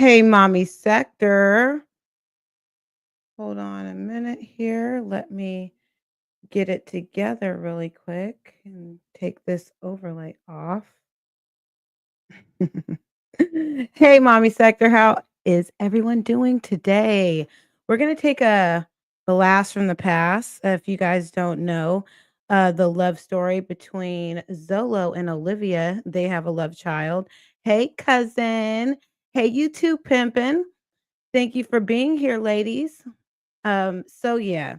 Hey, mommy sector. Hold on a minute here. Let me get it together really quick and take this overlay off. Hey, mommy sector. How is everyone doing today? We're going to take a blast from the past. If you guys don't know, the love story between Zolo and Olivia, they have a love child. Hey, cousin. Hey, you two pimpin'. Thank you for being here, ladies. So yeah,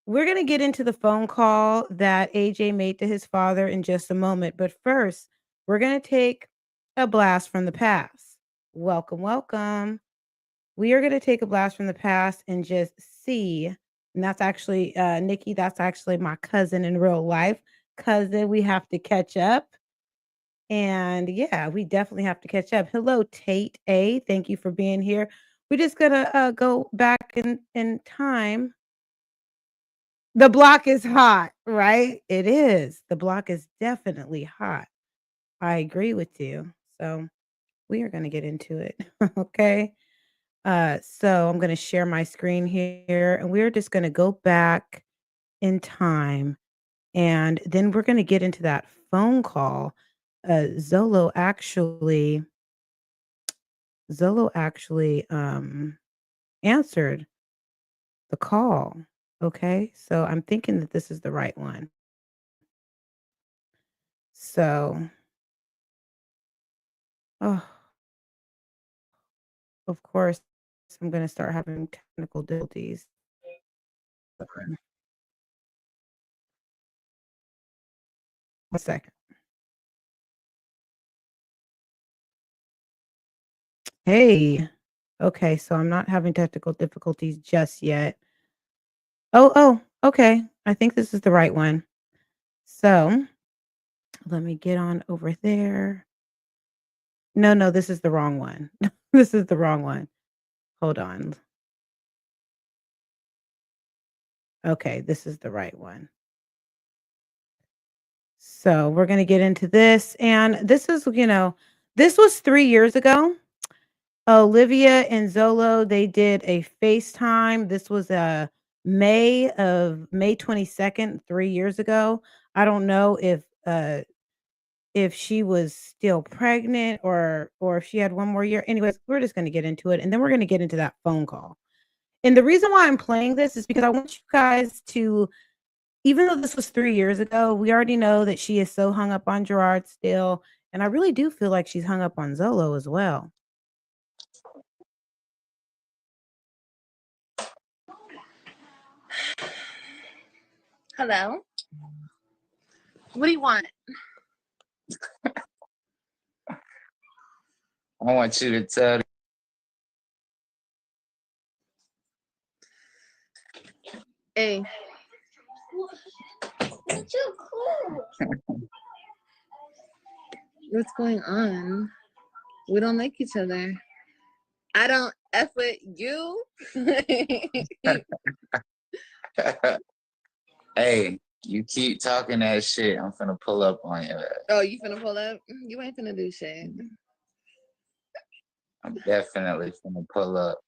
we're gonna get into the phone call that AJ made to his father in just a moment. But first, we're gonna take a blast from the past. Welcome, welcome. We are gonna take a blast from the past and just see. And that's actually Nikki, that's actually my cousin in real life. Cousin, we have to catch up. And yeah, we definitely have to catch up. Hello, Tate A. Thank you for being here. We're just gonna go back in time. The block is hot, right? It is. The block is definitely hot. I agree with you. So we are gonna get into it. Okay. So I'm gonna share my screen here, and we're just gonna go back in time, and then we're gonna get into that phone call. Zolo actually answered the call. Okay. So I'm thinking that this is the right one. So, oh, of course, I'm going to start having technical difficulties. One second. Hey. Okay. So I'm not having technical difficulties just yet. Oh, okay. I think this is the right one. So let me get on over there. No, this is the wrong one. This is the wrong one. Hold on. Okay, this is the right one. So we're going to get into this. And this is, this was 3 years ago. Olivia and Zolo, they did a FaceTime. This was May 22nd, 3 years ago. I don't know if she was still pregnant or if she had one more year. Anyways, we're just gonna get into it and then we're gonna get into that phone call. And the reason why I'm playing this is because I want you guys to, even though this was 3 years ago, we already know that she is so hung up on Gerard still. And I really do feel like she's hung up on Zolo as well. Hello? What do you want? I want you to tell. Hey. What's going on? We don't like each other. I don't F with you. Hey, you keep talking that shit, I'm finna pull up on you. Oh, you finna pull up? You ain't finna do shit. I'm definitely finna pull up.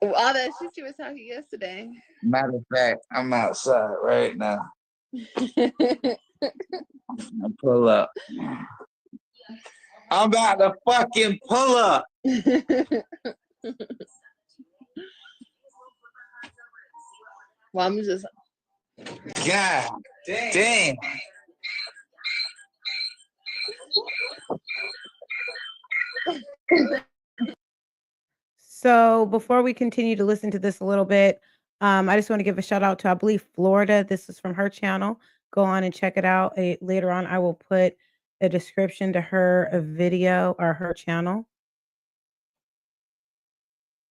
All that shit you was talking yesterday. Matter of fact, I'm outside right now. I'll pull up. I'm about to fucking pull up. Well, I'm just. God damn. So before we continue to listen to this a little bit, I just want to give a shout out to, I believe, Florida. This is from her channel. Go on and check it out. Later on, I will put a description to her video or her channel.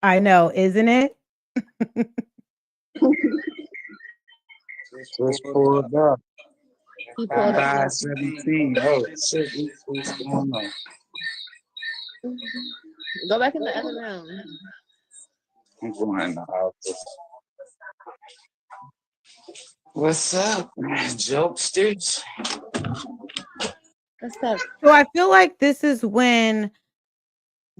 I know, isn't it? Just pulled up. He pulled up. 17. Oh, shit. What's going on? Go back in the other room. I'm going in the office. What's up, jokesters? What's up? So I feel like this is when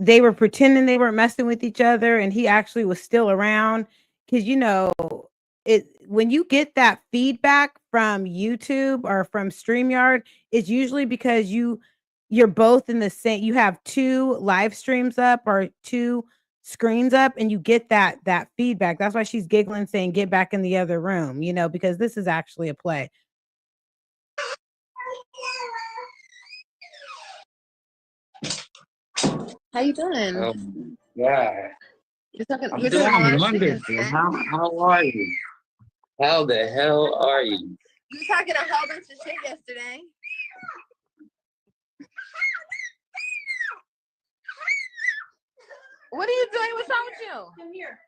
they were pretending they weren't messing with each other and he actually was still around. Because it when you get that feedback from YouTube or from StreamYard, it's usually because you're both in the same, you have two live streams up or two screens up, and you get that feedback. That's why she's giggling saying get back in the other room, because this is actually a play. How you doing? Oh my God. You're talking. I'm You're talking a doing lot of shit wonderful. yesterday. How are you? How the hell are you? You were talking a whole bunch of shit yesterday. What are you doing? What's wrong with you? Come here.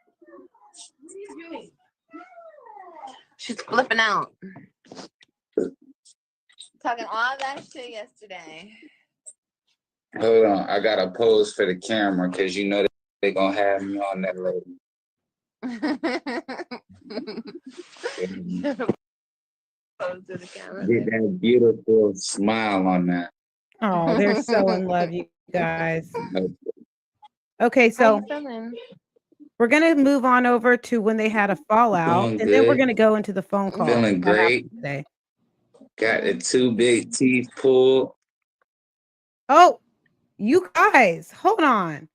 What are you doing? She's flipping out. Talking all that shit yesterday. Hold on, I gotta pose for the camera because you know they're gonna have me on that lady. Pose to the camera. Get that beautiful smile on that. Oh, they're so in love, you guys. Okay, How you so feeling? we're gonna move on over to when they had a fallout, Doing and then we're good. gonna go into the phone call Feeling that happened great. today. Got the two big teeth pulled. Oh, you guys, hold on.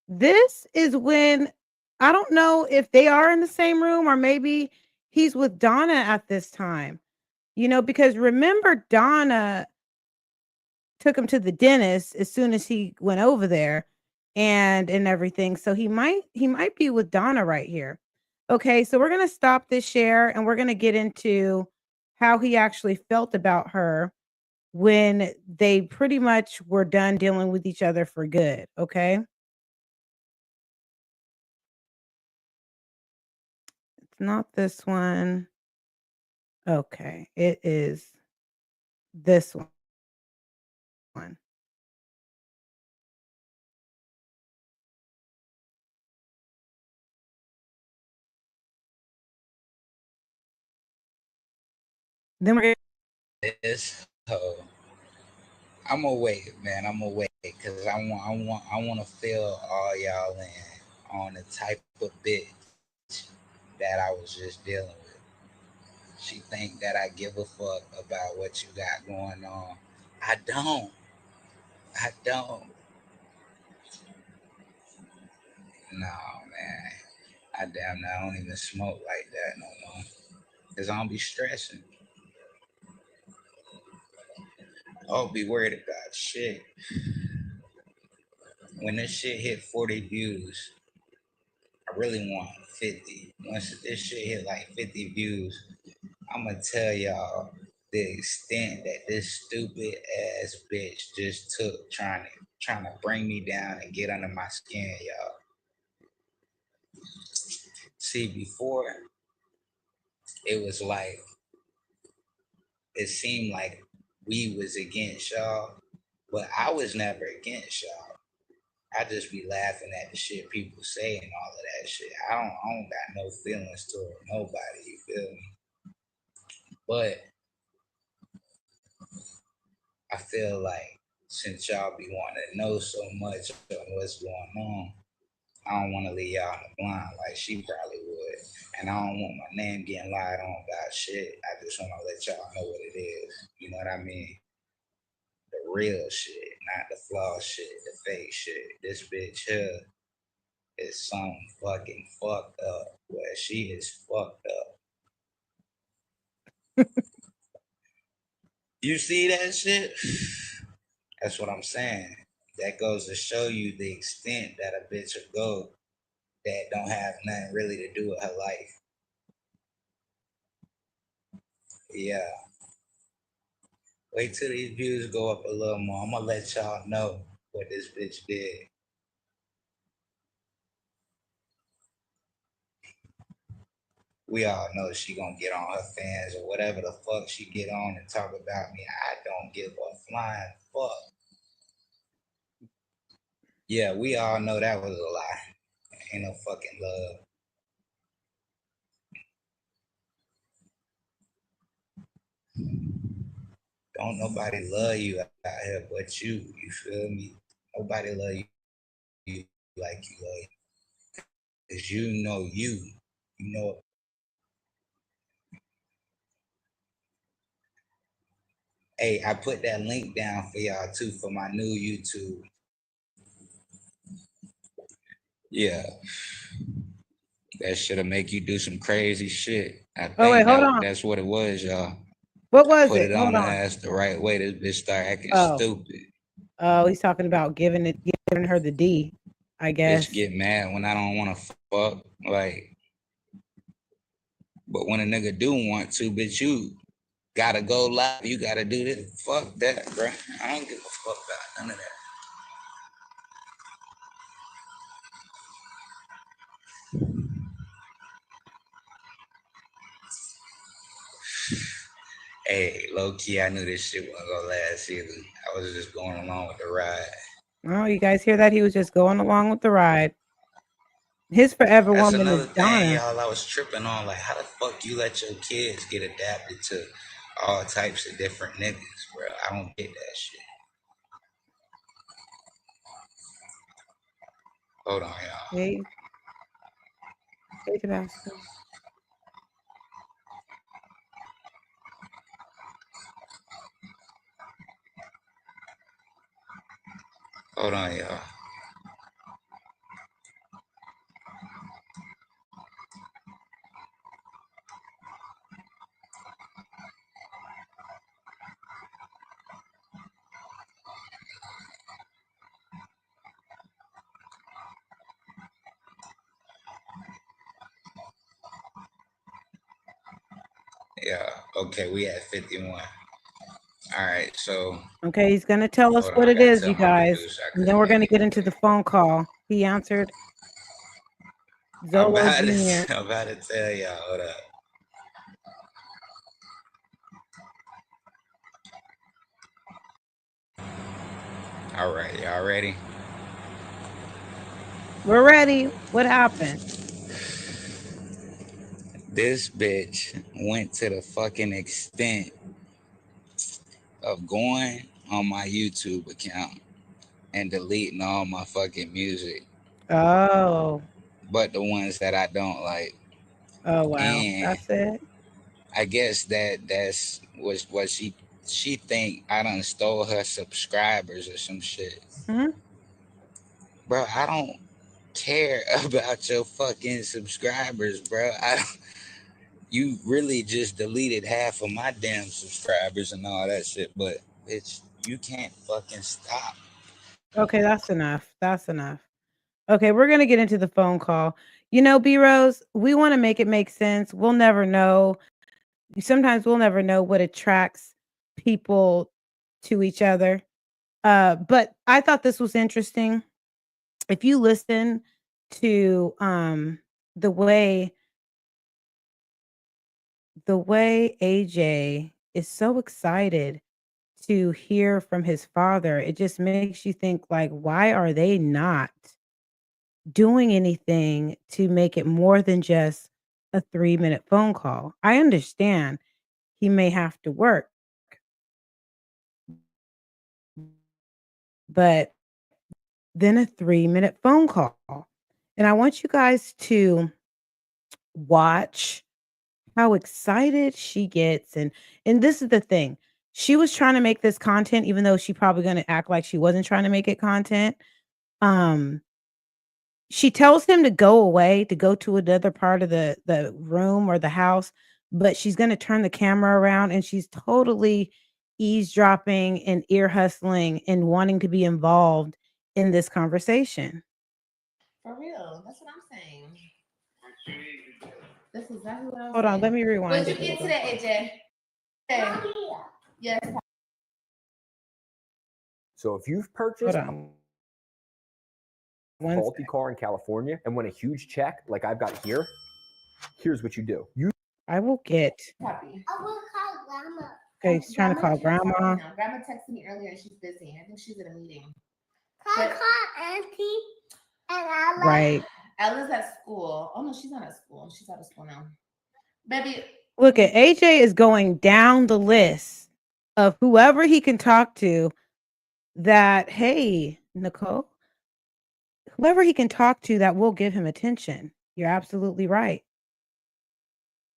This is when I don't know if they are in the same room or maybe he's with Donna at this time. Because remember Donna took him to the dentist as soon as he went over there and everything. So he might be with Donna right here. Okay, so we're going to stop this share and we're going to get into how he actually felt about her when they pretty much were done dealing with each other for good, okay? It's not this one. Okay, it is this one. Then we're gonna This hoe. I'm gonna wait, man. I'm gonna wait because I want to fill all y'all in on the type of bitch that I was just dealing with. She think that I give a fuck about what you got going on. I don't. I don't. No, man. I damn I don't even smoke like that no more. Cause I don't be stressing. I don't be worried about shit. When this shit hit 40 views, I really want 50. Once this shit hit like 50 views, I'm gonna tell y'all the extent that this stupid ass bitch just took trying to bring me down and get under my skin, y'all. See, before it was like it seemed like we was against y'all, but I was never against y'all. I just be laughing at the shit people say and all of that shit. I don't got no feelings toward nobody, you feel me? But I feel like since y'all be wanting to know so much of what's going on, I don't want to leave y'all in the blind like she probably would. And I don't want my name getting lied on about shit. I just want to let y'all know what it is. You know what I mean? The real shit, not the flaw shit, the fake shit. This bitch here is some fucking fucked up. Where she is fucked up. You see that shit? That's what I'm saying. That goes to show you the extent that a bitch will go that don't have nothing really to do with her life. Yeah. Wait till these views go up a little more. I'm gonna let y'all know what this bitch did. We all know she gonna get on her fans or whatever the fuck she get on and talk about me. I don't give a flying fuck. Yeah, we all know that was a lie. Ain't no fucking love. Don't nobody love you out here but you. You feel me? Nobody love you you like you love you. Cause you know. Hey, I put that link down for y'all too for my new YouTube. Yeah, that should make you do some crazy shit. I Oh, wait, think hold on. that's what it was, y'all. What was Put it? it Hold on the on. ass the right way. This bitch start acting Oh. stupid. Oh, he's talking about giving her the D, I guess. Bitch get mad when I don't want to fuck. Like, but when a nigga do want to, bitch, you gotta go live. You gotta do this. Fuck that, bro. I don't give a fuck about none of that. Hey, low key, I knew this shit wasn't gonna last either. I was just going along with the ride. Oh, you guys hear that? He was just going along with the ride. His forever That's woman another is thing, Donna. y'all. I was tripping on, like, how the fuck you let your kids get adapted to all types of different niggas, bro? I don't get that shit. Hold on, y'all. Hey, Tabasco. Hold on, y'all. Yeah, okay, we at 51. All right, so Okay, he's gonna tell us hold on, what I it gotta is, tell you my guys. producer I And then couldn't we're make gonna it get into today. the phone call. He answered I'm Zolo about Jr. to, I'm about to tell y'all. Hold up. All right, y'all ready? We're ready. What happened? This bitch went to the fucking extent of going on my YouTube account and deleting all my fucking music, Oh. but the ones that I don't like. Oh, wow. And That's it? I guess that's was what she think I done stole her subscribers or some shit. Hmm? Bro, I don't care about your fucking subscribers, bro. You really just deleted half of my damn subscribers and all that shit, but bitch, you can't fucking stop. Okay, that's enough. That's enough. Okay, we're gonna get into the phone call. You know, B Rose, we want to make it make sense. We'll never know. Sometimes we'll never know what attracts people to each other. But I thought this was interesting. If you listen to the way AJ is so excited to hear from his father, it just makes you think like, why are they not doing anything to make it more than just a 3-minute phone call? I understand he may have to work, but then a 3-minute phone call. And I want you guys to watch how excited she gets. And this is the thing. She was trying to make this content, even though she probably going to act like she wasn't trying to make it content. Um, she tells him to go away, to go to another part of the room or the house, but she's going to turn the camera around and she's totally eavesdropping and ear hustling and wanting to be involved in this conversation. For real. That's what I'm saying. That's exactly what I was Hold saying. on, let me rewind. What'd you get today, AJ? Hey. Yes. So if you've Hold purchased on. a One faulty sec. car in California and won a huge check like I've got here, here's what you do. I will get. Puppy. I will call Grandma. Okay, he's trying to call grandma. Grandma texted me earlier and she's busy. I think she's at a meeting. Can I call Auntie? And Ella? Right. Ella's at school. Oh no, she's not at school. She's out of school now. Baby. Look at AJ is going down the list of whoever he can talk to that, hey, Nicole, whoever he can talk to that will give him attention. You're absolutely right.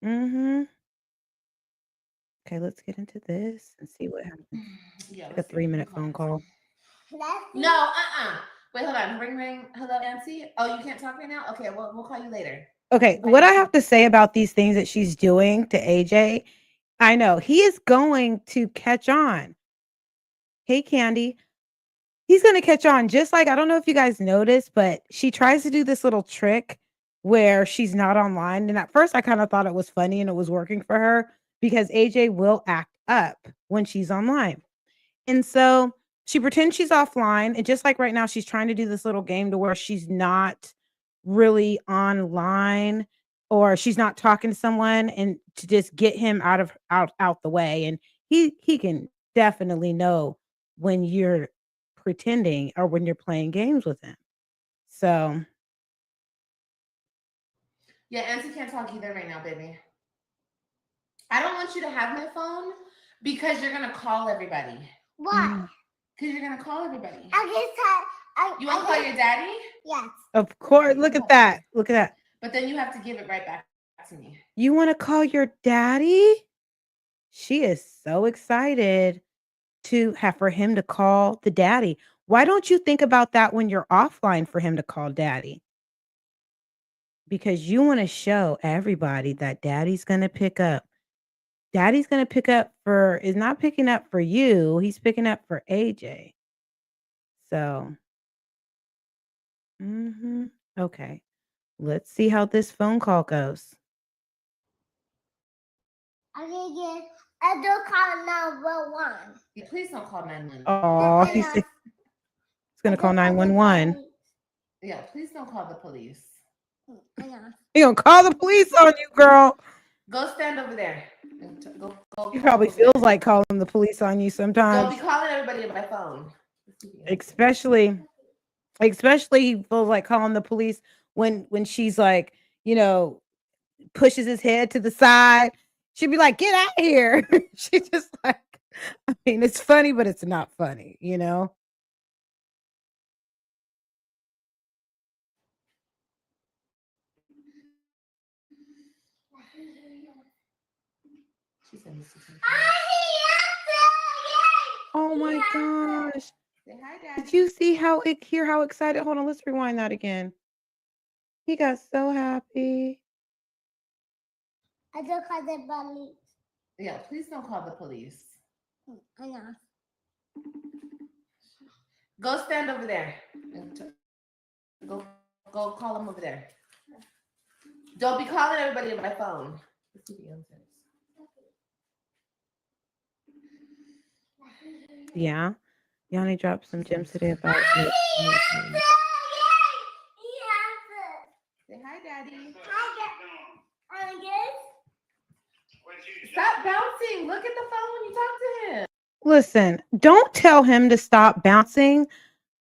Mm-hmm. Okay, let's get into this and see what happens. Yeah, Like a 3-minute phone call. No, Wait, hold on. Ring. Hello, MC. Oh, you can't talk right now? Okay, well, we'll call you later. Okay, what I have to say about these things that she's doing to AJ, I know he is going to catch on. Hey, Candy. He's going to catch on, just like, I don't know if you guys noticed, but she tries to do this little trick where she's not online. And at first, I kind of thought it was funny and it was working for her because AJ will act up when she's online. And so she pretends she's offline. And just like right now, she's trying to do this little game to where she's not really online or she's not talking to someone, and to just get him out the way. And he can definitely know when you're pretending or when you're playing games with him. So Yeah, MC can't talk either right now, baby. I don't want you to have my phone because you're gonna call everybody. why? Because you're gonna call everybody. You want to call your daddy? Yes. Of course, look at that. Look at that. But then you have to give it right back to me. You want to call your daddy? She is so excited to have for him to call the daddy. Why don't you think about that when you're offline for him to call daddy? Because you want to show everybody that daddy's going to pick up. Daddy's going to pick up is not picking up for you. He's picking up for AJ. So, okay. Let's see how this phone call goes. I don't call 911. Yeah, please don't call 911. Oh, he's going to call 911. Yeah, please don't call the police. He going to call the police on you, girl. Go stand over there. He probably feels like calling the police on you sometimes. Don't be calling everybody on my phone. Especially he feels like calling the police when she's like, pushes his head to the side. She'd be like, get out of here. She's just like, I mean, it's funny, but it's not funny, Oh my gosh. Say hi, Daddy. Did you see hear how excited? Hold on, let's rewind that again. He got so happy. I don't call the police. Yeah, please don't call the police. I know. Go stand over there. Go call him over there. Don't be calling everybody on my phone. Yeah. Yanni dropped some gems today about it. Say hi, Daddy. Hi, Stop bouncing. Look at the phone when you talk to him. Listen, don't tell him to stop bouncing.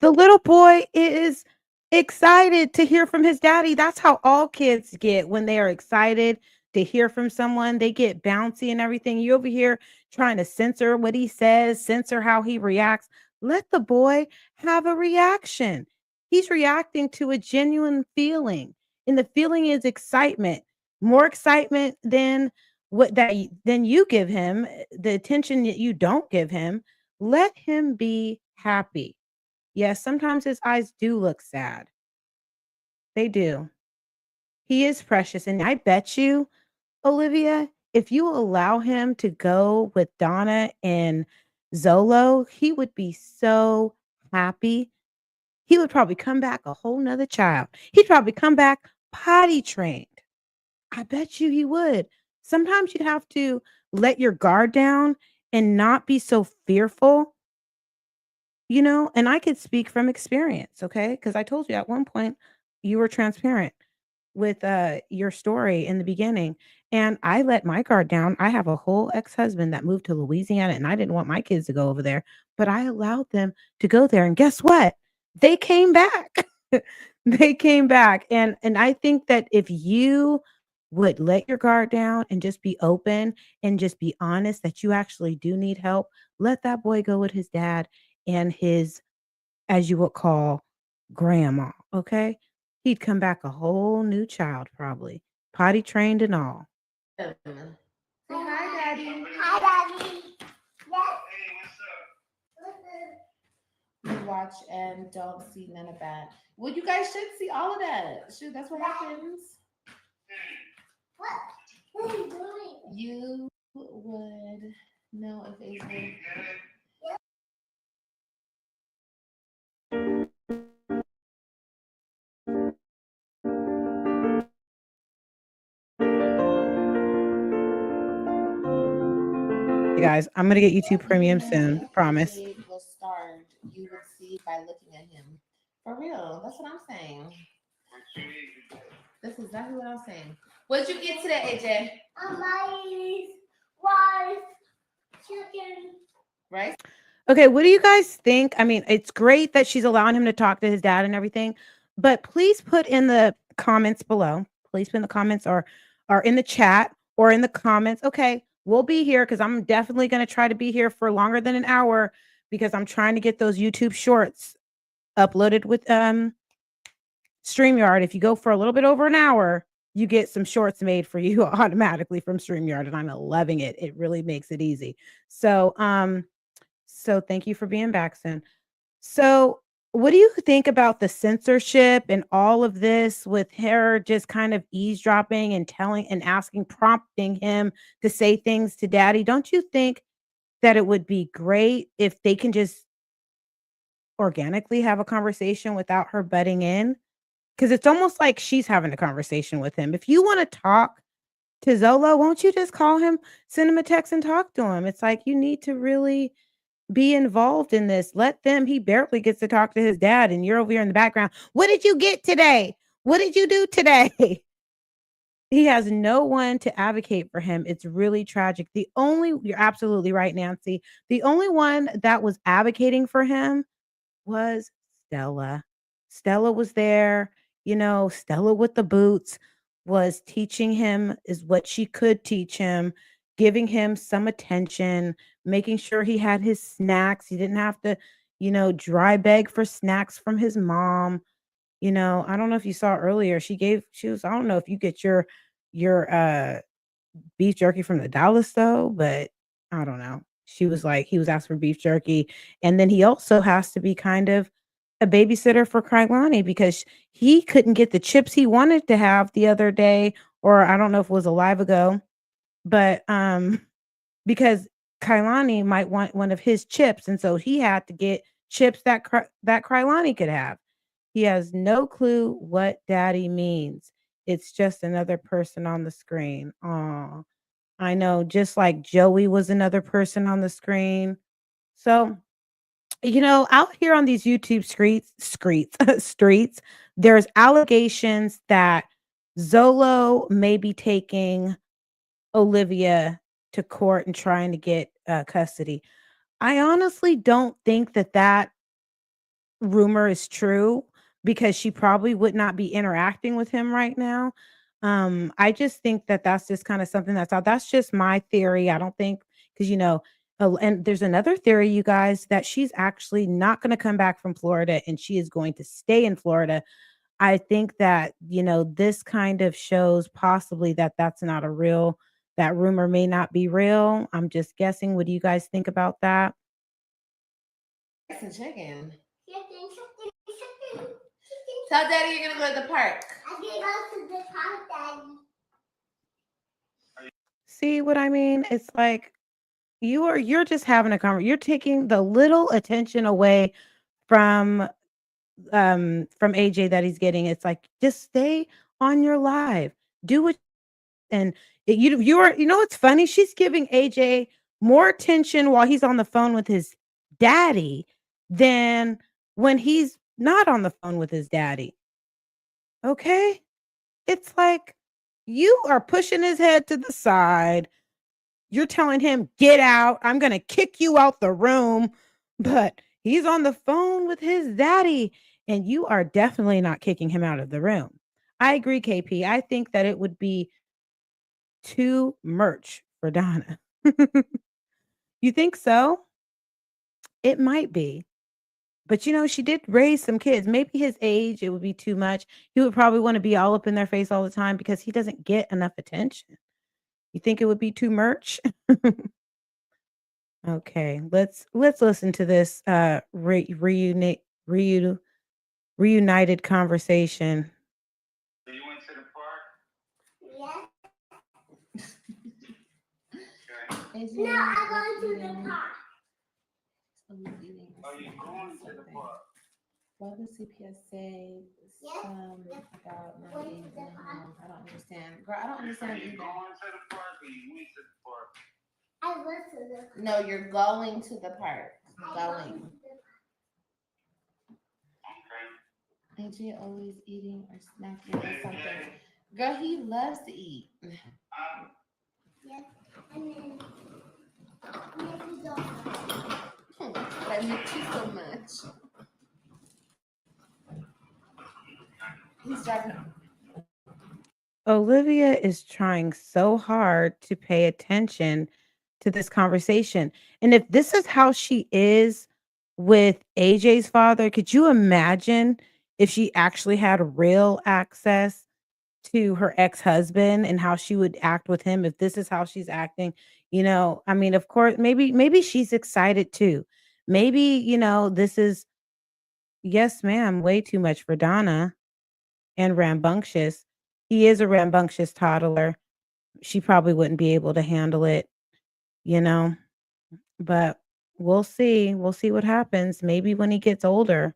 The little boy is excited to hear from his daddy. That's how all kids get when they are excited to hear from someone. They get bouncy and everything. You over here trying to censor what he says, censor how he reacts. Let the boy have a reaction. He's reacting to a genuine feeling, and the feeling is excitement. More excitement than than you give him, the attention that you don't give him. Let him be happy. Yes, sometimes his eyes do look sad. They do. He is precious. And I bet you, Olivia, if you allow him to go with Donna and Zolo, he would be so happy. He would probably come back a whole nother child. He'd probably come back potty trained. I bet you he would. Sometimes you'd have to let your guard down and not be so fearful, and I could speak from experience, okay? Because I told you at one point you were transparent with your story in the beginning, and I let my guard down. I have a whole ex-husband that moved to Louisiana, and I didn't want my kids to go over there, but I allowed them to go there, and guess what? They came back. They came back, and I think that if you would let your guard down and just be open and just be honest that you actually do need help, let that boy go with his dad and his, as you would call, grandma, okay? He'd come back a whole new child, probably potty trained and all. Say hi, Daddy. Hi, Daddy. Yes. You watch and don't see none of that. Well, you guys should see all of that. Shoot, that's what happens. What are you doing? You would know if AJ. Hey guys, I'm gonna get YouTube Premium soon. If Promise. AJ was starved, you would see by looking at him. For real, that's what I'm saying. That's exactly what I'm saying. What'd you get today, AJ? Rice, chicken. Right? Okay, what do you guys think? I mean, it's great that she's allowing him to talk to his dad and everything, but please put in the comments below. Please put in the comments or in the chat or in the comments. Okay, we'll be here because I'm definitely going to try to be here for longer than an hour because I'm trying to get those YouTube shorts uploaded with StreamYard. If you go for a little bit over an hour, you get some shorts made for you automatically from StreamYard, and I'm loving it. It really makes it easy. So thank you for being back, Sin. So, what do you think about the censorship and all of this with her just kind of eavesdropping and telling and asking, prompting him to say things to daddy? Don't you think that it would be great if they can just organically have a conversation without her butting in? Because it's almost like she's having a conversation with him. If you want to talk to Zola, won't you just call him, send him a text and talk to him? It's like you need to really be involved in this. Let them. He barely gets to talk to his dad, and you're over here in the background. What did you get today? What did you do today? He has no one to advocate for him. It's really tragic. You're absolutely right, Nancy. The only one that was advocating for him was Stella. Stella was there, Stella with the boots was teaching him is what she could teach him, giving him some attention, making sure he had his snacks. He didn't have to, dry beg for snacks from his mom. I don't know if you saw earlier, I don't know if you get your beef jerky from the dollar store, but I don't know. She was like, he was asking for beef jerky. And then he also has to be kind of a babysitter for Krylani because he couldn't get the chips he wanted to have the other day, or I don't know if it was a live ago, but because Krylani might want one of his chips, and so he had to get chips that Krylani could have. He has no clue what daddy means. It's just another person on the screen. Aw. I know, just like Joey was another person on the screen. So, out here on these YouTube streets, there's allegations that Zolo may be taking Olivia to court and trying to get custody. I honestly don't think that rumor is true because she probably would not be interacting with him right now. I just think that that's just kind of something that's out. That's just my theory. I don't think because and there's another theory, you guys, that she's actually not going to come back from Florida and she is going to stay in Florida. I think that this kind of shows possibly that that's not a real. That rumor may not be real. I'm just guessing. What do you guys think about that? Rice and chicken. Chicken. Tell Daddy you're gonna go to the park. I can go to the park, Daddy. See what I mean? It's like you're just having a conversation. You're taking the little attention away from AJ that he's getting. It's like just stay on your live. Do what and it's funny. She's giving AJ more attention while he's on the phone with his daddy than when he's not on the phone with his daddy. Okay? It's like you are pushing his head to the side. You're telling him, get out. I'm going to kick you out the room. But he's on the phone with his daddy. And you are definitely not kicking him out of the room. I agree, KP. I think that it would be too much for Donna. You think so? It might be. But she did raise some kids. Maybe his age, it would be too much. He would probably want to be all up in their face all the time because he doesn't get enough attention. You think it would be too much? Okay, let's listen to this reunited conversation. You went to the park? Yes. AJ, No, I'm what's going to the eating? park. Someone's eating a Are you snack or going to the something. park? What does CPS say Yes, about not going to eating the at park. home? I don't understand. Girl, I don't Are understand you either. going to the park or you went to the park? I went to the park. No, you're going to the park. I Going. went to the Okay. AJ always eating or snacking or something. Girl, he loves to eat. park. Yes. And then maybe don't. I miss you so much. He's driving. Olivia is trying so hard to pay attention to this conversation. And if this is how she is with AJ's father, could you imagine if she actually had real access to her ex-husband and how she would act with him if this is how she's acting? I mean, of course, maybe she's excited too. Maybe, this is yes, ma'am, way too much for Donna and rambunctious. He is a rambunctious toddler. She probably wouldn't be able to handle it, you know, but we'll see. We'll see what happens. Maybe when he gets older,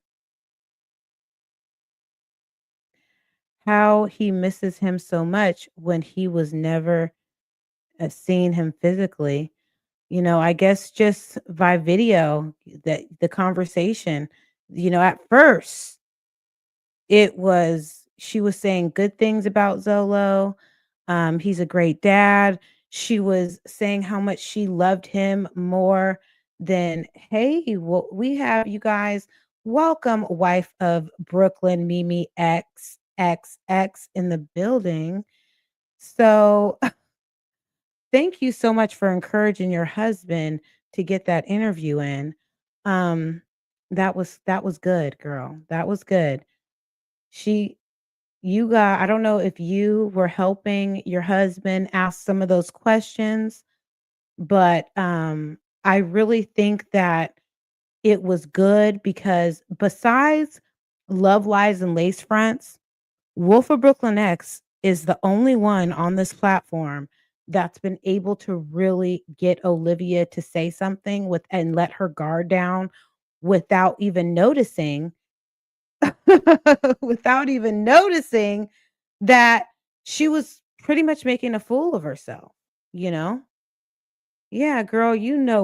how he misses him so much when he was never seeing him physically. I guess just by video, that the conversation, at first she was saying good things about Zolo. He's a great dad. She was saying how much she loved him more than, hey, well, we have you guys. Welcome, wife of Brooklyn, Mimi XXX in the building. So thank you so much for encouraging your husband to get that interview in. Um, that was good, girl. That was good. She You got I don't know if you were helping your husband ask some of those questions, but, I really think that it was good because besides Love Lies and Lace Fronts, Wolf of Brooklyn X is the only one on this platform that's been able to really get Olivia to say something with and let her guard down without even noticing without even noticing that she was pretty much making a fool of herself, you know? Yeah, girl,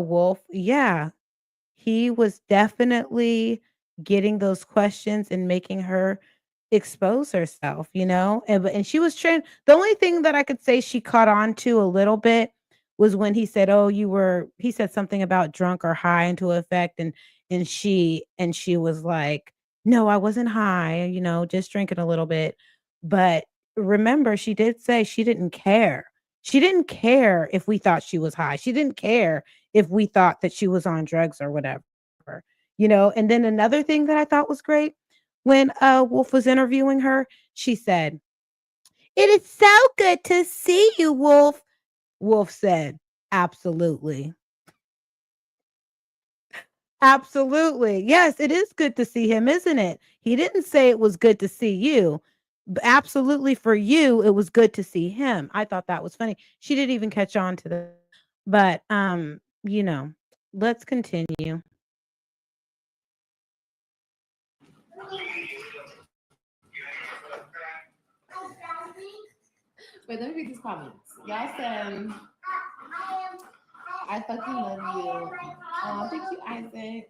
Wolf. Yeah, he was definitely getting those questions and making her expose herself, and she was trying. The only thing that I could say she caught on to a little bit was when he said, "Oh, he said something about drunk or high into effect," and she was like, "No, I wasn't high, just drinking a little bit." But remember, she did say she didn't care. She didn't care if we thought she was high. She didn't care if we thought that she was on drugs or whatever. And then another thing that I thought was great when Wolf was interviewing her, she said, "It is so good to see you, Wolf." Wolf said, "Absolutely. Absolutely. Yes, it is good to see him, isn't it?" He didn't say it was good to see you. Absolutely, for you, it was good to see him. I thought that was funny. She didn't even catch on to that. But let's continue. Wait, let me read these comments. Y'all said, I fucking love you. Oh, thank you, Isaac.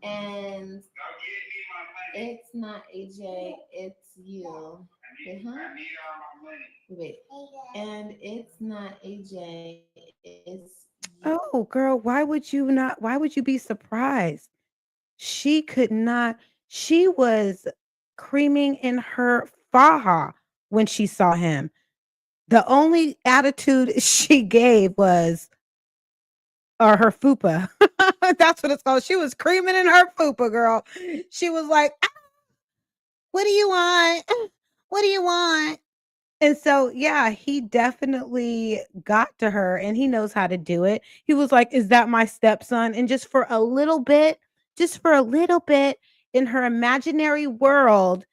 And it's not AJ, it's you. Wait, huh? Wait. And it's not AJ, it's you. Oh, girl, why would you be surprised? She could not she was creaming in her faja when she saw him. The only attitude she gave was, or her fupa. That's what it's called. She was creaming in her fupa, girl. She was like, "Ah, what do you want? What do you want?" And so, yeah, he definitely got to her and he knows how to do it. He was like, "Is that my stepson?" And just for a little bit in her imaginary world,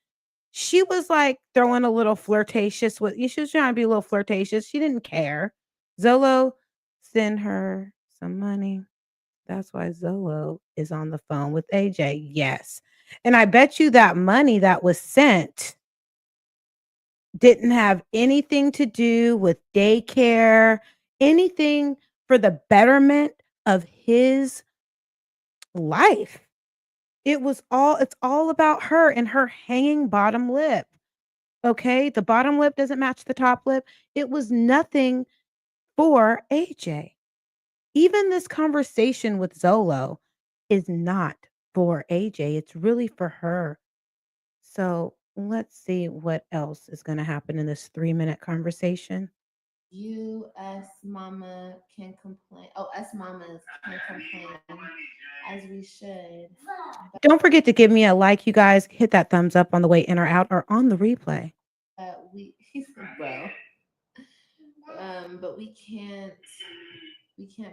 she was like throwing a little flirtatious with she was trying to be a little flirtatious. She didn't care. Zolo send her some money. That's why Zolo is on the phone with AJ. Yes. And I bet you that money that was sent didn't have anything to do with daycare, anything for the betterment of his life. It's all about her and her hanging bottom lip. Okay? The bottom lip doesn't match the top lip. It was nothing for AJ. Even this conversation with Zolo is not for AJ. It's really for her. So let's see what else is going to happen in this 3-minute conversation. You, us, mama can complain. Oh, us mamas can complain as we should. Don't forget to give me a like, you guys. Hit that thumbs up on the way in or out or on the replay. He's bro. But we can't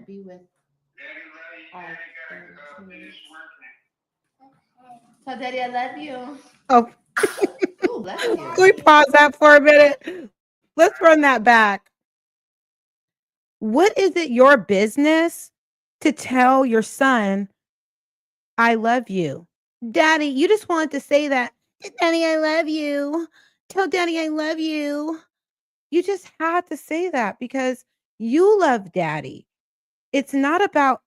be with our kids. Tell Daddy I love you. Oh, Ooh, bless you. can we pause that for a minute? Let's run that back. What is it your business to tell your son, I love you? Daddy, you just wanted to say that. Daddy, I love you. Tell Daddy I love you. You just had to say that because you love Daddy. It's not about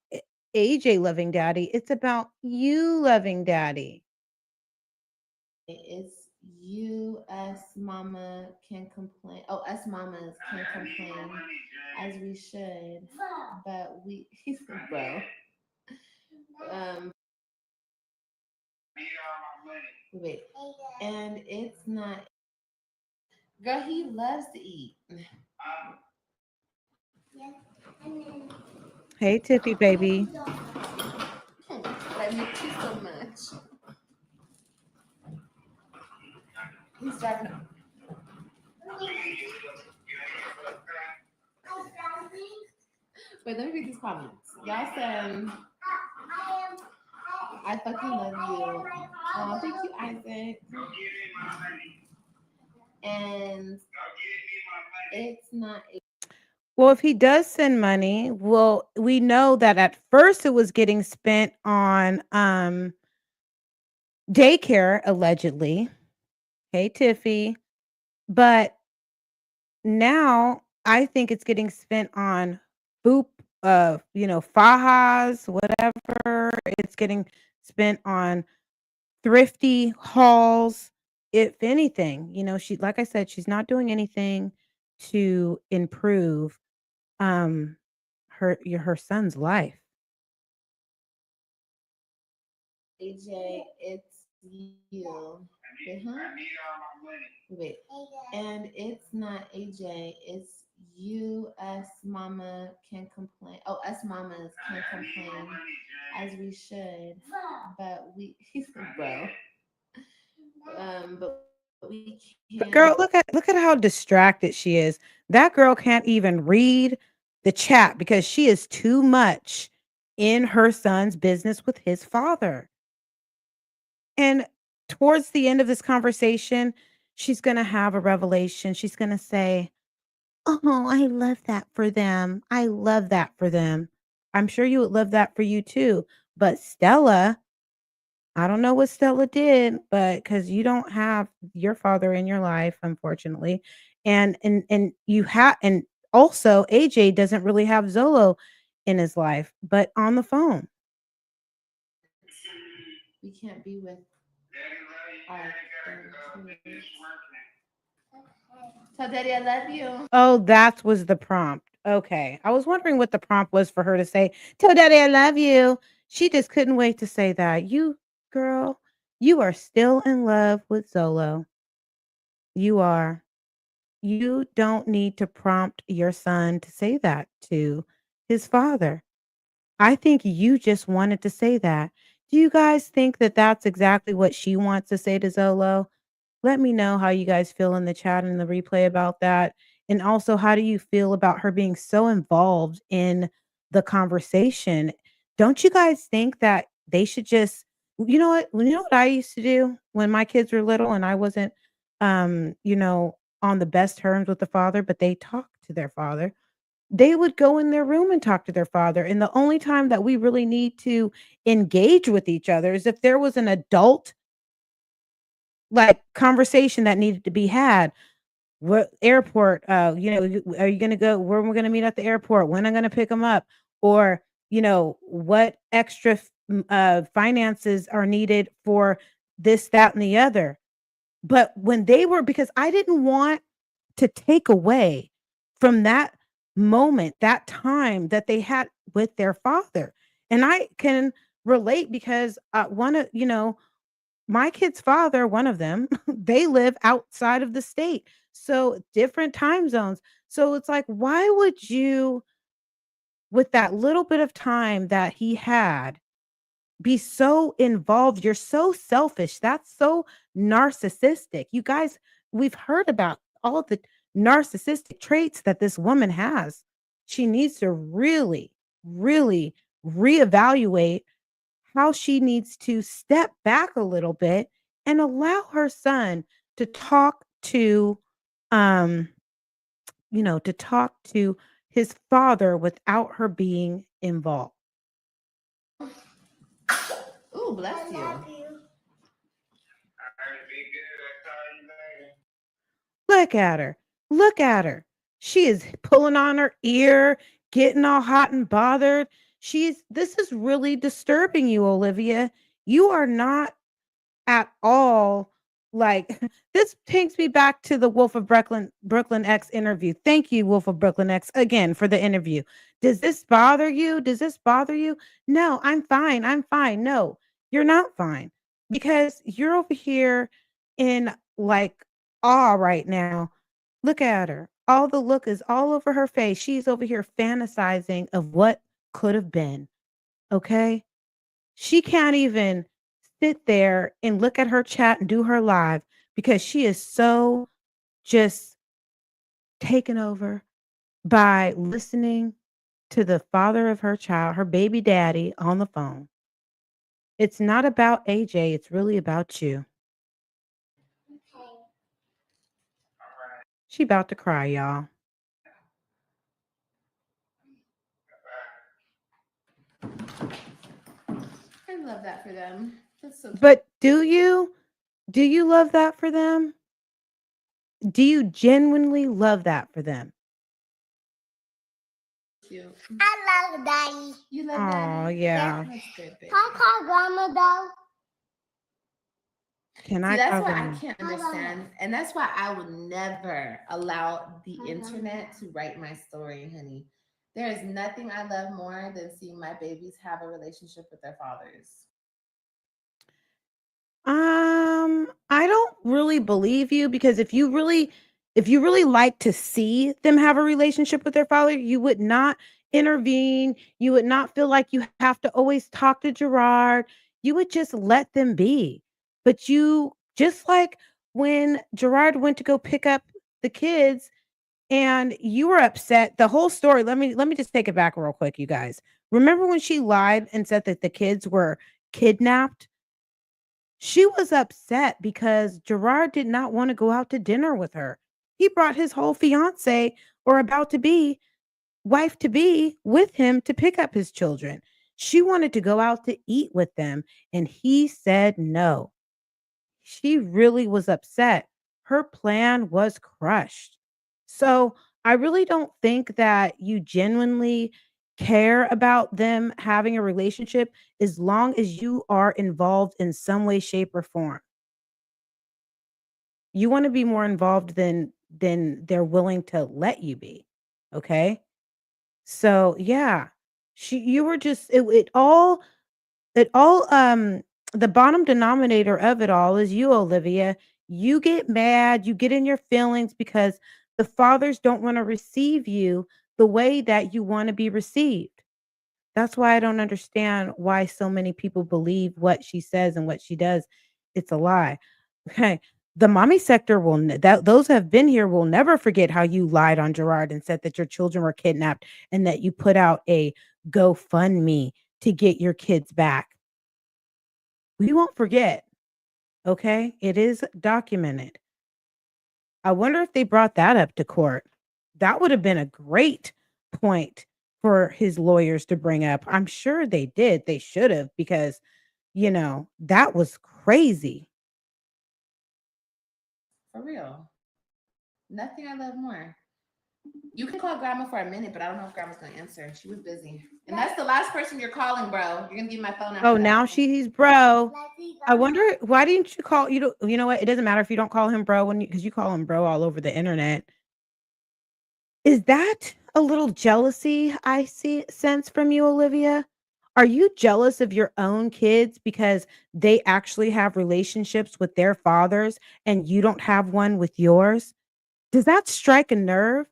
AJ loving Daddy. It's about you loving Daddy. It's you, us, mama can complain. Oh, us mamas can complain as we should. But he's bro. Wait, and it's not. Girl, he loves to eat. Hey, Tiffy, baby. I miss you so much. He's driving. Wait, let me read these comments. Y'all said, I fucking love you. Oh, thank you, Isaac. And it's not. Well, if he does send money, well, we know that at first it was getting spent on daycare, allegedly. Hey, Tiffy. But now I think it's getting spent on boop, fajas, whatever. It's getting spent on thrifty hauls. If anything, she, like I said, she's not doing anything to improve her son's life. AJ, it's you. Wait, huh? Wait, and it's not AJ. It's you. Us mama can complain. Oh, us mamas can complain as we should. But he's bro. But we But can't. girl, look at how distracted she is. That girl can't even read the chat because she is too much in her son's business with his father. And towards the end of this conversation, she's going to have a revelation. She's going to say, "Oh, I love that for them. I love that for them." I'm sure you would love that for you too. But Stella, I don't know what Stella did, but because you don't have your father in your life, unfortunately, and you have, and also AJ doesn't really have Zolo in his life, but on the phone. We can't be with our kids. Tell Daddy I love you. Oh, that was the prompt. Okay, I was wondering what the prompt was for her to say. Tell Daddy I love you. She just couldn't wait to say that. You girl, you are still in love with Zolo. You are. You don't need to prompt your son to say that to his father. I think you just wanted to say that. Do you guys think that that's exactly what she wants to say to Zolo? Let me know how you guys feel in the chat and the replay about that. And also, how do you feel about her being so involved in the conversation? Don't you guys think that they should just, you know what I used to do when my kids were little and I wasn't, on the best terms with the father, but they talked to their father. They would go in their room and talk to their father. And the only time that we really need to engage with each other is if there was an adult like conversation that needed to be had. What airport, are you gonna go where we're gonna meet at the airport, when I'm gonna pick them up, or what extra finances are needed for this, that, and the other. But when they were because I didn't want to take away from that moment, that time that they had with their father. And I can relate because one of my kid's father, one of them, they live outside of the state. So different time zones. So it's like, why would you, with that little bit of time that he had, be so involved? You're so selfish. That's so narcissistic. You guys, we've heard about all the narcissistic traits that this woman has. She needs to really, really reevaluate how she needs to step back a little bit and allow her son to talk to um to talk to his father without her being involved. Ooh, bless I you. love you. Look at her. Look at her. She is pulling on her ear, getting all hot and bothered. This is really disturbing you, Olivia. You are not at all like this takes me back to the Wolf of Brooklyn X interview. Thank you, Wolf of Brooklyn X, again for the interview. Does this bother you? Does this bother you? No, I'm fine. I'm fine. No, you're not fine because you're over here in like awe right now. Look at her. All the look is all over her face. She's over here fantasizing of what could have been. Okay. She can't even sit there and look at her chat and do her live because she is so just taken over by listening to the father of her child, her baby daddy, on the phone. It's not about AJ, it's really about you. Okay. She about to cry, y'all. I love that for them. That's so cute. But do you? Do you love that for them? Do you genuinely love that for them? Cute. I love Daddy. You love Oh, Daddy? yeah. That's good, baby. Can I call Grandma though? Can See, I that's cover what I them? can't understand. And that's why I would never allow the internet to write my story, honey. There is nothing I love more than seeing my babies have a relationship with their fathers. I don't really believe you because if you really like to see them have a relationship with their father, you would not intervene. You would not feel like you have to always talk to Gerard. You would just let them be. But you just like when Gerard went to go pick up the kids and you were upset, the whole story, let me just take it back real quick, you guys. Remember when she lied and said that the kids were kidnapped? She was upset because Gerard did not want to go out to dinner with her. He brought his whole fiance or about to be wife to be with him to pick up his children. She wanted to go out to eat with them, and he said no. She really was upset. Her plan was crushed. So I really don't think that you genuinely care about them having a relationship as long as you are involved in some way, shape, or form. You want to be more involved than they're willing to let you be. Okay. So yeah, you were just it all the bottom denominator of it all is you, Olivia. You get mad, you get in your feelings because the fathers don't want to receive you the way that you want to be received. That's why I don't understand why so many people believe what she says and what she does. It's a lie. Okay. The mommy sector that those who have been here will never forget how you lied on Gerard and said that your children were kidnapped and that you put out a GoFundMe to get your kids back. We won't forget. Okay. It is documented. I wonder if they brought that up to court. That would have been a great point for his lawyers to bring up. I'm sure they did. They should have because, that was crazy. For real. Nothing I love more. You can call grandma for a minute, but I don't know if grandma's gonna answer. She was busy. And that's the last person you're calling, bro. You're gonna give me my phone after Oh, that. now he's bro. I wonder why didn't you call you know what? It doesn't matter if you don't call him bro because you call him bro all over the internet. Is that a little jealousy I sense from you, Olivia? Are you jealous of your own kids because they actually have relationships with their fathers and you don't have one with yours? Does that strike a nerve?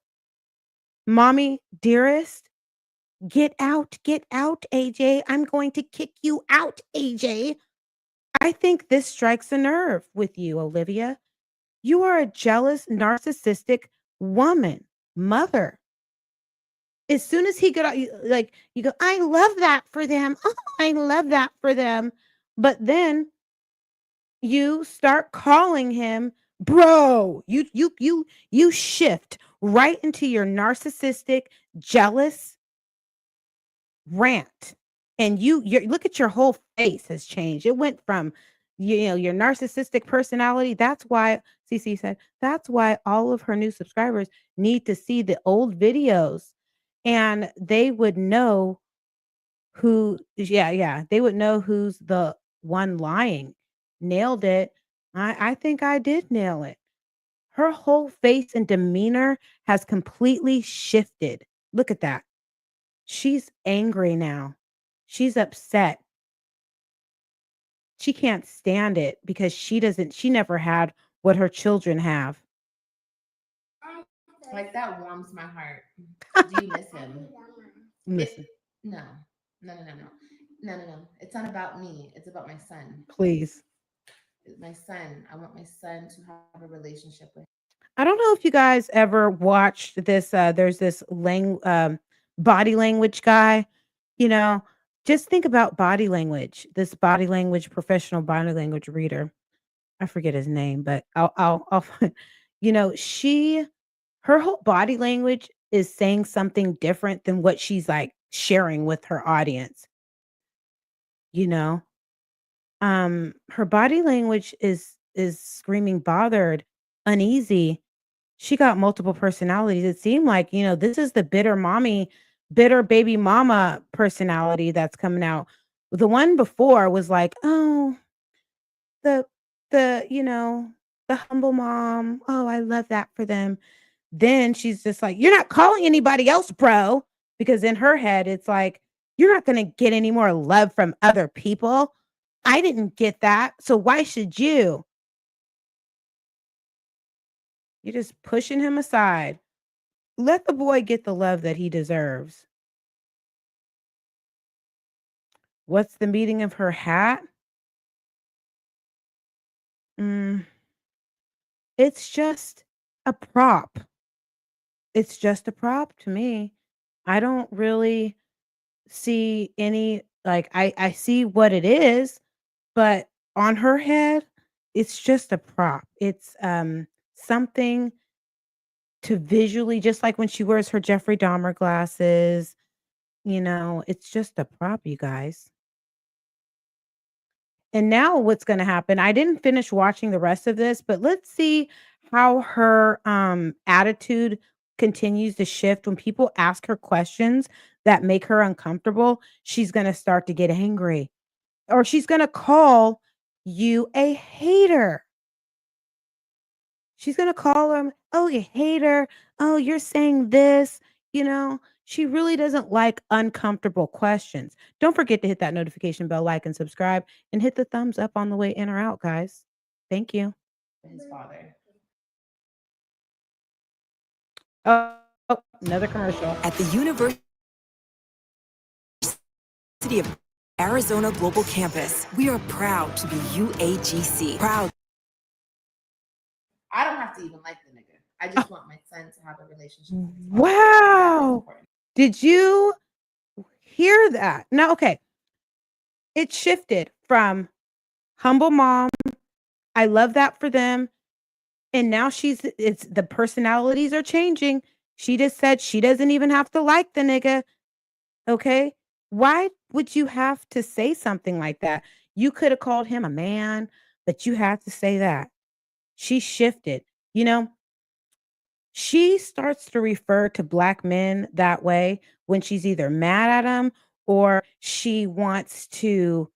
Mommy, dearest, get out, AJ. I'm going to kick you out, AJ. I think this strikes a nerve with you, Olivia. You are a jealous, narcissistic woman, mother. As soon as he got out, you go, I love that for them. Oh, I love that for them. But then you start calling him bro. You shift right into your narcissistic, jealous rant. And you look at your whole face has changed. It went from your narcissistic personality. That's why CC said that's why all of her new subscribers need to see the old videos and they would know they would know who's the one lying. Nailed it. I think I did nail it. Her whole face and demeanor has completely shifted. Look at that. She's angry now. She's upset. She can't stand it because she never had what her children have. Like that warms my heart. Do you miss him? Listen, No. No, no, no, no. No, no, no. It's not about me. It's about my son. please. My son. I want my son to have a relationship with I don't know if you guys ever watched this. There's this body language guy. You know, just think about body language. This body language professional body language reader. I forget his name, but I'll she her whole body language is saying something different than what she's like sharing with her audience. You know, her body language is screaming bothered, uneasy. She got multiple personalities. It seemed like, this is the bitter baby mama personality that's coming out. The one before was like, "Oh, the the humble mom. Oh, I love that for them." Then she's just like, "You're not calling anybody else, bro." Because in her head, it's like, "You're not going to get any more love from other people. I didn't get that. So why should you?" You're just pushing him aside. Let the boy get the love that he deserves. What's the meaning of her hat? Mm, it's just a prop. It's just a prop to me. I don't really see any I see what it is, but on her head, it's just a prop. It's something to visually just like when she wears her Jeffrey Dahmer glasses, it's just a prop, you guys. And now what's gonna happen, I didn't finish watching the rest of this, but let's see how her, attitude continues to shift when people ask her questions that make her uncomfortable, she's gonna start to get angry, or she's gonna call you a hater. She's gonna call him, "Oh, you hater. Oh, you're saying this." She really doesn't like uncomfortable questions. Don't forget to hit that notification bell, like, and subscribe, and hit the thumbs up on the way in or out, guys. Thank you. his father. Oh, another commercial. At the University of Arizona Global Campus. We are proud to be UAGC. Proud. I don't have to even like the nigga. I just want my son to have a relationship with his father. That is Wow. important. Did you hear that? No, okay. It shifted from humble mom. I love that for them. And now it's the personalities are changing. She just said she doesn't even have to like the nigga. Okay. Why would you have to say something like that? You could have called him a man, but you had to say that. She shifted. You know, she starts to refer to black men that way when she's either mad at them or she wants to,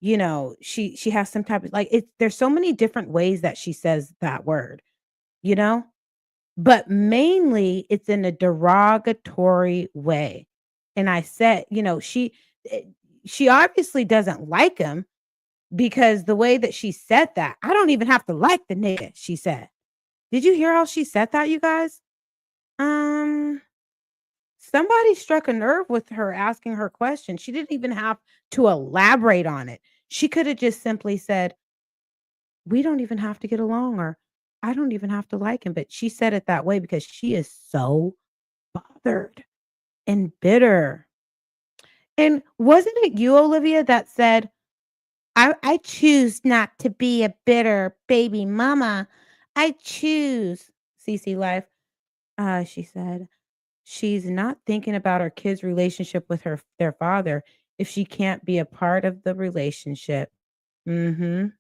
she has some type of like there's so many different ways that she says that word, you know? But mainly it's in a derogatory way. And I said, eh, she obviously doesn't like him because the way that she said that, I don't even have to like the nigga, she said. Did you hear how she said that, you guys? Um, Somebody struck a nerve with her asking her question. She didn't even have to elaborate on it. She could have just simply said, "We don't even have to get along," or "I don't even have to like him." But she said it that way because she is so bothered and bitter. And wasn't it you, Olivia, that said, I choose not to be a bitter baby mama. I choose CC Life. She said, she's not thinking about her kids' relationship with their father if she can't be a part of the relationship. Mhm.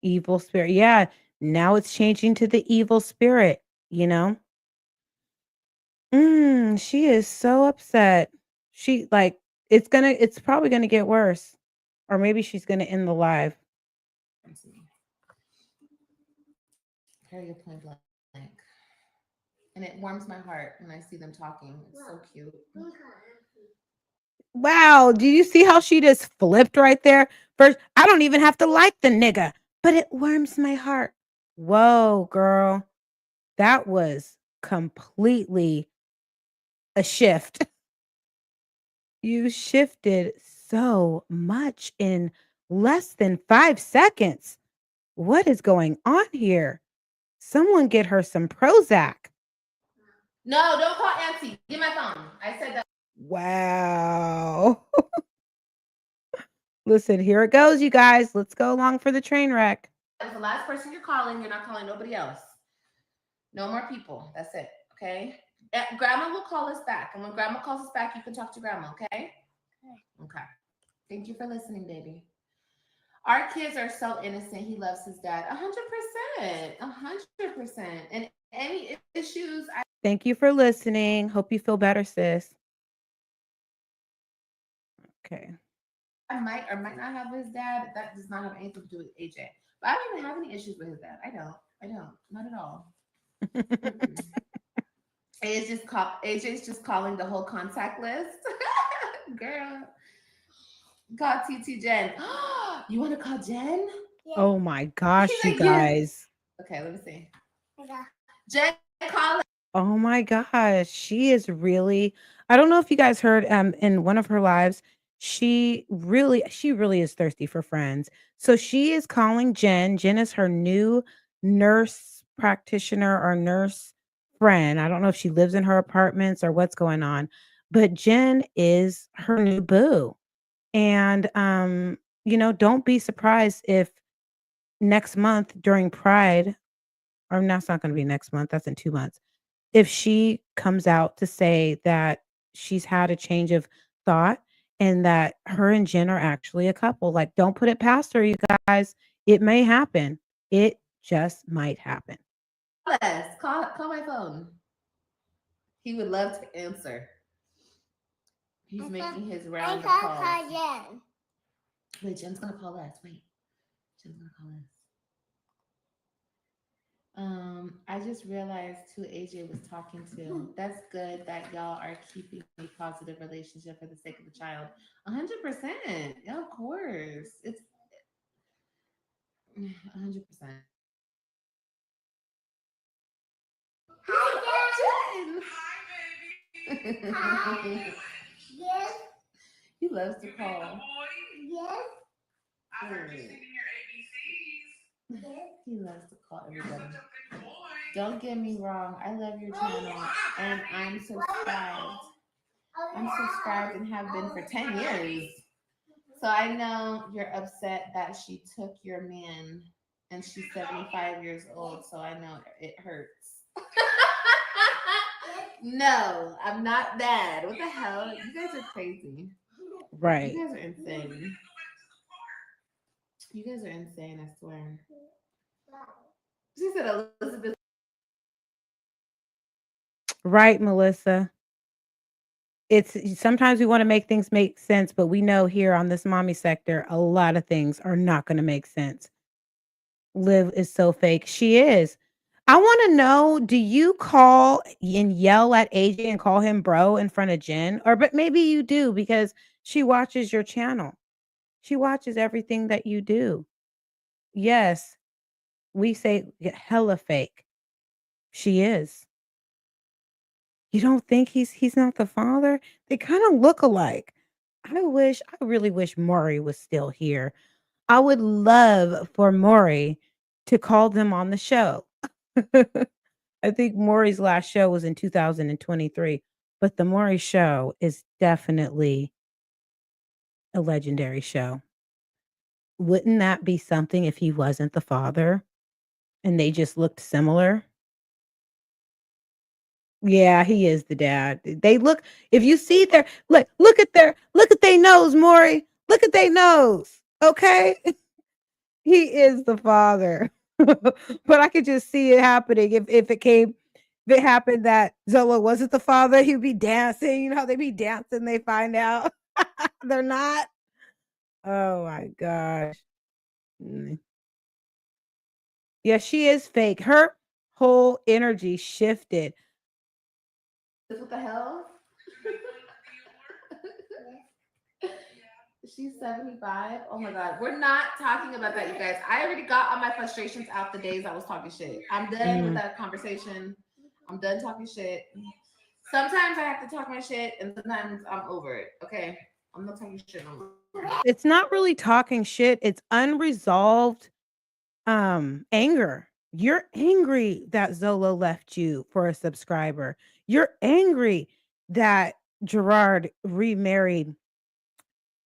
Evil spirit. Yeah, now it's changing to the evil spirit, you know? She is so upset. She like it's probably gonna get worse. Or maybe she's gonna end the live. Period, point blank. And it warms my heart when I see them talking. It's so cute. Wow, do you see how she just flipped right there? First, I don't even have to like the nigga, but it warms my heart. Whoa, girl. That was completely a shift. You shifted so much in less than 5 seconds. What is going on here? Someone get her some Prozac. No, don't call Auntie. Get my phone. I said that. Wow. Listen, here it goes, you guys. Let's go along for the train wreck. That was the last person you're calling. You're not calling nobody else. No more people. That's it. Okay. Grandma will call us back. And when grandma calls us back, you can talk to grandma. Okay. Okay. Thank you for listening, baby. Our kids are so innocent. He loves his dad. 100%. 100%. And any issues, Thank you for listening. Hope you feel better, sis. Okay. I might or might not have his dad. That does not have anything to do with AJ. But I don't even have any issues with his dad. I don't. Not at all. AJ's just calling the whole contact list. Girl. Call TT Jen. You want to call Jen? Yeah. Oh my gosh, She's you like, yes. guys. Okay, let me see. Yeah. Jen, call it. Oh my gosh, she is really I don't know if you guys heard in one of her lives, she really is thirsty for friends. So she is calling Jen. Jen is her new nurse practitioner or nurse friend. I don't know if she lives in her apartments or what's going on, but Jen is her new boo. And don't be surprised if next month during Pride, or that's not going to be next month, that's in 2 months, if she comes out to say that she's had a change of thought and that her and Jen are actually a couple. Like, don't put it past her, you guys. It may happen. It just might happen. Call my phone. He would love to answer. He's making his round of calls. Call Jen. Wait, Jen's gonna call us. Wait, Jen's gonna call us. I just realized who AJ was talking to. That's good that y'all are keeping a positive relationship for the sake of the child. 100%. Yeah, of course. It's 100%. Hi, Jen. Yes. He loves to call. Yes. He loves to call everybody. Don't get me wrong. I love your channel, and I'm subscribed. I'm subscribed and have been for 10 years. So I know you're upset that she took your man, and she's 75 years old. So I know it hurts. No, I'm not bad. What the hell? You guys are crazy. Right. You guys are insane. You guys are insane, I swear. She said Elizabeth. Right, Melissa. It's sometimes we want to make things make sense, but we know here on this mommy sector, a lot of things are not going to make sense. Liv is so fake. She is. I want to know, do you call and yell at AJ and call him bro in front of Jen? Or but maybe you do because she watches your channel. She watches everything that you do. Yes, we say hella fake. She is. You don't think he's not the father? They kind of look alike. I really wish Maury was still here. I would love for Maury to call them on the show. I think Maury's last show was in 2023, but the Maury show is definitely a legendary show. Wouldn't that be something if he wasn't the father and they just looked similar? Yeah, he is the dad. They look if you see their look at their nose, Maury. Look at their nose. Okay? He is the father. But I could just see it happening if it happened that Zolo wasn't the father, he'd be dancing. You know how they be dancing, they find out they're not. Oh my gosh. Mm. Yeah, she is fake. Her whole energy shifted. What the hell? She's 75. Oh my god. We're not talking about that, you guys. I already got all my frustrations out the days I was talking shit. I'm done with Mhm. that conversation. I'm done talking shit. Sometimes I have to talk my shit and sometimes I'm over it. Okay. I'm not talking shit no more. It's not really talking shit, it's unresolved anger. You're angry that Zolo left you for a subscriber. You're angry that Gerard remarried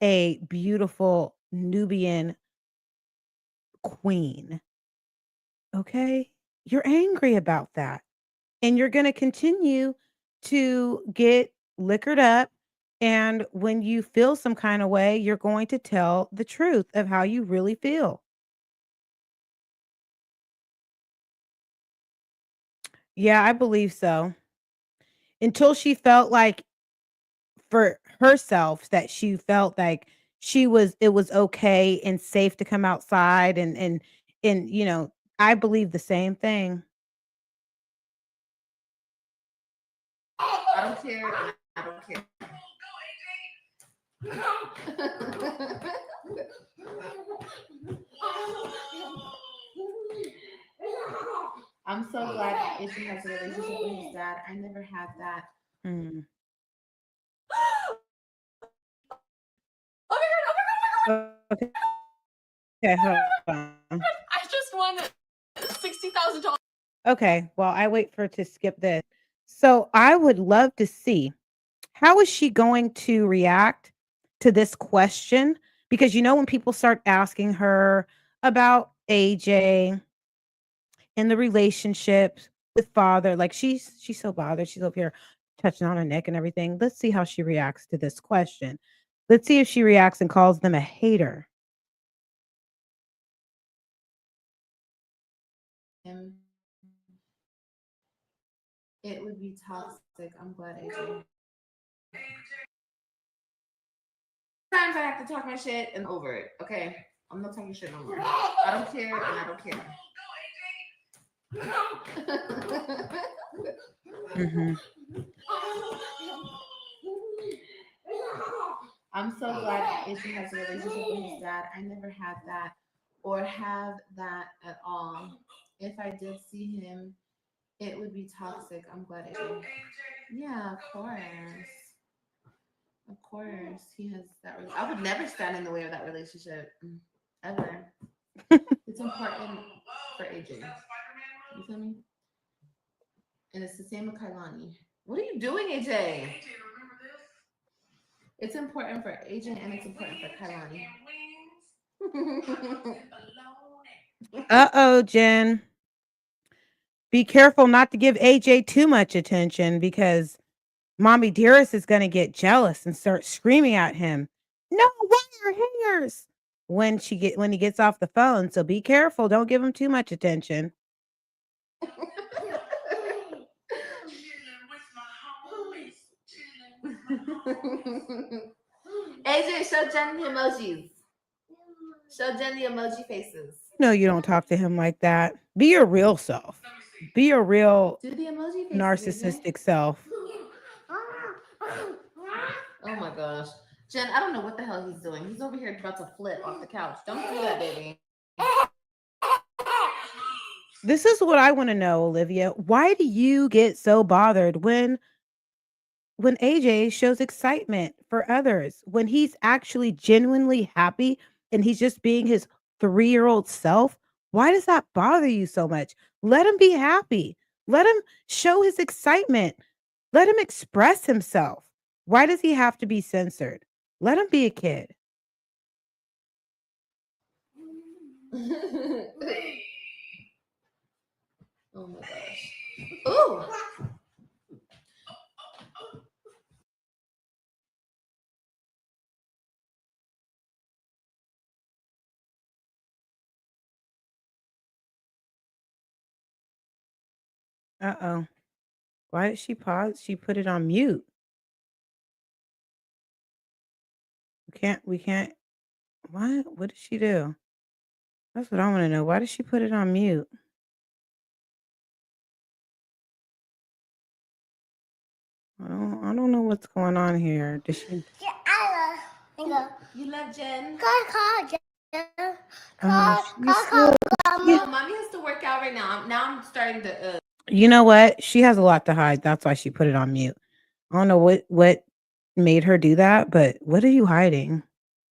a beautiful Nubian queen. Okay? You're angry about that. And you're going to continue to get liquored up. And when you feel some kind of way, you're going to tell the truth of how you really feel. Yeah, I believe so. Until she felt like for herself that she felt like it was okay and safe to come outside and I believe the same thing. I don't care. I don't care. I'm so glad Izzy has a relationship with his dad. I never had that. Mm. Oh my god! Okay, hold on. I just won $60,000. Okay, well, I wait for it to skip this. So I would love to see how is she going to react to this question? Because when people start asking her about AJ and the relationships with father, like she's so bothered. She's over here touching on her neck and everything. Let's see how she reacts to this question. Let's see if she reacts and calls them a hater. It would be toxic. I'm glad AJ. Sometimes I have to talk my shit and over it. Okay. I'm not talking shit no more. I don't care and I don't care. Mhm. I'm so glad Izzy has a relationship with his dad. I never had that or have that at all. If I did see him, It would be toxic. I'm glad it. Yeah, of course. Of course, he has that. I would never stand in the way of that relationship ever. It's important for AJ. You feel me? And it's the same with Kailani. What are you doing, AJ? It's important for AJ and it's important for Kailani. Uh-oh, Jen. Be careful not to give AJ too much attention because Mommy Dearest is going to get jealous and start screaming at him. No, wire hangers. When he gets off the phone, so be careful. Don't give him too much attention. AJ, show Jen the emojis. Show Jen the emoji faces. No, you don't talk to him like that. Be your real self. Be your real Do the emoji faces. narcissistic self. Oh my gosh. Jen, I don't know what the hell he's doing. He's over here about to flip off the couch. Don't do that, baby. This is what I want to know, Olivia. Why do you get so bothered when AJ shows excitement for others, when he's actually genuinely happy and he's just being his 3-year-old self? Why does that bother you so much? Let him be happy. Let him show his excitement. Let him express himself. Why does he have to be censored? Let him be a kid. Oh my gosh. Ooh. Uh-oh. Why did she pause? She put it on mute. We can't. What did she do? That's what I want to know. Why did she put it on mute? I don't know what's going on here. Did she? You love Jen? Call Jen. No, mommy has to work out right now. Now I'm starting to. You know what? She has a lot to hide. That's why she put it on mute. I don't know what made her do that, but what are you hiding?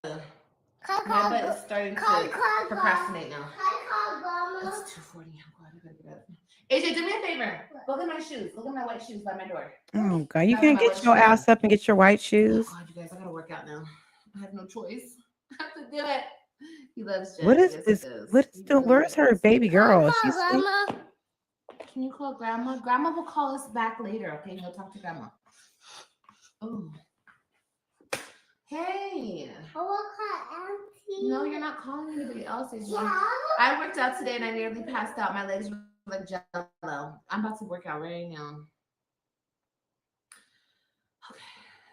My butt is starting to procrastinate now. It's 2:40. I'm glad I gotta get up. AJ, do me a favor. Look at my shoes. Look at my white shoes by my door. Oh God, you That's can't my get white your shoes. ass up and get your white Oh shoes. God, you guys, I gotta work out now. I have no choice. I have to do it. He loves Jen. What is Yes, this? he does. What is He still? really Where's her does. baby girl? She's asleep? Can you call grandma? Grandma will call us back later, okay? He'll talk to grandma. Oh. Hey. No, you're not calling anybody else. I worked out today and I nearly passed out. My legs were like jello. I'm about to work out right now. Okay.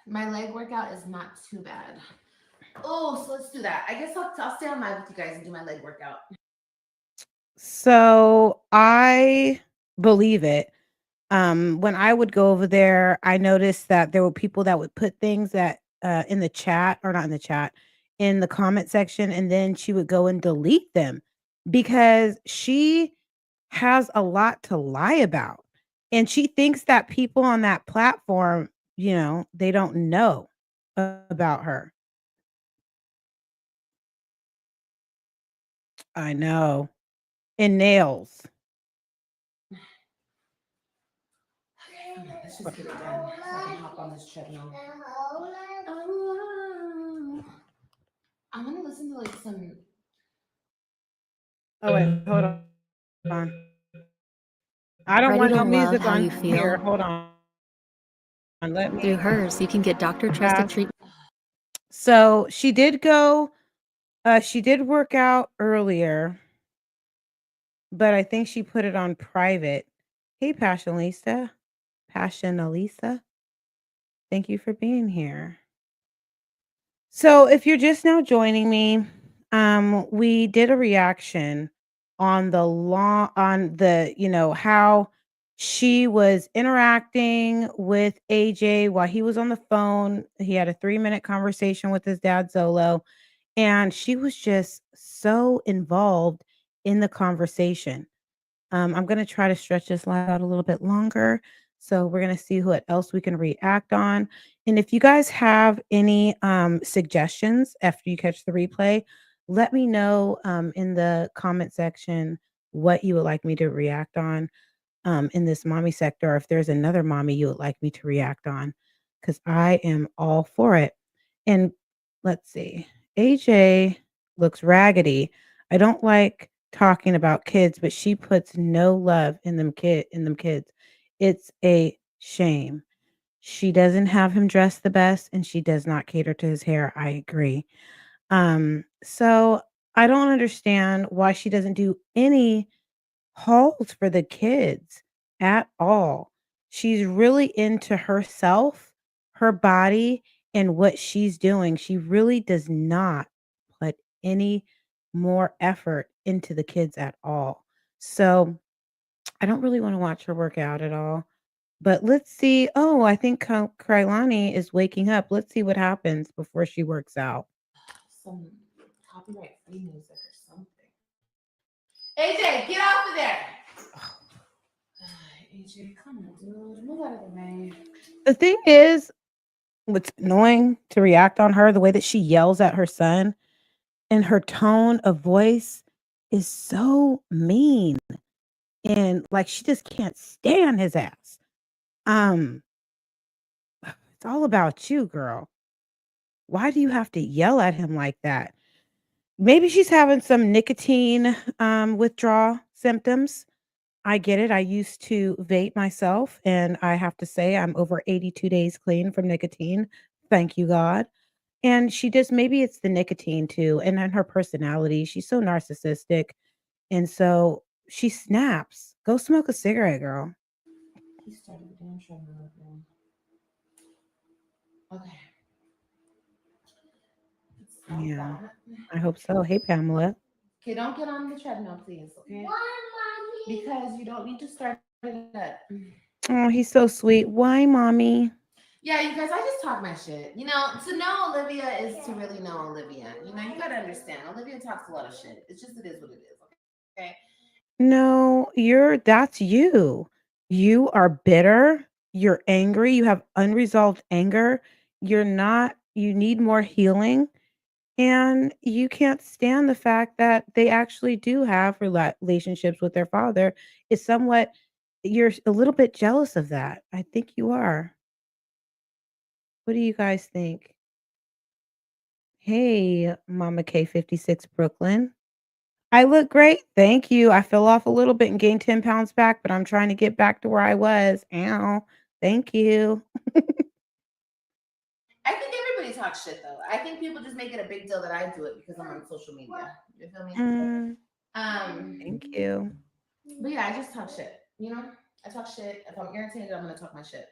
My leg workout is not too bad. Oh, so let's do that. I guess I'll stay on live with you guys and do my leg workout. So I believe it. When I would go over there, I noticed that there were people that would put things that in the chat, or not in the chat, in the comment section, and then she would go and delete them because she has a lot to lie about. And she thinks that people on that platform, they don't know about her. I know. And nails. Let's just get it done so I can hop on this treadmill. I want to listen to like some. Oh wait, hold on. I don't Ready want to no love music how on you feel? here. Hold on. Let me. Through hers, you can get doctor-trusted treatment. So she did go. She did work out earlier, but I think she put it on private. Hey, Passionalisa. Thank you for being here. So if you're just now joining me, we did a reaction on how she was interacting with AJ while he was on the phone. He had a 3-minute conversation with his dad, Zolo, and she was just so involved in the conversation. I'm gonna try to stretch this live out a little bit longer. So we're gonna see what else we can react on. And if you guys have any suggestions after you catch the replay, let me know in the comment section what you would like me to react on in this mommy sector, or if there's another mommy you would like me to react on, because I am all for it. And let's see, AJ looks raggedy. I don't like talking about kids, but she puts no love in them kids. It's a shame. She doesn't have him dressed the best, and she does not cater to his hair. I agree. So I don't understand why she doesn't do any halls for the kids at all. She's really into herself, her body, and what she's doing. She really does not put any more effort into the kids at all. So I don't really want to watch her work out at all. But let's see. Oh, I think Kailani is waking up. Let's see what happens before she works out. Some copyright free music or something. AJ, get off of there. AJ, come on, dude. Move out of the way. The thing is, what's annoying to react on her, the way that she yells at her son and her tone of voice is so mean. And like she just can't stand his ass. Um, it's all about you, girl. Why do you have to yell at him like that? Maybe she's having some nicotine withdrawal symptoms. I get it. I used to vape myself, and I have to say I'm over 82 days clean from nicotine. Thank you, God. And she just maybe it's the nicotine too, and then her personality. She's so narcissistic, and so she snaps. Go smoke a cigarette, girl. He started the damn treadmill again. Okay. Stop Yeah, that. I hope so. Hey, Pamela. Okay, don't get on the treadmill, please. Okay. Why, mommy? Because you don't need to start it up. Oh, he's so sweet. Why, mommy? Yeah, you guys, I just talk my shit. You know, to know Olivia is to really know Olivia. You know, you gotta understand. Olivia talks a lot of shit. It's just it is what it is. Okay. No, that's you. You are bitter. You're angry. You have unresolved anger. You need more healing. And you can't stand the fact that they actually do have relationships with their father. Is somewhat, you're a little bit jealous of that. I think you are. What do you guys think? Hey, Mama K56 Brooklyn. I look great. Thank you. I fell off a little bit and gained 10 pounds back, but I'm trying to get back to where I was. Ow. Thank you. I think everybody talks shit though. I think people just make it a big deal that I do it because I'm on social media. You feel me? Mm, Um, thank you. but yeah, I just talk shit. You know, I talk shit. If I'm irritated, I'm gonna talk my shit.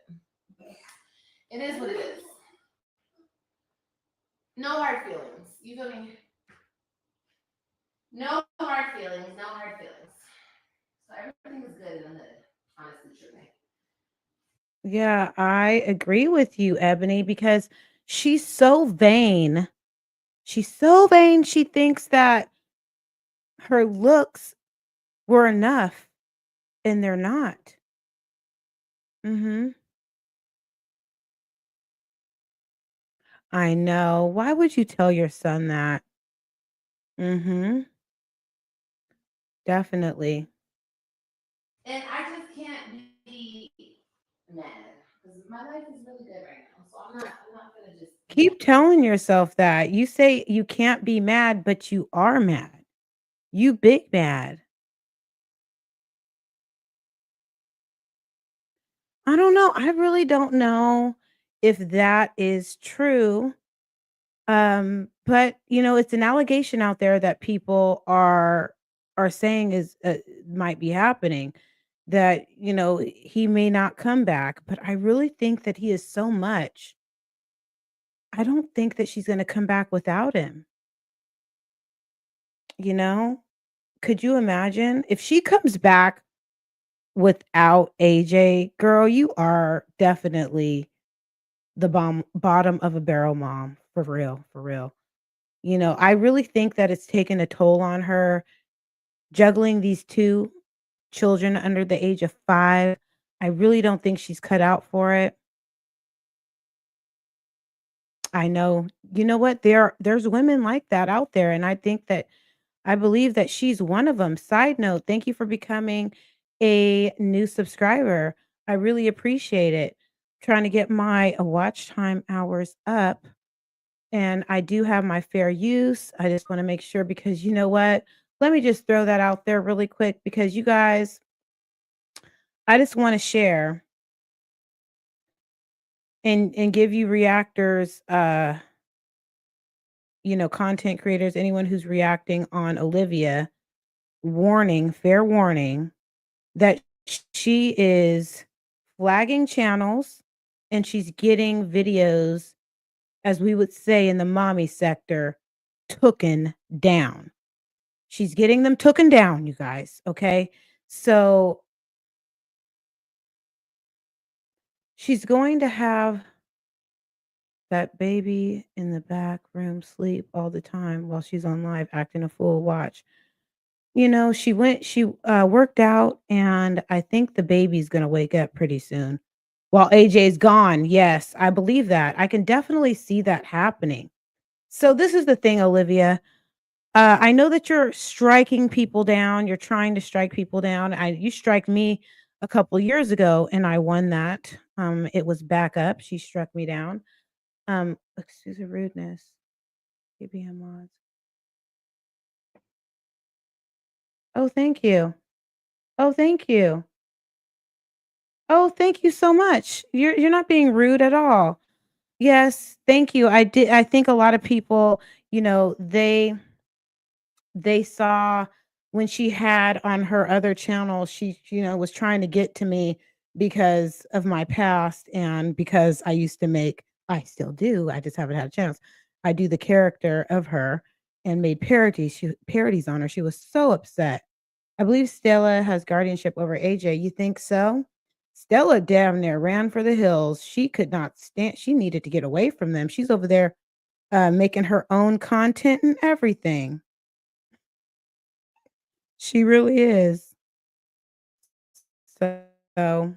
It is what it is. No hard feelings. You feel me? No hard feelings. No hard feelings. So everything is good in the hood. Honestly, truly. Yeah, I agree with you, Ebony, because she's so vain. She's so vain. She thinks that her looks were enough, and they're not. Mhm. I know. Why would you tell your son that? Mhm. Definitely. And I just can't be mad because my life is really good right now. So I'm not gonna just. Keep telling yourself that. You say you can't be mad, but you are mad. You big mad. I don't know. I really don't know if that is true. But it's an allegation out there that people are saying is might be happening that he may not come back, but I really think that he is so much. I don't think that she's going to come back without him, you know? Could you imagine if she comes back without AJ? Girl, you are definitely the bottom of a barrel mom, for real, for real. I really think that it's taken a toll on her juggling these two. children under the age of 5. I really don't think she's cut out for it. I know. You know what? There's women like that out there, and I believe that she's one of them. Side note, thank you for becoming a new subscriber. I really appreciate it. Trying to get my watch time hours up, and I do have my fair use. I just want to make sure because you know what? Let me just throw that out there really quick because you guys, I just want to share and give you reactors, content creators, anyone who's reacting on Olivia, warning, fair warning that she is flagging channels and she's getting videos, as we would say in the mommy sector, tooken down. She's getting them tooken down, you guys. Okay. So she's going to have that baby in the back room sleep all the time while she's on live acting a fool. Watch. She worked out, and I think the baby's gonna wake up pretty soon while AJ's gone. Yes, I believe that. I can definitely see that happening. So this is the thing, Olivia. I know that you're striking people down. You're trying to strike people down. You strike me a couple years ago, and I won that. It was back up. She struck me down. Excuse the rudeness. KBM mods. Oh, thank you. Oh, thank you. Oh, thank you so much. You're not being rude at all. Yes, thank you. I think a lot of people, they saw when she had on her other channel, she, was trying to get to me because of my past and because I still do. I just haven't had a chance. I do the character of her and made parodies on her. She was so upset. I believe Stella has guardianship over AJ. You think so? Stella damn near ran for the hills. She could not stand. She needed to get away from them. She's over there making her own content and everything. She really is. So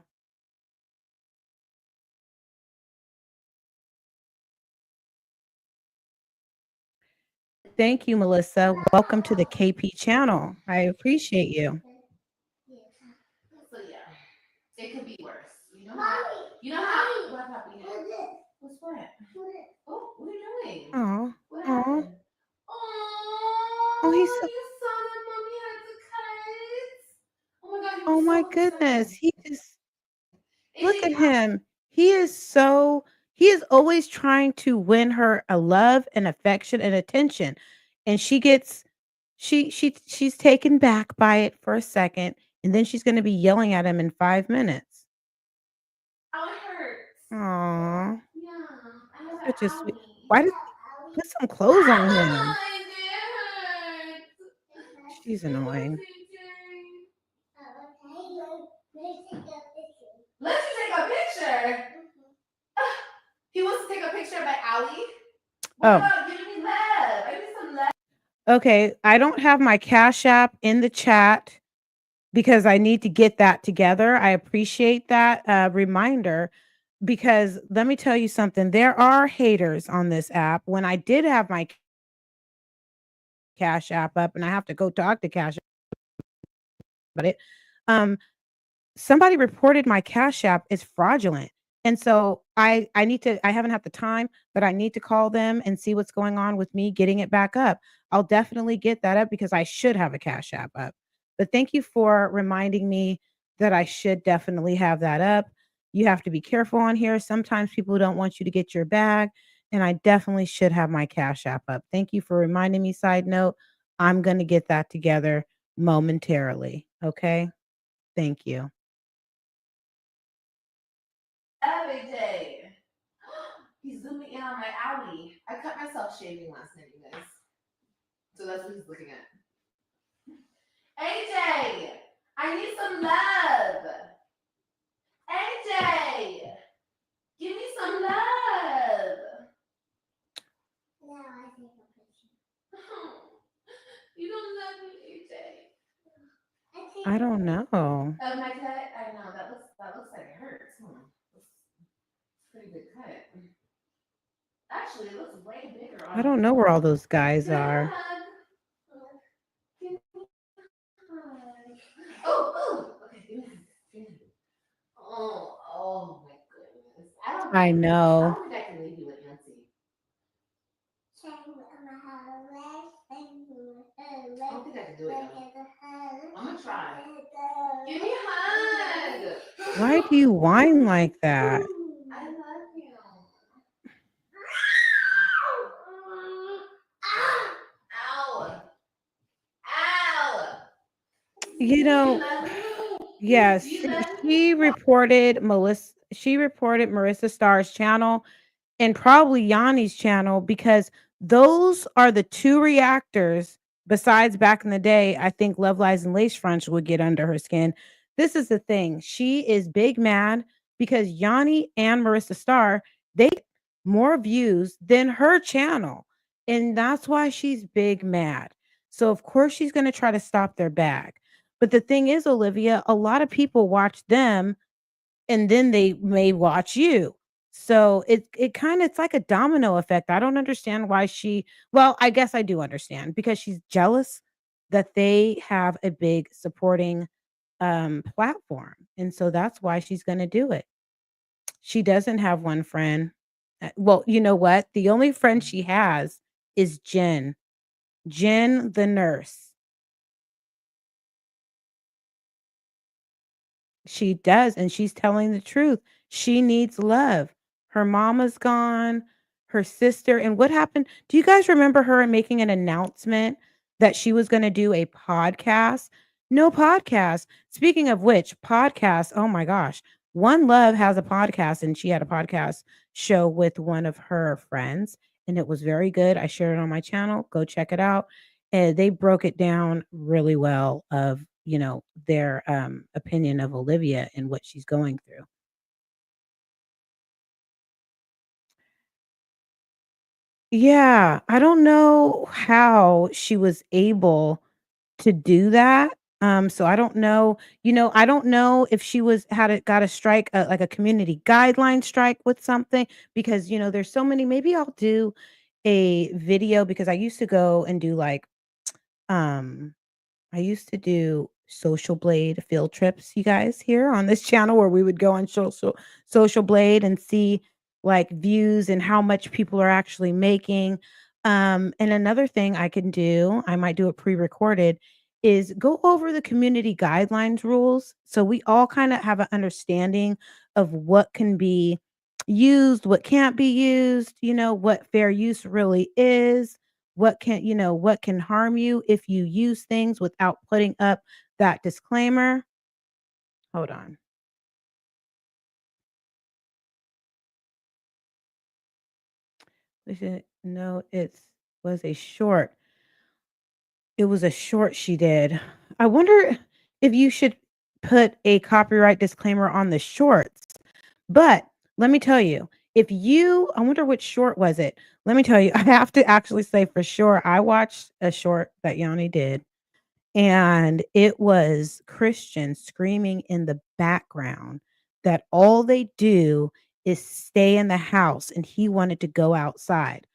thank you, Melissa. Welcome to the KP channel. I appreciate you. So yeah, it could be worse. You know how what happened? What's what? Oh, what are you doing? Oh, What oh, happened? oh, he's Oh, so, you saw that mommy had to cut. Oh my god, he oh was my so goodness. upset. He just look AJ, at him. He is always trying to win her a love and affection and attention. And she's taken back by it for a second, and then she's gonna be yelling at him in 5 minutes. how it hurts. Aw, Yeah, I have an such a sweet. owie. Why does put some clothes on him? It hurts. She's It hurts, annoying. AJ. Let's take a picture. He wants to take a picture of my owie. What Oh, about giving me love? I need some love. okay. I don't have my Cash App in the chat because I need to get that together. I appreciate that reminder because let me tell you something. There are haters on this app. When I did have my Cash App up, and I have to go talk to Cash App about it, um, somebody reported my Cash App is fraudulent. And so I haven't had the time, but I need to call them and see what's going on with me getting it back up. I'll definitely get that up because I should have a Cash App up. But thank you for reminding me that I should definitely have that up. You have to be careful on here. Sometimes people don't want you to get your bag, and I definitely should have my Cash App up. Thank you for reminding me. Side note, I'm going to get that together momentarily. Okay. Thank you. Love, AJ. He's zooming in on my owie. I cut myself shaving last night, you guys. So that's what he's looking at. AJ, I need some love. AJ, give me some love. You don't love me, AJ. I don't no. Of my cut? I know that looks like it hurts. It's pretty good cut. Actually, it looks way bigger I on. don't know where all those guys Can I have a are. hug? Give me a hug. Oh, okay, give me a hug. Give me a hug. Oh my goodness. I I know. don't think I can leave you with Nancy. I don't think I can do it. I'm gonna try. Give me a hug. Why do you whine like that? I love you. Ow. Ow. You Do you know, love me? yes, Do you love me? she reported Marissa Starr's channel and probably Yanni's channel because those are the two reactors besides back in the day. I think Love Lies and Lace Fronts would get under her skin. This is the thing. She is big mad because Yanni and Marissa Starr, they get more views than her channel. And that's why she's big mad. So of course she's going to try to stop their bag. But the thing is, Olivia, a lot of people watch them and then they may watch you. So it kind of it's like a domino effect. I don't understand why well, I guess I do understand because she's jealous that they have a big supporting platform. And so that's why she's going to do it. She doesn't have one friend. Well, you know what? The only friend she has is Jen. Jen the nurse. She does, and she's telling the truth. She needs love. Her mama's gone, her sister, and what happened? Do you guys remember her making an announcement that she was gonna do a podcast? No podcast. Speaking of which, podcast, oh my gosh. One Love has a podcast, and she had a podcast show with one of her friends, and it was very good. I shared it on my channel. Go check it out. And they broke it down really well of, their opinion of Olivia and what she's going through. Yeah, I don't know how she was able to do that. So I don't know, I don't know if she was had it got a strike, like a community guideline strike with something because there's so many. Maybe I'll do a video because I used to go and do like um I used to do Social Blade field trips, you guys, here on this channel where we would go on Social Blade and see like views and how much people are actually making. And another thing I can do, I might do it pre-recorded, is go over the community guidelines rules so we all kind of have an understanding of what can be used, what can't be used, what fair use really is, what can harm you if you use things without putting up that disclaimer. Hold on. No, it was a short. It was a short she did. I wonder if you should put a copyright disclaimer on the shorts. But let me tell you, I wonder which short was it. Let me tell you, I have to actually say for sure, I watched a short that Yanni did. And it was Christians screaming in the background that all they do is stay in the house and he wanted to go outside.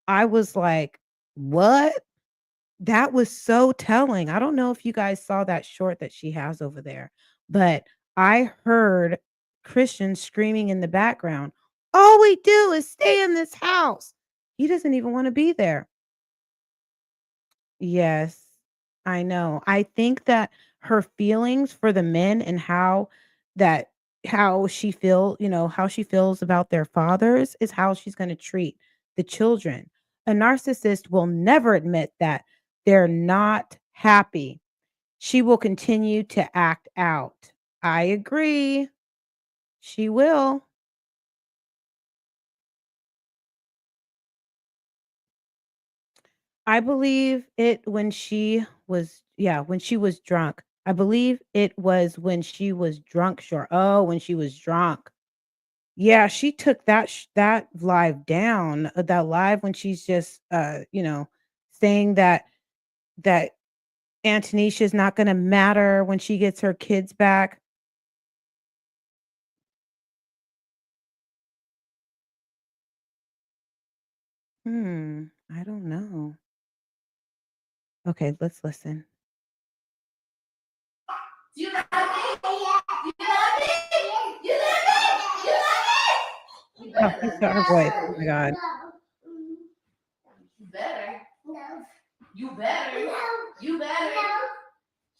I was like, "What?" That was so telling. I don't know if you guys saw that short that she has over there, but I heard Christians screaming in the background, "All we do is stay in this house." He doesn't even want to be there. Yes, I know. I think that her feelings for the men and that how she feels about their fathers is how she's going to treat the children. A narcissist will never admit that they're not happy. She will continue to act out. I agree. She will. I believe it when she was when she was drunk. I believe it was when she was drunk, sure. Oh, when she was drunk. Yeah, she took that live down, that live when she's just saying that Antonicia's not gonna matter when she gets her kids back. I don't know. Okay, let's listen. You love me? You love me? You love me? You love me? You Oh, better he's love got her me. voice. Oh my god. You better. No. You better. No. You better. No.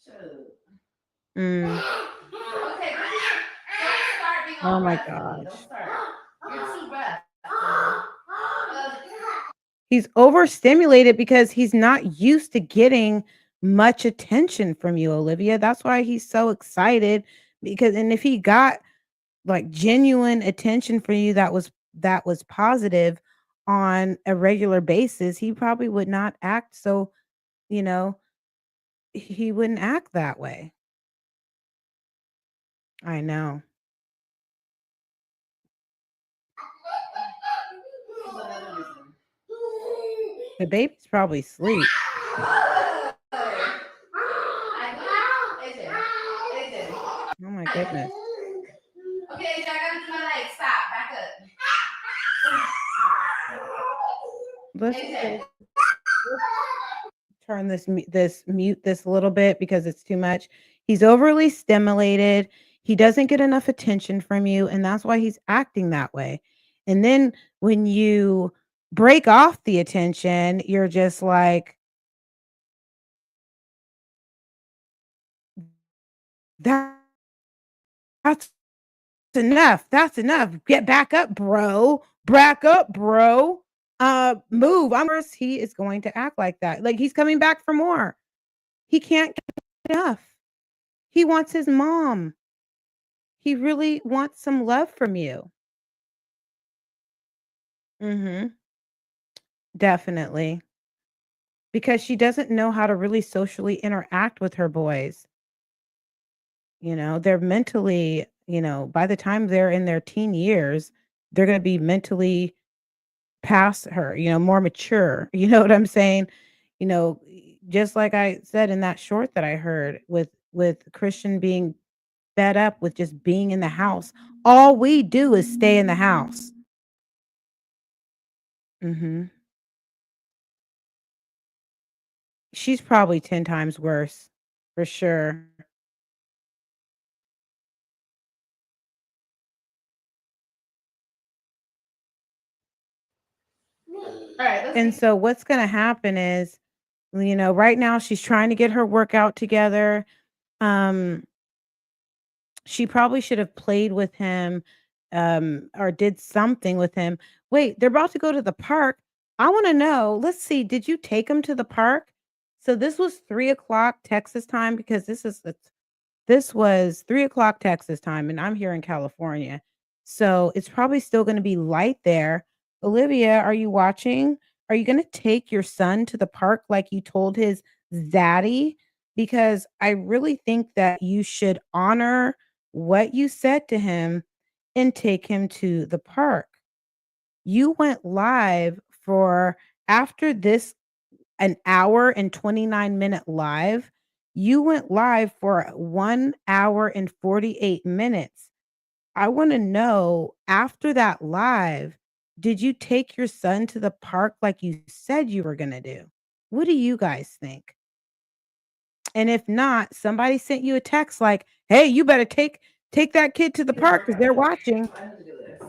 Shoot. Mm. Okay, don't start being Oh all my rough with me. Don't gosh. start. You're too rough. He's overstimulated because he's not used to getting much attention from you, Olivia. That's why he's so excited because and if he got like genuine attention from you that was positive on a regular basis, he probably would not act so, you know, he wouldn't act that way. I know. The baby's probably asleep. Oh my goodness. Okay, I gotta do my legs. Stop. Back up. Let's AJ. turn this mute this a little bit because it's too much. He's overly stimulated. He doesn't get enough attention from you, and that's why he's acting that way. And then when you break off the attention, you're just like, that, that's enough. That's enough. Get back up, bro. Back up, bro. Move. He is going to act like that. Like he's coming back for more. He can't get enough. He wants his mom. He really wants some love from you. Mhm. Definitely. Because she doesn't know how to really socially interact with her boys. They're mentally, by the time they're in their teen years, they're going to be mentally past her, more mature. You know what I'm saying? Just like I said in that short that I heard with Christian being fed up with just being in the house. All we do is stay in the house. Mhm. She's probably 10 times worse, for sure. All right, let's And so what's gonna happen is, right now she's trying to get her workout together. Um, she probably should have played with him, or did something with him. Wait, they're about to go to the park. I wanna know, let's see, did you take him to the park? So this was 3 o'clock Texas time because this was 3 o'clock Texas time, and I'm here in California. So it's probably still gonna be light there. Olivia, are you watching? Are you gonna take your son to the park like you told his daddy? Because I really think that you should honor what you said to him and take him to the park. You went live for after this an hour and 29-minute live. You went live for 1 hour and 48 minutes. I wanna know, after that live, did you take your son to the park like you said you were gonna do? What do you guys think? And if not, somebody sent you a text like, "Hey, you better take that kid to the park because they're watching." I need to do this.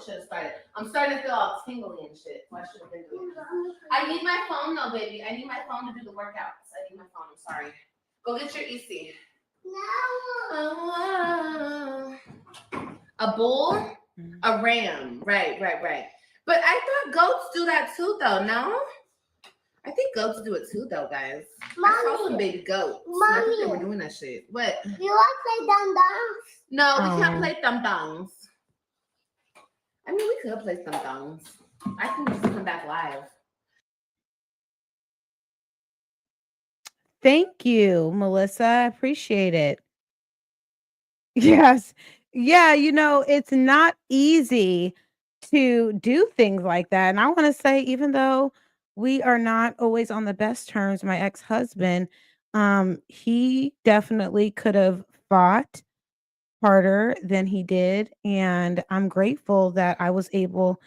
Should have started. I'm starting to feel all tingly and shit. So I should have been doing this. I need my phone though, baby. I need my phone to do the workouts. I need my phone. I'm sorry. Go get your EC. No. A bull, a ram. Right. But I thought goats do that too, though. No. I think goats do it too, though, guys. I saw some baby goats. I think they were doing that shit. What? You want to play dum-dums? No, we can't play thumb-dongs. I mean, we could play thumb-dongs. I can just come back live. Thank you, Melissa. I appreciate it. Yes. Yeah, it's not easy to do things like that. And I want to say, even though we are not always on the best terms. My ex-husband, he definitely could have fought harder than he did, and I'm grateful that I was able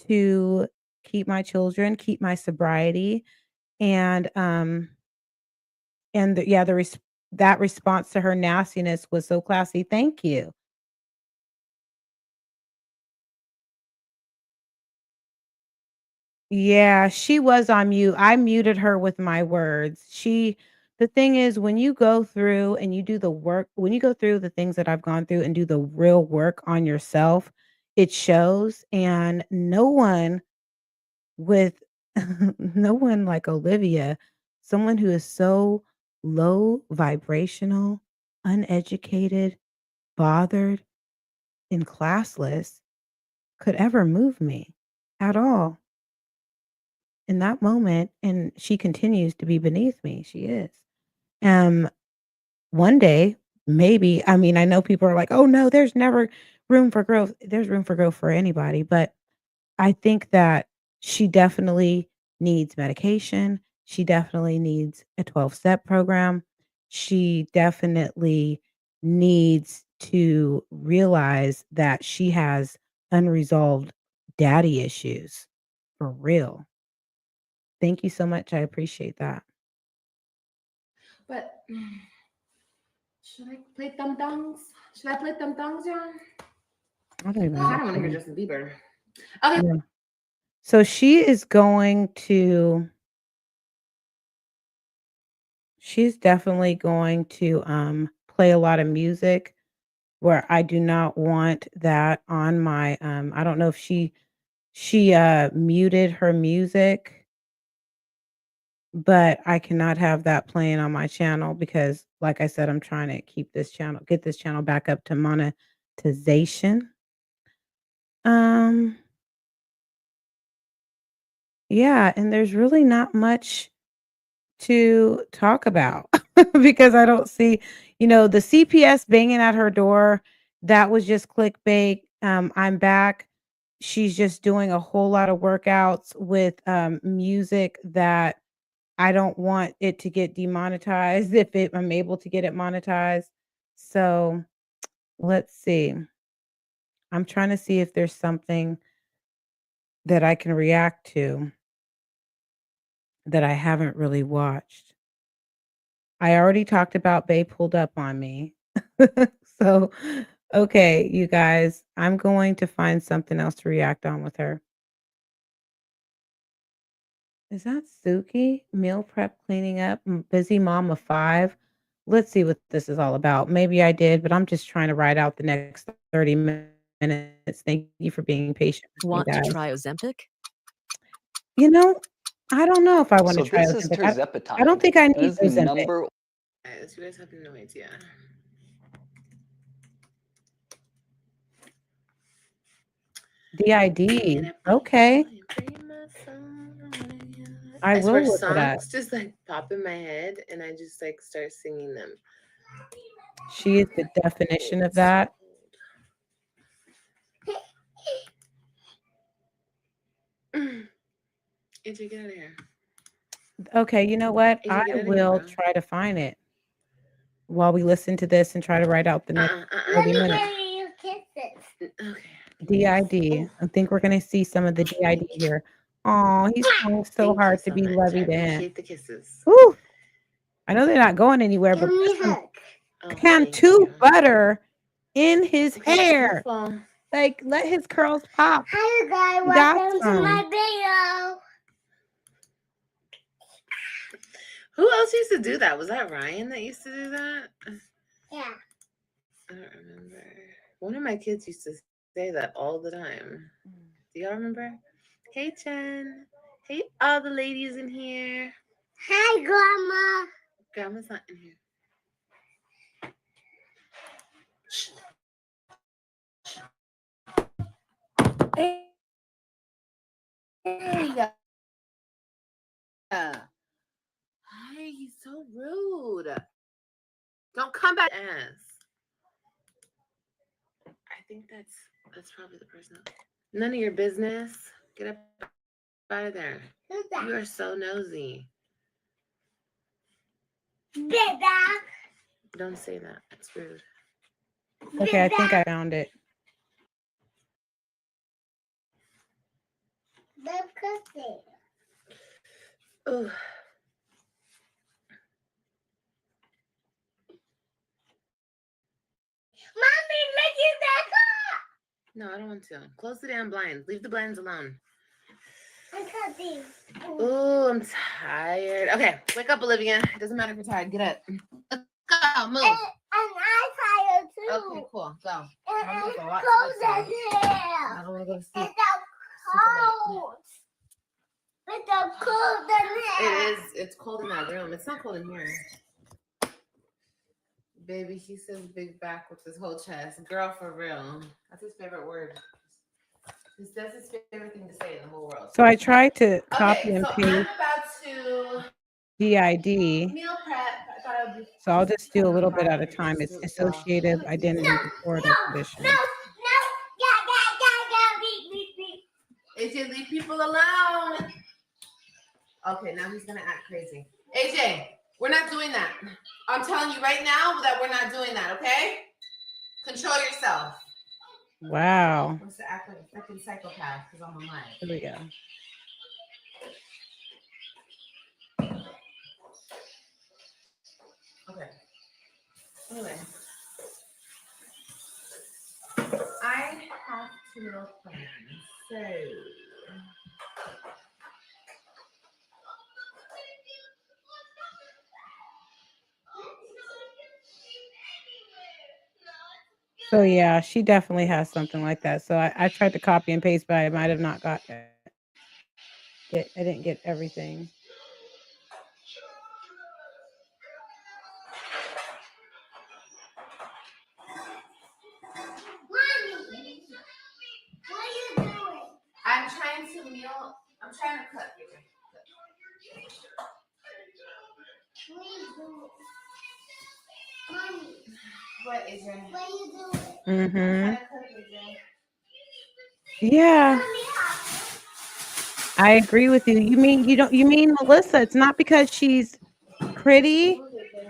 to keep my children, keep my sobriety, and, yeah, that response to her nastiness was so classy. Thank you. Yeah, she was on mute. I muted her with my words. The thing is, when you go through and you do the work, when you go through the things that I've gone through and do the real work on yourself, it shows. And no one with, no one like Olivia, someone who is so low vibrational, uneducated, bothered, and classless could ever move me at all in that moment, and she continues to be beneath me, she is. Um, One day, maybe I mean, I know people are like, "Oh, no, there's never room for growth." There's room for growth for anybody, but I think that she definitely needs medication, she definitely needs a 12-step program, she definitely needs to realize that she has unresolved daddy issues, for real. Thank you so much, I appreciate that. But should I play Thumb Thongs? Should I play Thumb Thongs, y'all? I don't even I know kind what of want to that hear is. Justin Bieber. Okay. Yeah. So she's definitely going to, play a lot of music where I do not want that on my, I don't know if she muted her music, but I cannot have that playing on my channel because, like I said, I'm trying to get this channel back up to monetization. Um, yeah, and there's really not much to talk about because I don't see, the CPS banging at her door, that was just clickbait. I'm back. She's just doing a whole lot of workouts with music that I don't want it to get demonetized I'm able to get it monetized. So let's see. I'm trying to see if there's something that I can react to that I haven't really watched. I already talked about Bae pulled up on me. So, okay, you guys, I'm going to find something else to react on with her. Is that Suki? Meal prep, cleaning up, busy mom of 5. Let's see what this is all about. Maybe I did, but I'm just trying to ride out the next 30 minutes. Thank you for being patient with me, Want to guys. try Ozempic? You know, I don't know if I want to So try this is Ozempic. I tirzepatide. don't think I It need is the Ozempic. number. Guys, you guys have no idea. DID. Okay. I I swear will look it up. songs just like pop in my head and I just like start singing them. She is the definition of that. AJ, get out of here. Okay, you know what? AJ, I get out of here, will bro. try to find it while we listen to this and try to write out the next 30 minutes. You kisses. Okay. DID. I think we're gonna see some of the DID here. Oh, he's trying so Thank you hard to so be much. I levied in. appreciate the kisses. Woo! I know they're not going anywhere, Give but me put a some hug. Oh, thank Cantu you. butter in his Okay, hair. careful. Like, let his curls pop. Hi, you guys. He got Welcome to some. my video. Who else used to do that? Was that Ryan that used to do that? Yeah. I don't remember. One of my kids used to say that all the time. Do y'all remember? Hey, Chen. Hey, all the ladies in here. Hi, Grandma. Grandma's not in here. Hey, hey, hey, he's so rude. Don't come back. Ass. I think that's probably the person. None of your business. Get up out of there. Who's You are so nosy. Don't say that. It's rude. Okay, I think I found it. Ooh. Mommy, make it back up. No, I don't want to. Close the damn blinds. Leave the blinds alone. I'm cutting. Ooh, I'm tired. Okay, wake up, Olivia. It doesn't matter if you're tired. Get up. Let's go. Move. And I'm tired too. Okay, cool. Go. And Mom has it's a lot to cold do in today. here. I don't want to go to sleep. It's so cold. It's so cold in here. It is. It's cold in that room. It's not cold in here. Baby, he says big back with his whole chest. Girl, for real. That's his favorite word. That's his favorite thing to say in the whole world. So I tried to copy Okay, and so paste I'm about to DID. meal prep. I thought I would be. So I'll just do a little bit at a Just time. It's do it, so- dissociative identity disorder condition. No. Yeah. AJ, leave people alone. Okay, now he's gonna act crazy. AJ, we're not doing that. I'm telling you right now that we're not doing that, okay? Control yourself. Wow. Wants to act like a freaking psychopath because I'm on mic. Here we go. Okay. Anyway. I have to meal plan. So So yeah, she definitely has something like that. So I tried to copy and paste, but I might have not got it. I didn't get everything. Mommy, what are you doing? I'm trying to meal. I'm trying to cook. What are you doing? Mommy, What is your? what are you doing? I'm Mm-hmm. trying to cook, AJ. Yeah, I agree with you. You mean Melissa? It's not because she's pretty.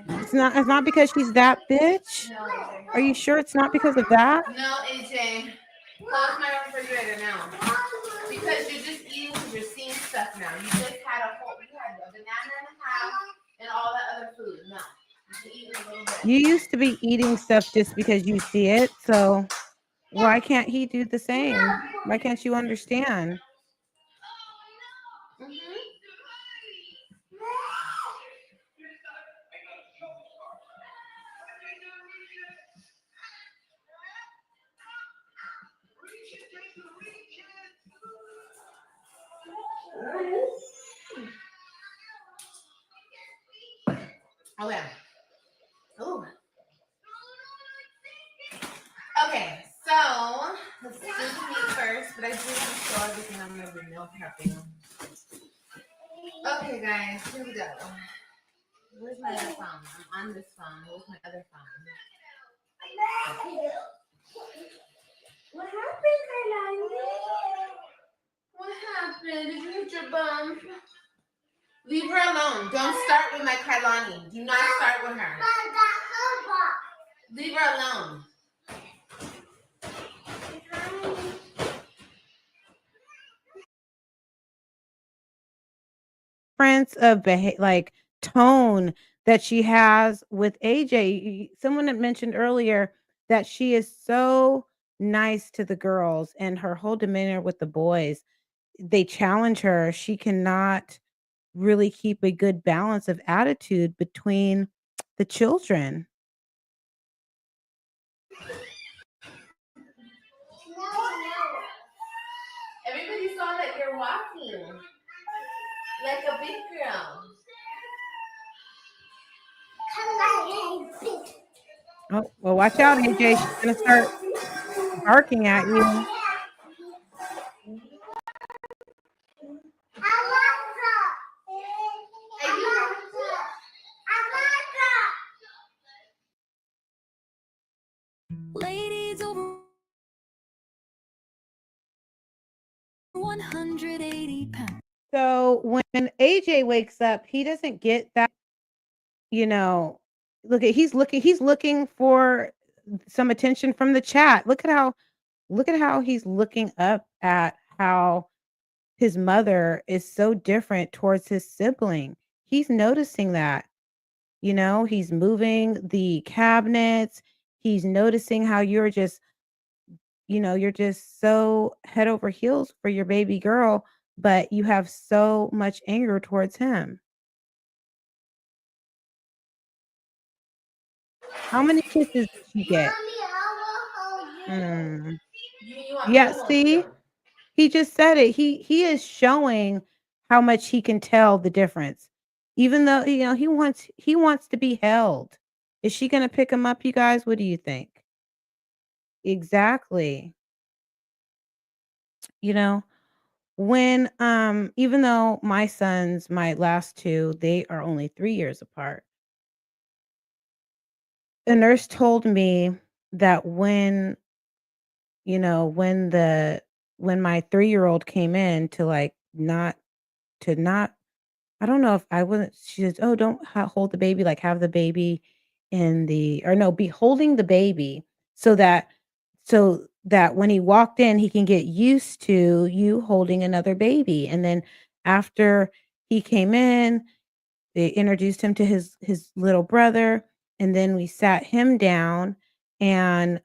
It's not because she's that bitch. No, AJ. Are you sure it's not because of that? No, AJ. Close my refrigerator now. Because you're just eating because you're seeing stuff now. You just had a banana and a half and all that other food. No. You can eat a little bit. You used to be eating stuff just because you see it. So why can't he do the same? Why can't you understand? Mm-hmm. Okay. Ooh. Okay, so let's do the meat first, but I do want to show everything I'm going to be meal prepping. Okay, guys, here we go. Where's my other phone? I'm on this phone. Where's my other phone? What happened, Kalani? What happened? Did you hit your bump? Leave her alone. Don't start with my Kailani. Do not start with her. Leave her alone. Difference of like tone that she has with AJ. Someone had mentioned earlier that she is so nice to the girls and her whole demeanor with the boys. They challenge her. She cannot really keep a good balance of attitude between the children. Everybody saw that you're walking like a big girl. Oh, well, watch out, AJ. She's going to start barking at you. Ladies over 180 pounds. So when AJ wakes up, he doesn't get that, you know, he's looking for some attention from the chat. Look at how he's looking up at how his mother is so different towards his sibling. He's noticing that. He's moving the cabinets. He's noticing how you're just so head over heels for your baby girl, but you have so much anger towards him. How many kisses did she get? Mm. You want Yeah, who wants see? you? He just said it. He is showing how much he can tell the difference. Even though, he wants to be held. Is she gonna pick him up, you guys? What do you think? Exactly. You know, when even though my last two, they are only 3 years apart. A nurse told me that when my 3-year-old came in to like not I don't know if I wasn't she says, "Oh, don't hold the baby, like, have the baby in the or no, be holding the baby so that when he walked in, he can get used to you holding another baby." And then after he came in, they introduced him to his little brother, and then we sat him down and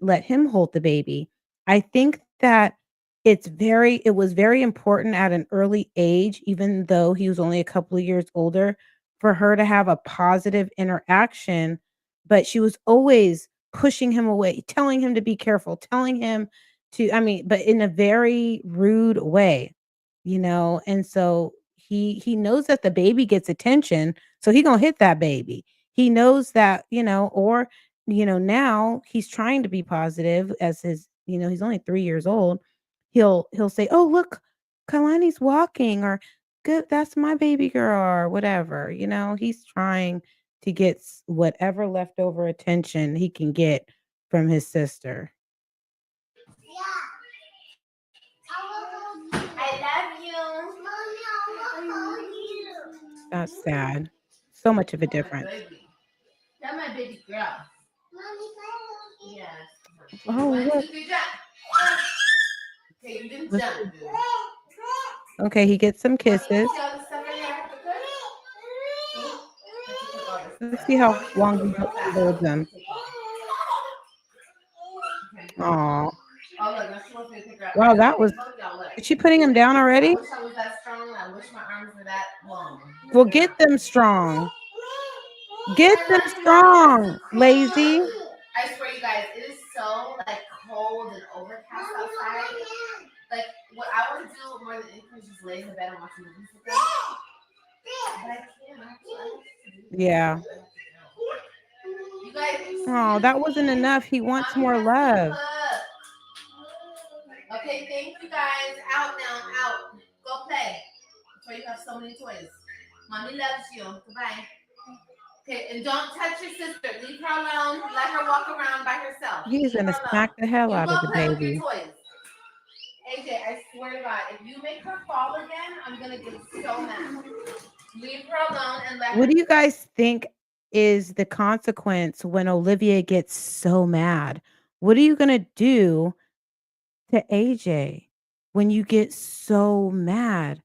let him hold the baby. I think that it was very important at an early age, even though he was only a couple of years older, for her to have a positive interaction, but she was always pushing him away, telling him to be careful, telling him but in a very rude way, and so he knows that the baby gets attention, so he gonna hit that baby. He knows that, or now he's trying to be positive as he's only 3 years old. He'll say, "Oh, look, Kalani's walking," or "Good, that's my baby girl," or whatever. He's trying to get whatever leftover attention he can get from his sister. I love you. Mommy, I want to hold you. That's sad. So much of a That's my difference. baby. That's my baby girl. Mommy, can I hold you? Yes. Oh, One, look. two, three, jump. Okay, you didn't Let's jump, see. dude. Okay, he gets some Mommy, you kisses. see all the stuff in there I have to put? See? I have to put all this Let's stuff. see how Mommy can long do it real he fast. holds them. Okay. Aw. Oh, look, now she wants me to pick her up. Wow, that was Both of y'all, look. is she putting him down I already? wish I was that strong. I wish my arms were that long. Well, They're get not. them strong. Get I them love you, mommy. You're so strong, lazy. cute. I swear, you guys, it is so like cold and overcast outside. Like, what I want to do more than anything is just lay in the bed and watch movies with them. But I can't. I have to do this. Yeah. You guys, Oh, excuse that wasn't me. enough. He wants Mommy more has to love. cook. Okay, thank you guys. Out now, out. Go play. That's why you have so many toys. Mommy loves you. Goodbye. Okay, and don't touch your sister. Leave her alone. Let her walk around by herself. He's Leave gonna her alone. smack the hell You out go of the play with your baby. toys. AJ, I swear to God, if you make her fall again, I'm gonna get so mad. Leave her alone and let What her. do you guys think is the consequence when Olivia gets so mad? What are you gonna do to AJ when you get so mad?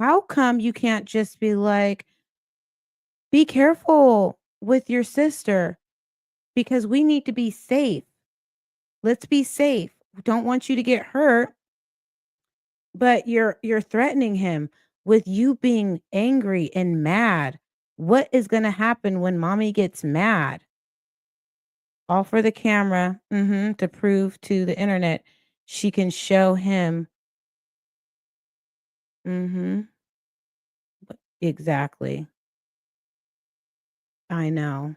How come you can't just be like, be careful with your sister because we need to be safe. Let's be safe. We don't want you to get hurt, but you're threatening him with you being angry and mad. What is going to happen when mommy gets mad? All for the camera, to prove to the internet she can show him. Mhm. Exactly. I know.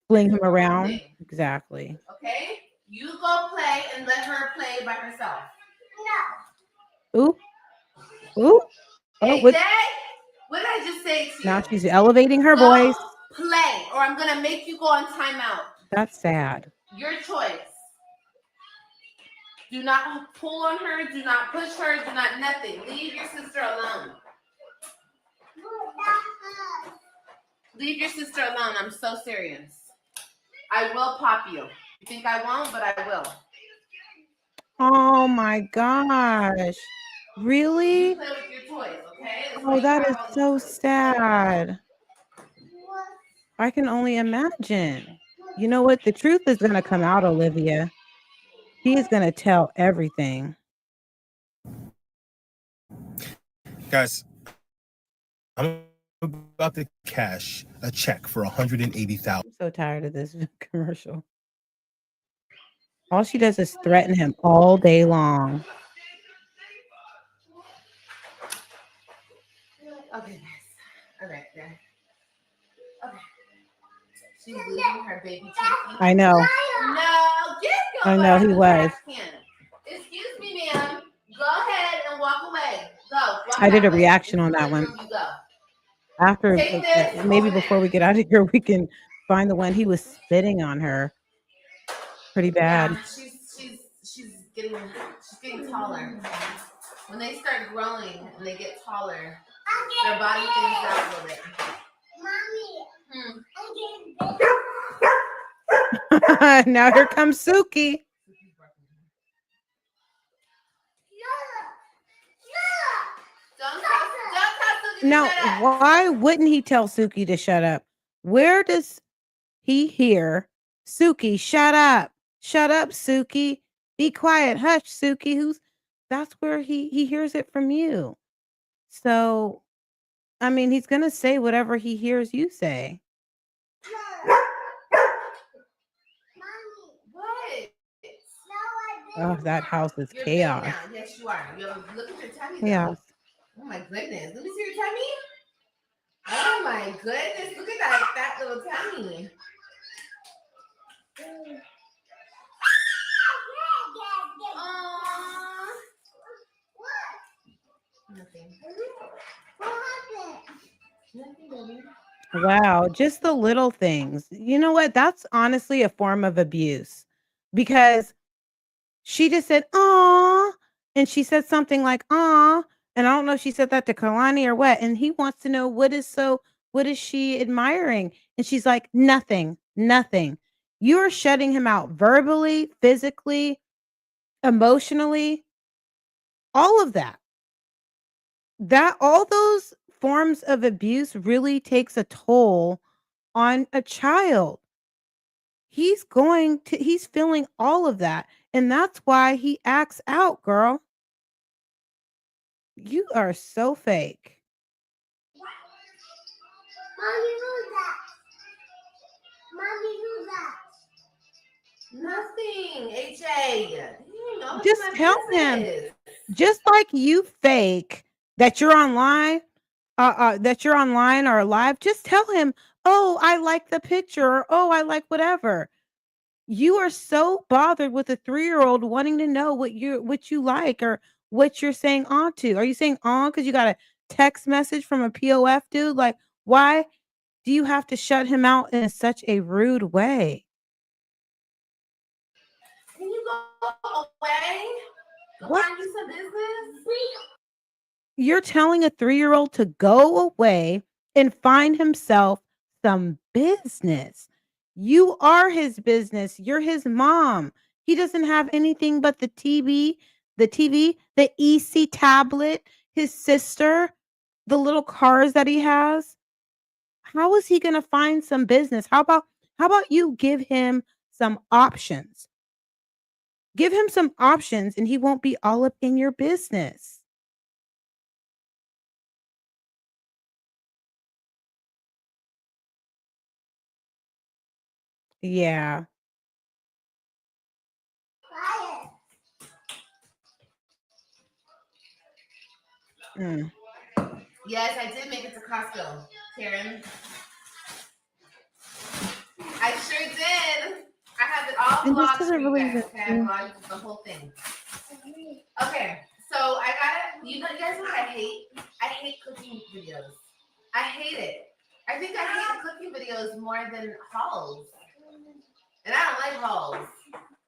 Fling him around. Thing. Exactly. Okay? You go play and let her play by herself. Ooh, ooh. Oh, AJ, what did I just say to now you? she's elevating her Go voice. play, or I'm gonna make you go on timeout. That's sad. Your choice. Do not pull on her. Do not push her. Do not nothing. Leave your sister alone. Leave your sister alone. I'm so serious. I will pop you. You think I won't, but I will. Oh my gosh. You Really? play with your toys, okay? Let's Oh, make that her is all so the toys. sad. I can only imagine. You know what? The truth is going to come out, Olivia. He is going to tell everything. Guys, I'm about to cash a check for $180,000. I'm so tired of this commercial. All she does is threaten him all day long. Okay, guys. All right, there. Okay. She's leaving her baby turkey. I know. No, get go I know out he the was. trash can. Excuse me, ma'am. Go ahead and walk away. Go. Walk I did a that way. reaction Into on the that living one. room you go. After Take this maybe over before there. we get out of here, we can find the one he was spitting on her. Pretty bad. Yeah, she's getting taller. When they start growing and they get taller, their body thins out a little bit. Mommy, Now here comes Suki. don't tell Suki Now, to shut up. why wouldn't he tell Suki to shut up? Where does he hear Suki, shut up? Shut up, Suki. Be quiet. Hush, Suki. That's where he hears it from you. So, I mean, he's going to say whatever he hears you say. What? Oh, that house is You're chaos. big now. Yes, you are. Look at your tummy, though. Chaos. Oh my goodness. Let me see your tummy. Oh my goodness. Look at that fat little tummy. Aww. Nothing. Nothing, baby. Wow, just the little things. You know what? That's honestly a form of abuse because she just said, "Aw," and she said something like, "Aw," and I don't know if she said that to Kalani or what, and he wants to know what is she admiring? And she's like, "Nothing, nothing." You are shutting him out verbally, physically, emotionally, all of that. That all those forms of abuse really takes a toll on a child. He's feeling all of that, and that's why he acts out, girl. You are so fake. Mommy, who's that? Mommy, who's that? Nothing, AJ. You know, it's Just my tell him, business. just like you fake that you're online, or live, just tell him, "Oh, I like the picture," or, "Oh, I like whatever." You are so bothered with a 3-year-old wanting to know what you like or what you're saying on to. Are you saying on because you got a text message from a POF dude? Like, why do you have to shut him out in such a rude way? Can you go away? Go What? find you some business? You're telling a 3-year-old to go away and find himself some business. You are his business. You're his mom. He doesn't have anything but the EC tablet, his sister, the little cars that he has. How is he going to find some business? How about you give him some options? Give him some options and he won't be all up in your business. Yeah. Mm. Yes, I did make it to Costco, Karen. I sure did. I have it all And this vlogged for doesn't you really guys. even Okay, I seem vlogged the whole thing. Okay, so I got it. You guys know what I hate? I hate cooking videos. I hate it. I think I hate cooking videos more than hauls. And I don't like hauls.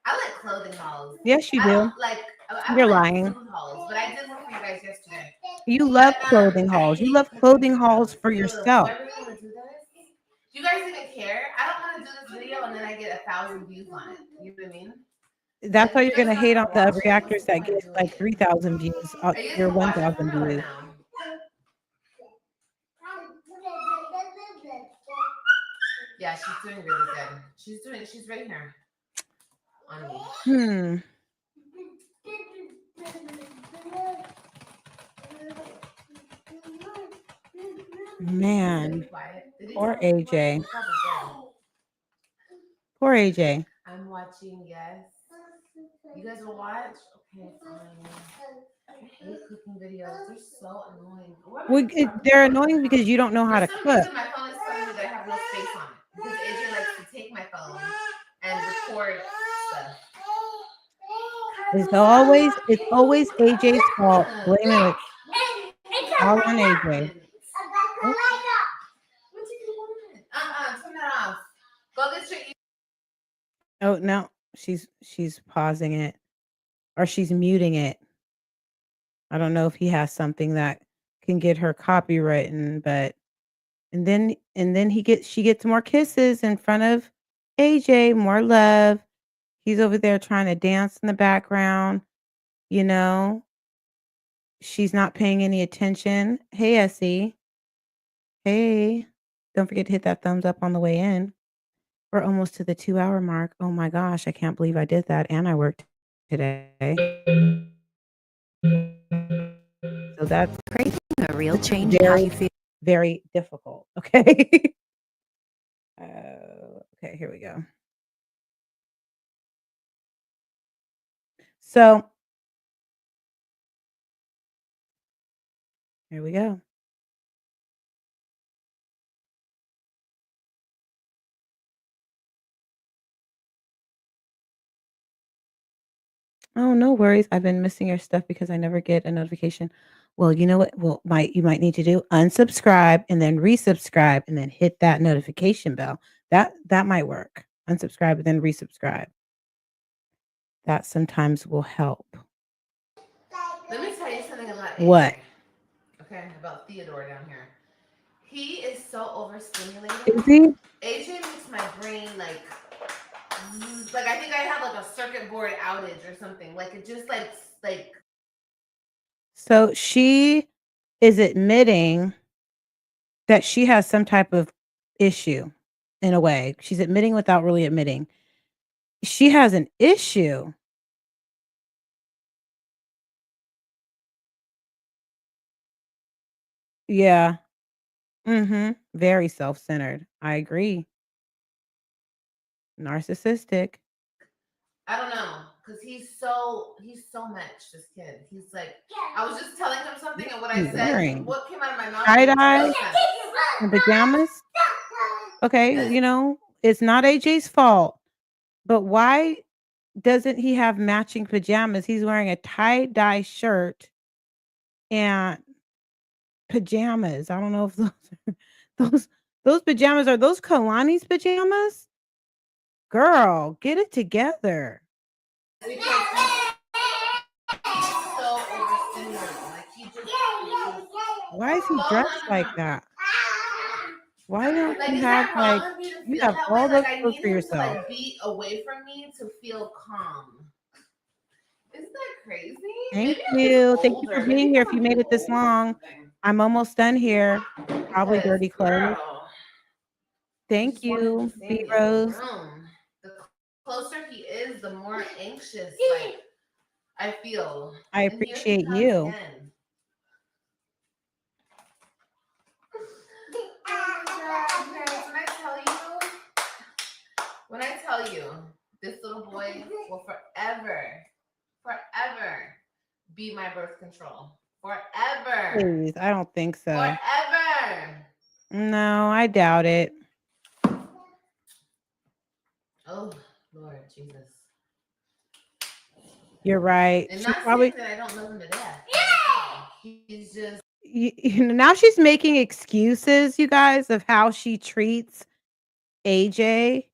I like clothing hauls. Yes, you I do. don't like. I You're don't like lying. food hauls, but I did one for you guys yesterday. You love clothing I hauls. You hate love cooking clothing videos. hauls for Ugh, yourself. do I really want to do this? Do you guys even care? I don't want to do this video and then I get 1,000 views on it. You know what I mean? That's Like, why if you're you guys gonna are not hate on gonna the watch it, reactors what's the that point get of doing like it? 3,000 views, Are you guys your gonna watch it 1,000 for real or views. no? Yeah, she's doing really good. She's right here on me. Man, Did he poor tell me AJ. quiet? Probably did. Poor AJ. I'm watching, yes. You guys will watch? Okay, fine. I hate cooking videos. They're so annoying. They're annoying because you don't know how For to some cook. reason, my phone is telling me that I have no space on it. Because AJ likes to take my phone and record stuff. It's always AJ's fault. Blame it all on AJ. Oh, Turn that off. Go get your. oh no, she's pausing it or she's muting it. I don't know if he has something that can get her copywritten, but and then she gets more kisses in front of AJ, more love. He's over there trying to dance in the background, you know. She's not paying any attention. Hey, Essie. Hey. Don't forget to hit that thumbs up on the way in. We're almost to the 2-hour mark. Oh my gosh, I can't believe I did that and I worked today. So that's Craving a real this is change in how you feel. very difficult. Okay. Okay, here we go. So here we go. Oh, no worries. I've been missing your stuff because I never get a notification. Well, you know what? Well, you might need to do unsubscribe and then resubscribe and then hit that notification bell. That might work. Unsubscribe and then resubscribe. That sometimes will help. Let me tell you something about AJ. What? Okay, about Theodore down here. He is so overstimulated. Is he? AJ makes my brain like I think I have like a circuit board outage or something. Like it just like So she is admitting that she has some type of issue in a way. She's admitting without really admitting. She has an issue. Yeah. Mhm. Very self-centered. I agree. Narcissistic. I don't know, because he's so much, this kid. He's like, I was just telling him something and what I What are you said, wearing? what came out of my mouth made Tie-dye no sense. and pajamas? Okay, you know, it's not AJ's fault. But why doesn't he have matching pajamas? He's wearing a tie-dye shirt and pajamas. I don't know if those those pajamas are those Kalani's pajamas? Girl, get it together. Because he's so overstimulated. Like he just Why is he dressed like that? Why don't like, you is have that like wrong of me to you feel have that way? all those Like I clothes need for him to yourself? like be away from me to feel calm. Isn't that crazy? Thank Maybe I'm just you. Thank you older. for Maybe being here. because If I'm you made getting it this old or long, something. I'm almost done here. Probably Because, dirty clothes. girl, I Thank just wanted to you, stay B in the other Rose. room. The closer he is, the more anxious like I feel. I And here he appreciate comes you. again. Oh my God, guys, when I tell you, this little boy will forever be my birth control. Forever. Please, I don't think so. Forever. No, I doubt it. Oh, Lord Jesus. You're right. And She not probably saying that I don't love him to death. He's just now she's making excuses, you guys, of how she treats AJ.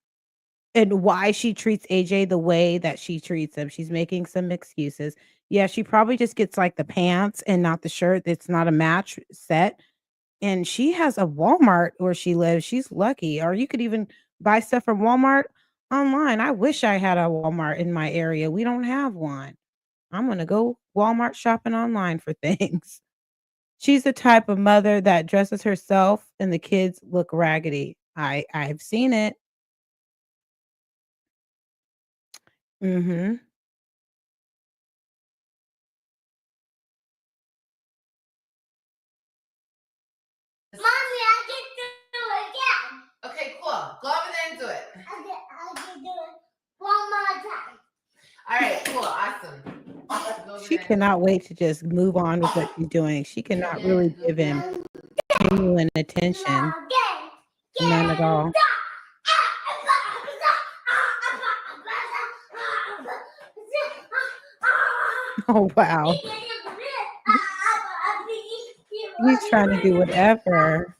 and why she treats AJ the way that she treats him. She's making some excuses. Yeah, she probably just gets like the pants and not the shirt. It's not a match set. And she has a Walmart where she lives. She's lucky. Or you could even buy stuff from Walmart online. I wish I had a Walmart in my area. We don't have one. I'm going to go Walmart shopping online for things. She's the type of mother that dresses herself and the kids look raggedy. I've seen it. Mhm. Mommy, I can do it again. Okay, cool. Go over there and do it. I can do it one more time. All right, cool. Awesome. Go over She there and do cannot wait to just move on with what she's doing. She cannot really give him genuine attention. None at all. Oh, wow. He's trying to do whatever.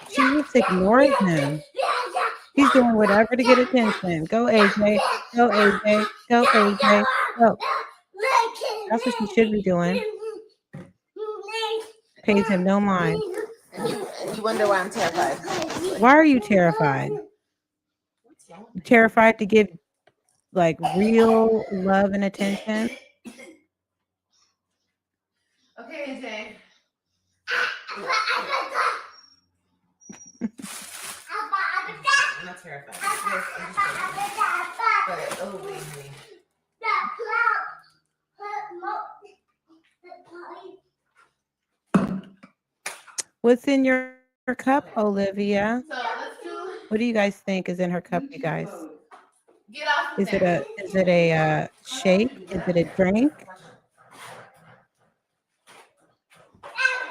She just ignores him. He's doing whatever to get attention. Go, AJ. Go, AJ. Go, AJ. Go. That's what she should be doing. Pays him no mind. And you wonder why I'm terrified. Why are you terrified? You terrified to give like real love and attention? Okay, AJ. I'm not terrified. Yes, I'm just terrified. But, oh, wait, honey. What's in your cup, Olivia? So let's do. What do you guys think is in her cup, you guys? Get off Is it a shake? Is it a drink?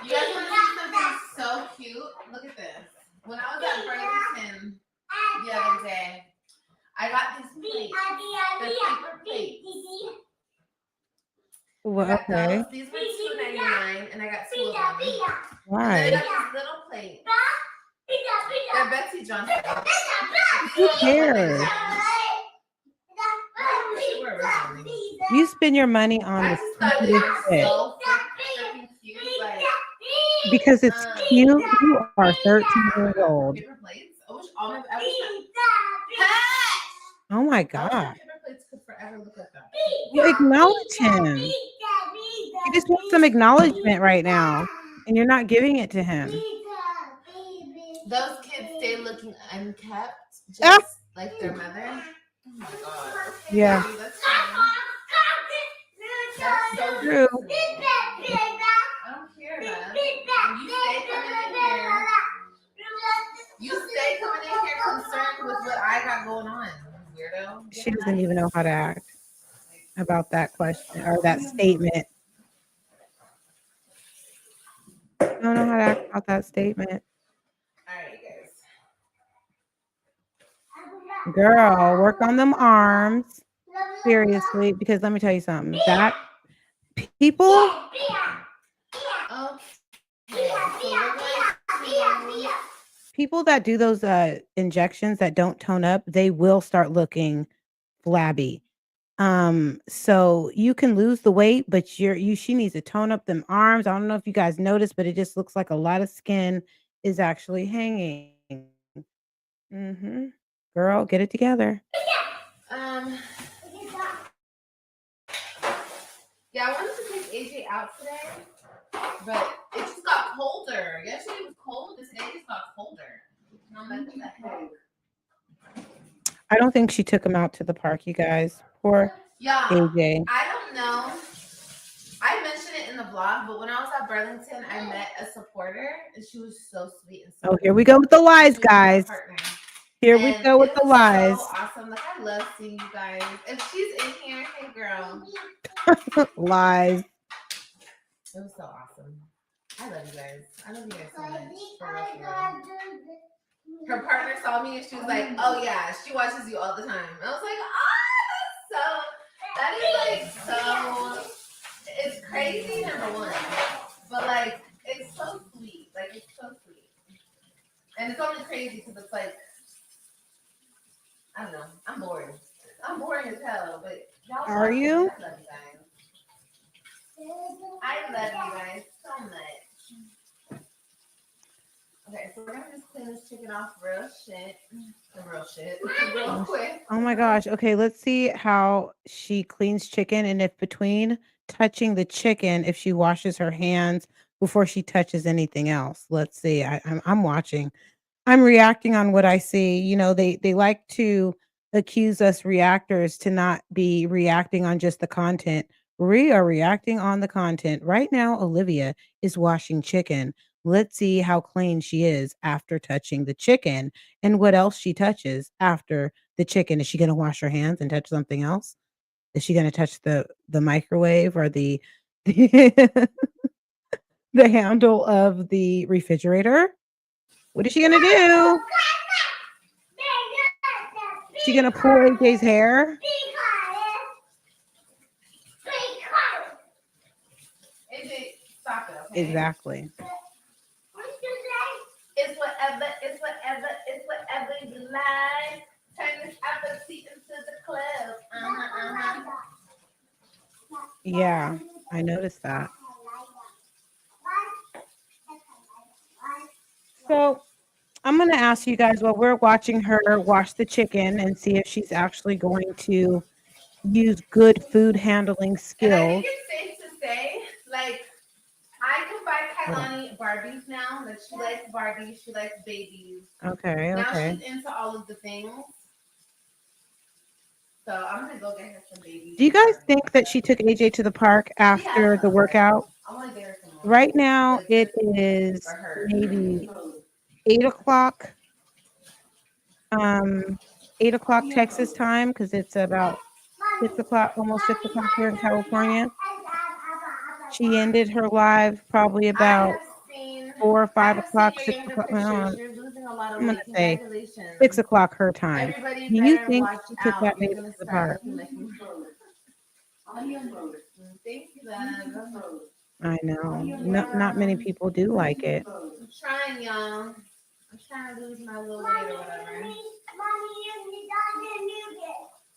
You guys want to see something so cute? Look at this. When I was at Burlington the other day, I got these plates. They're paper plates. Well, okay. These were $2.99, and I got 2 of them. Why? And I got these little plates. They're Betsy Johnson. Who cares? You spend your money on the stupidest shit. So freaking cute. Like, Because it's cute. You are 13 years old. paper plates. I wish all my Oh my I wish God. my paper plates could forever look like that. You acknowledge him. He just wants some acknowledgement right now. And you're not giving it to him. Those kids stay looking unkept, just like their mother. Oh my God. Okay, Yeah. baby, that's fine. That's so True. I don't care, man. You stay coming in here concerned with what I got going on, weirdo. She doesn't even know how to act about that question or that statement. I don't know how to act about that statement. All right, guys. Girl, work on them arms. Seriously, because let me tell you something. That people people that do those injections that don't tone up, they will start looking flabby. So you can lose the weight, but she needs to tone up them arms. I don't know if you guys noticed, but it just looks like a lot of skin is actually hanging. Girl, get it together. Yeah, I wanted to take AJ out today, but it just got colder. Yesterday was cold, and today it just got colder. And I'm like, what the heck? I don't think she took him out to the park, you guys. Poor AJ. I don't know. I mentioned it in the vlog, but when I was at Burlington, I met a supporter, and she was so sweet and so Here we go with the lies, guys. Here we go with the lies. So awesome. Like, I love seeing you guys. If she's in here, hey girl. Lies. It was so awesome. I love you guys. I love you guys so much. For real, for real. Her partner saw me and she was like, oh yeah, she watches you all the time. I was like, oh, that is like so, it's crazy, number one. But like, it's so It's so sweet. And it's only crazy because it's like, I don't know. I'm bored. I'm boring as hell, but y'all Are watching it. you? I love you guys. I love you guys so much. Okay, so we're gonna just clean this chicken off real quick. Oh my gosh. Okay, let's see how she cleans chicken and if between touching the chicken, if she washes her hands before she touches anything else. Let's see. I'm watching. I'm reacting on what I see. You know, they like to accuse us reactors to not be reacting on just the content. We are reacting on the content. Right now, Olivia is washing chicken. Let's see how clean she is after touching the chicken and what else she touches after the chicken. Is she going to wash her hands and touch something else? Is she going to touch the microwave or the the handle of the refrigerator? What is she going to do? She gonna pull AJ's hair? Stop it, okay? Exactly. It's whatever you like. Turn this apple seat into the club. Yeah, I noticed that. So I'm gonna ask you guys while we're watching her wash the chicken and see if she's actually going to use good food handling And I skills. think it's safe to say, like, I can buy Hold on. Kailani Barbies now. Like, she likes Barbies, she likes babies. Okay, Now okay. she's into all of the things. So I'm gonna go get her some babies. Do you guys think that she took AJ to the park after the workout? I want to get her some more. Right now it is For her. maybe 8 o'clock. 8 o'clock Texas time because it's about 6 o'clock, almost 6 o'clock here in California. She ended her live probably about 4 or 5 o'clock, 6 o'clock. You're losing a lot of I'm gonna weight. say Congratulations. 6 o'clock her time. Everybody Do you better think watch she took out. that You're baby gonna to the start park? looking like you. Thank you, love. I know. Not many people do like it. I'm trying, y'all. I'm trying to lose my little weight or whatever. Mommy, you don't mute it.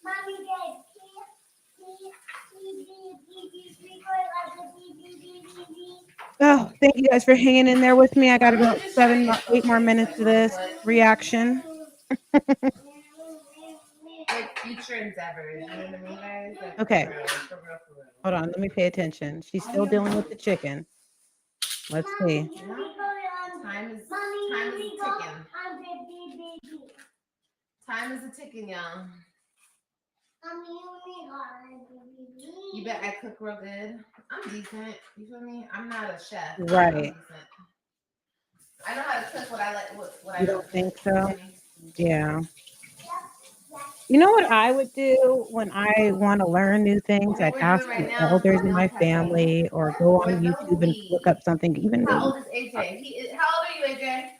Mommy, Oh, thank you guys for hanging in there with me. I got about 8 more minutes of this reaction. Like future endeavors, you know what I mean, guys? Like, Okay. for real. Hold on, let me pay attention. She's still dealing with the chicken. Let's see. Time is ticking. Time is a ticking, y'all. You bet I cook real good. I'm decent. You feel me? I'm not a chef. Right. I'm decent. I know how to cook what I like. What I You don't think so? You Yeah. You know what I would do when I want to learn new things? What I'd we're ask doing right the now is elders in my milk testing. family or go on With the YouTube and look up something. Even How maybe old is AJ? How old are you, AJ?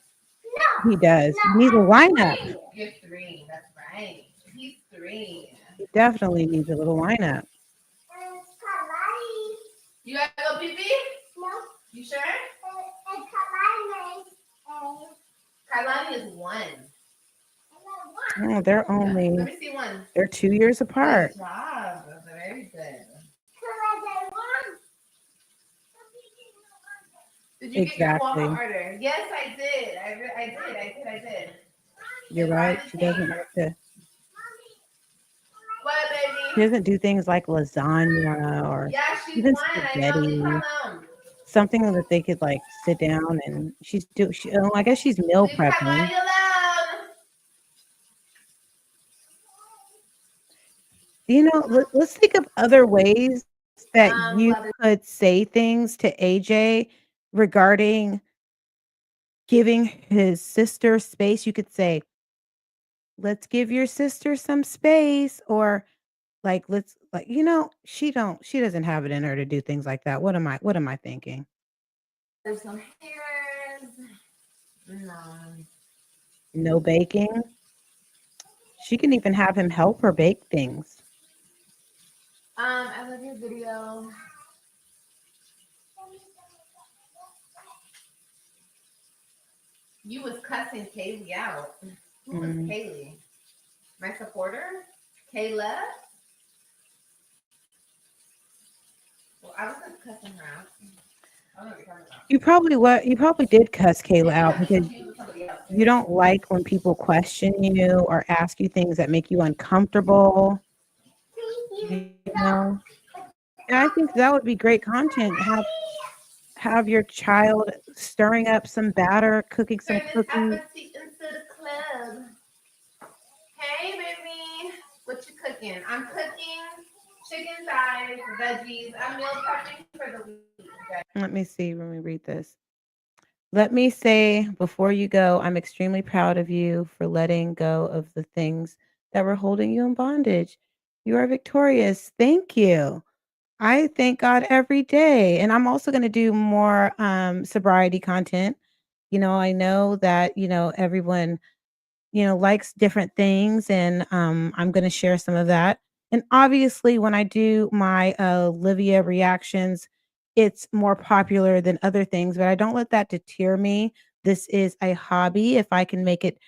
he does. He needs a lineup. You're 3. That's right. He's 3. He definitely needs a little lineup. You gotta go pee pee? No. You sure? Kailani is 1. Oh, they're Let only me see 1. they're 2 years apart. Good job. Very good. Did you get your Exactly. Walmart order? Yes, I did. I did. You're It right. finally She came. doesn't like to. What, She baby? doesn't do things like lasagna or Yeah, she's even 1. I know. Leave her spaghetti. alone. Something that they could like sit down and I guess she's meal Leave prepping. Kailani alone. You know, let's think of other ways that you Love it. could say things to AJ regarding giving his sister space. You could say, let's give your sister some space, or like let's like, she doesn't have it in her to do things like that. What am I thinking? There's some hairs. No. No baking. She can even have him help her bake things. I love your video. You was cussing Kaylee out. Who was Mm. Kaylee? My supporter? Kayla? Well, I wasn't cussing her out. I don't know what you're talking about. You probably did cuss Kayla Maybe you out got me because confused with somebody else. you don't like when people question you or ask you things that make you uncomfortable, you know? And I think that would be great content. Have your child stirring up some batter, cooking some For this cookies. appetite into the club. Hey, baby. What you cooking? I'm cooking chicken thighs, veggies. I'm meal prepping for the week. Okay? Let me see, let me read this. Let me say before you go, I'm extremely proud of you for letting go of the things that were holding you in bondage. You are victorious. Thank you. I thank God every day. And I'm also going to do more sobriety content. I know that, everyone likes different things, and I'm going to share some of that. And obviously, when I do my Olivia reactions, it's more popular than other things, but I don't let that deter me. This is a hobby. If I can make it,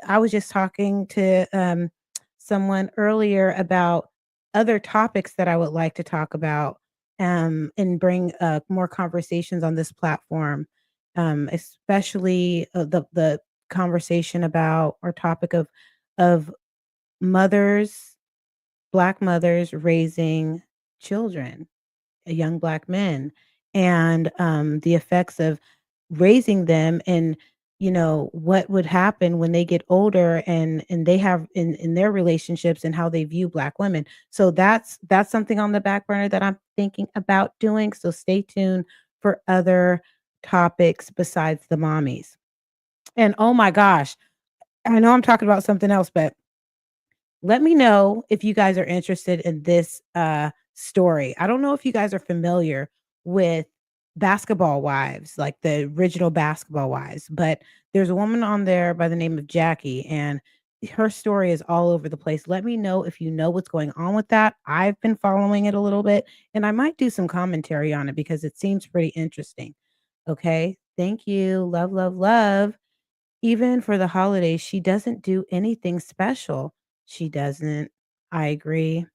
I was just talking to someone earlier about other topics that I would like to talk about and bring more conversations on this platform, especially the conversation about or topic of mothers, black mothers raising children, young black men, and the effects of raising them, and what would happen when they get older and they have in their relationships and how they view black women. So that's something on the back burner that I'm thinking about doing. So stay tuned for other topics besides the mommies. And oh my gosh, I know I'm talking about something else, but let me know if you guys are interested in this story. I don't know if you guys are familiar with Basketball Wives, like the original Basketball Wives, but there's a woman on there by the name of Jackie, and her story is all over the place. Let me know if you know what's going on with that. I've been following it a little bit, and I might do some commentary on it because it seems pretty interesting. Okay. Thank you. Love, love, love. Even for the holidays, she doesn't do anything special. She doesn't. I agree.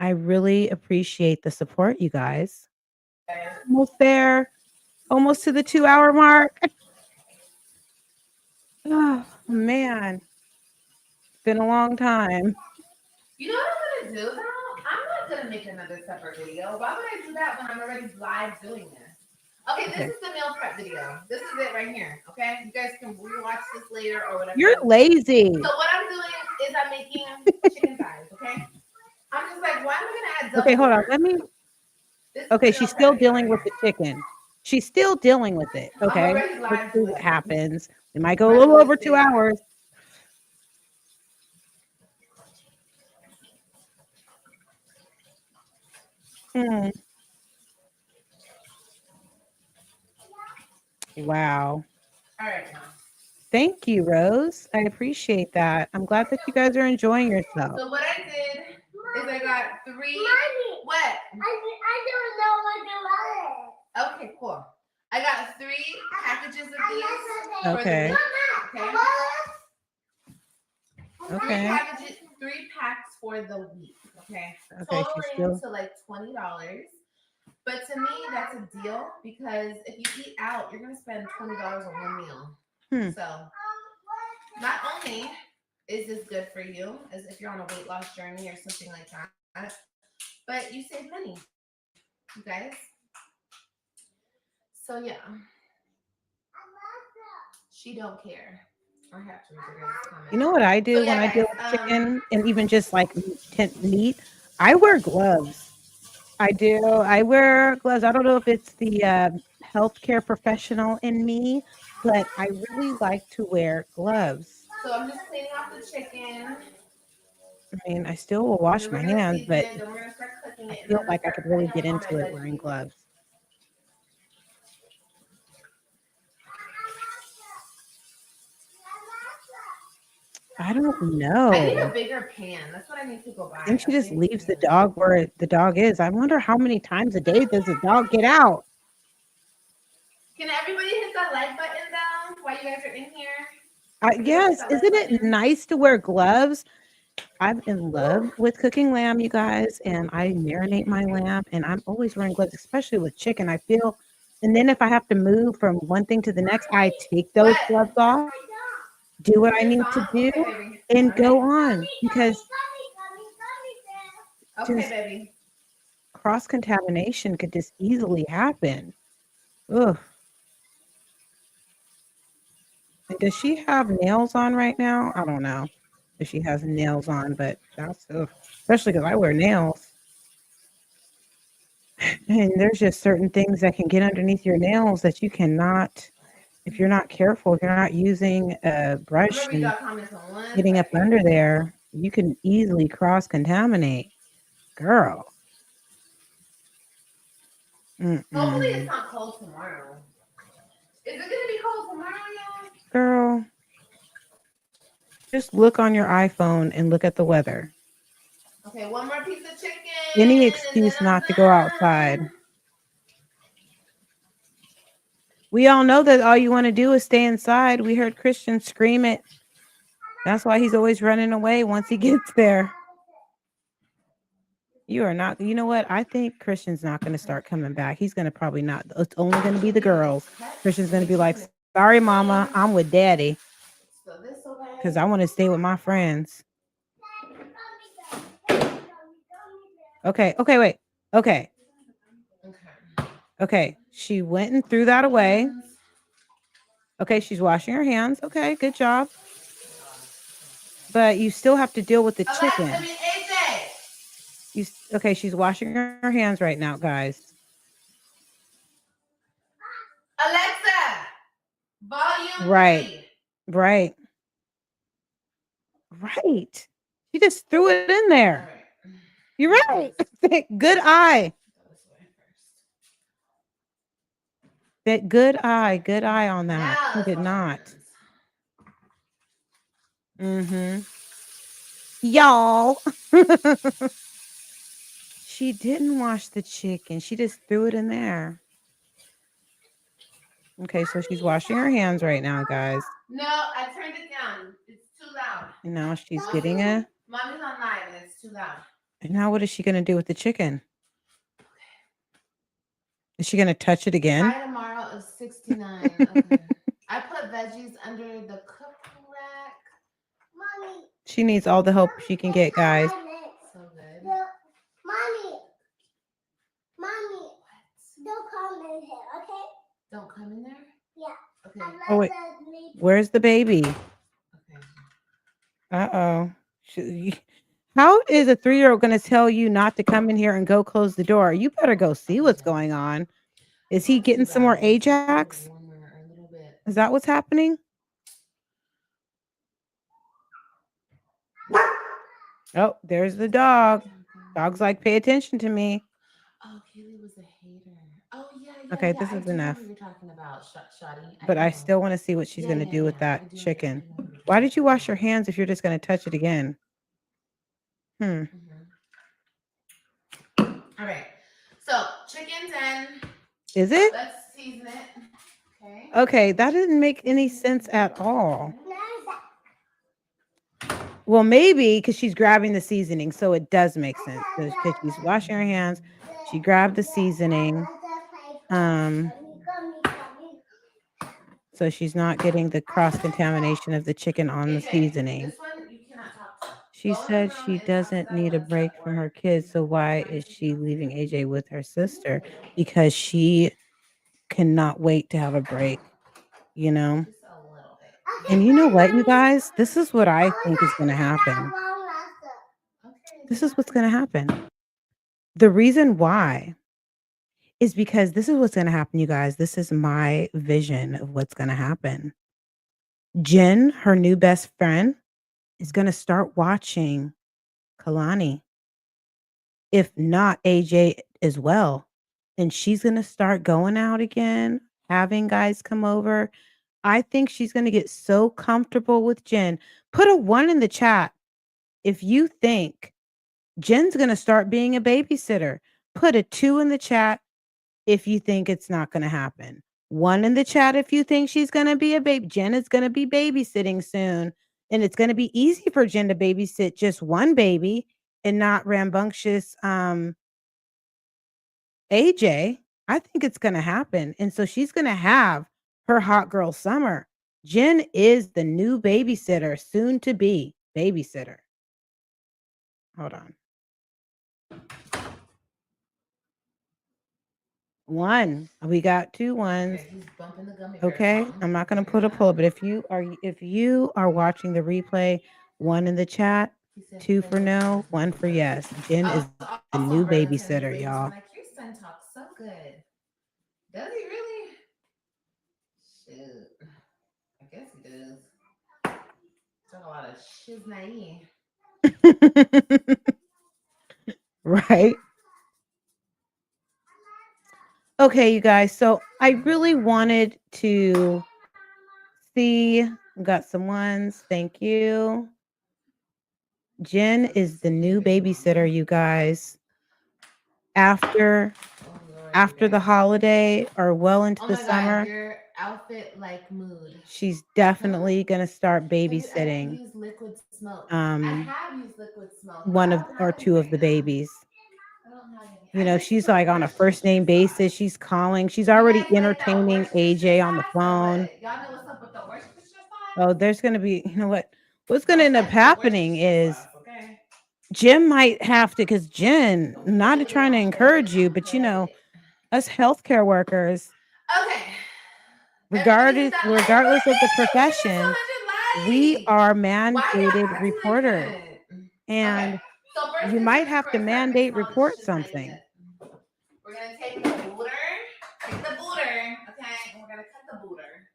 I really appreciate the support, you guys. Almost there. Almost to the 2-hour mark. Oh, man. It's been a long time. You know what I'm gonna do though? I'm not gonna make another separate video. Why would I do that when I'm already live doing this? Okay, this Okay. is the meal prep video. This is it right here. Okay, you guys can rewatch this later or whatever. You're lazy. So what I'm doing is I'm making chicken thighs. Okay, I'm just like, why am I gonna add double Okay, hold on. work? Let me. This is Okay, the meal she's prep still video dealing right with here. the chicken. She's still dealing with it. I'm Okay. already Let's live see doing what it. happens. We might go a Might as little well over stay 2 hours. Hmm. Wow. All right, now. Thank you, Rose. I appreciate that. I'm glad that you guys are enjoying yourself. So what I did is I got 3. Mommy, What? I don't know what the water. Okay, cool. I got 3 packages of these for the Okay. week. Mama, Okay. Okay. 3 packs for the week. Okay. Okay. She's Totaling still. to like $20. But to me, that's a deal because if you eat out, you're gonna spend $20 on one meal. So not only is this good for you, as if you're on a weight loss journey or something like that, but you save money, you guys. So yeah, she don't care. I have to read the guys' comments. You know what I do So when yeah, I deal guys. with chicken and even just like meat? I wear gloves. I do. I wear gloves. I don't know if it's the healthcare professional in me, but I really like to wear gloves. So I'm just cleaning off the chicken. I mean, I still will And wash then my we're gonna hands, season but it. Then we're gonna start cooking I it, and feel I'm gonna like I start could really putting get on my into it wearing veggies. gloves. I don't I need a know. bigger pan. That's what I need to go buy. I think she A just big leaves the pan. dog where the dog is. I wonder how many times a day does the dog get out? Can everybody hit that like button though? while you guys are in here? Yes, isn't it nice to wear gloves? I'm in love with cooking lamb, you guys, and I marinate my lamb, and I'm always wearing gloves, especially with chicken. I feel, and then if I have to move from one thing to the next, I take those gloves off, do what I need to do, and go on because Okay, just baby. cross contamination could just easily happen. Ugh. And does she have nails on right now? I don't know if she has nails on, but that's especially because I wear nails. And there's just certain things that can get underneath your nails that you cannot, if you're not careful, if you're not using a brush and getting up under there, you can easily cross contaminate. Girl. Hopefully it's not cold tomorrow. Is it gonna be cold tomorrow, y'all? Girl. Just look on your iPhone and look at the weather. Okay, one more piece of chicken. Any excuse not to go outside. We all know that all you want to do is stay inside. We heard Christian scream it. That's why he's always running away once he gets there. You are not, you know what? I think Christian's not going to start coming back. He's going to probably not. It's only going to be the girls. Christian's going to be like, sorry, mama, I'm with daddy. Because I want to stay with my friends. Okay, wait. Okay, she went and threw that away. Okay, she's washing her hands. Okay, good job. But you still have to deal with the chicken. Okay, she's washing her hands right now, guys. Alexa, volume Right. Right. She just threw it in there. You're right. Good eye. Good eye on that. She did not. Y'all. She didn't wash the chicken. She just threw it in there. Okay, so she's washing her hands right now, guys. No, I turned it down. It's too loud. And now she's getting a... Mommy's on live and it's too loud. And now what is she going to do with the chicken? Is she going to touch it again? By tomorrow is 69. Okay. I put veggies under the cook rack. Mommy. She needs all the help she can get, guys. So good. Mommy, don't come in here, okay? Don't come in there? Yeah. Okay. Oh, wait. Where's the baby? Uh-oh. How is a 3-year-old going to tell you not to come in here and go close the door? You better go see what's going on. Is he getting some more Ajax? Is that what's happening? Oh, there's the dog. Dog's like, pay attention to me. Oh, Kaylee was a hater. Oh, yeah. Okay, this is enough. You're talking about Shoddy. But I still want to see what she's going to do with that chicken. Why did you wash your hands if you're just going to touch it again? All right. So, chicken's in. Is it? Let's season it. Okay. Okay, that didn't make any sense at all. Well, maybe because she's grabbing the seasoning, so it does make sense. Because she's washing her hands, she grabbed the seasoning. So she's not getting the cross-contamination of the chicken on the seasoning. She said she doesn't need a break from her kids, so why is she leaving AJ with her sister? Because she cannot wait to have a break, you know? And you know what, you guys? This is what I think is going to happen. This is what's going to happen. The reason why is because this is what's going to happen, you guys. This is my vision of what's going to happen. Jen, her new best friend, is going to start watching Kalani, if not AJ as well. And she's going to start going out again, having guys come over. I think she's going to get so comfortable with Jen. Put a 1 in the chat if you think Jen's going to start being a babysitter. Put a 2 in the chat if you think it's not going to happen. One in the chat if you think she's gonna be a baby. Jen is gonna be babysitting soon, and it's gonna be easy for Jen to babysit just one baby and not rambunctious AJ. I think it's gonna happen, and so she's gonna have her hot girl summer. Jen is the new babysitter, soon to be babysitter. Hold on. One. We got 2 ones. Okay, he's bumping the gummy bear Okay, song. I'm not gonna Hear put a that? poll, but if you are watching the replay, 1 in the chat, He said 2 play for those no, words, 1 no for words. yes. Jen is the new Brother's gonna be babysitter, y'all. Like, your son talks so good. Does he really? Shoot. I guess he does. Talk a lot of shiznai. Right? Okay, you guys. So I really wanted to see. Got some ones. Thank you. Jen is the new babysitter, you guys. After the holiday or well into the summer, your outfit like mood. she's definitely gonna start Have you ever babysitting used liquid smoke? I um have used liquid smoke. one I of don't or have any 2 of right the now. babies. I don't have any. You know, she's like on a first name basis. She's calling. She's already entertaining AJ on the phone. Y'all know what's up with the Worcestershire sauce? Oh, there's gonna be, you know what's gonna end up happening is Okay. Jim might have to, because Jen, not trying to encourage you, but you know, us healthcare workers, Okay. regardless of the profession, we are Why y'all mandated acting reporters. like that? And Okay. So first you things might first, have to mandate report something. We're gonna take the booter. Take the booter, okay? And we're gonna cut the booter.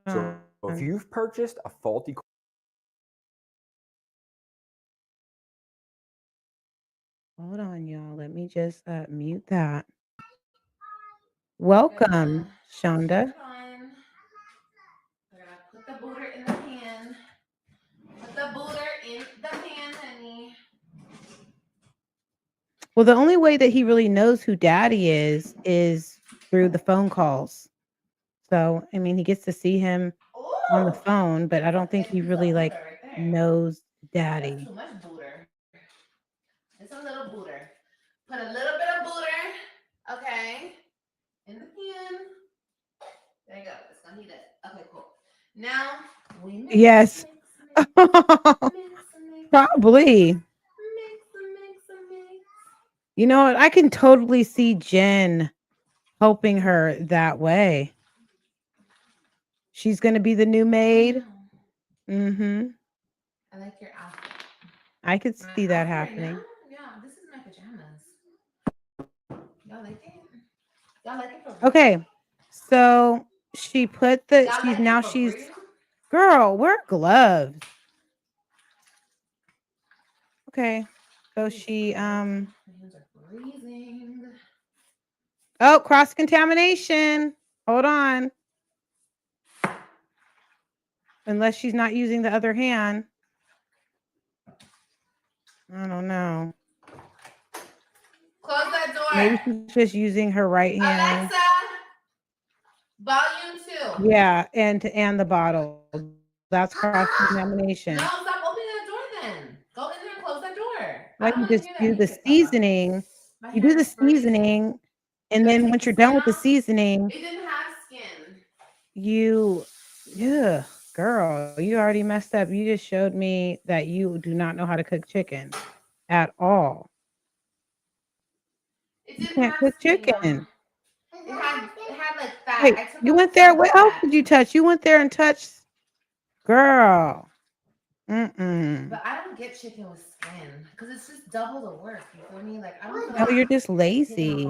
So if you've purchased a faulty Hold on, y'all. Let me just mute that. Welcome, Shonda. We're gonna put the booter in the pan. Put the booter in the pan, honey. Well, the only way that he really knows who daddy is through the phone calls. So, I mean, he gets to see him on the phone, but I don't think he really like knows daddy. That's too much booter. It's a little booter. Put a little bit of booter, okay, in the pan. There you go. It's gonna heat up. Okay, cool. Now we mix. Yes. Mix. Probably. Mix. You know what? I can totally see Jen helping her that way. She's gonna be the new maid. Mm-hmm. I like your outfit. I could see that happening. Right, yeah, this is my pajamas. Y'all like it? Y'all like it for real? Okay. So she put the she's girl, wear gloves. Okay. So she My hands are freezing. oh, cross contamination. Hold on. Unless she's not using the other hand. I don't know. Close that door. Maybe she's just using her right hand. Alexa, volume 2. Yeah, and the bottle. That's cross contamination. No, stop opening that door then. Go in there and close that door. Like you just do the seasoning. You do the seasoning, and then once you're done with the seasoning, it didn't have skin. Yeah, girl, you already messed up. You just showed me that you do not know how to cook chicken at all. You can't cook chicken. It had like fat. Wait, you went there. What else did you touch? You went there and touched, girl. But I don't get chicken with skin because it's just double the work. You feel me? Like I don't. No, you're just lazy.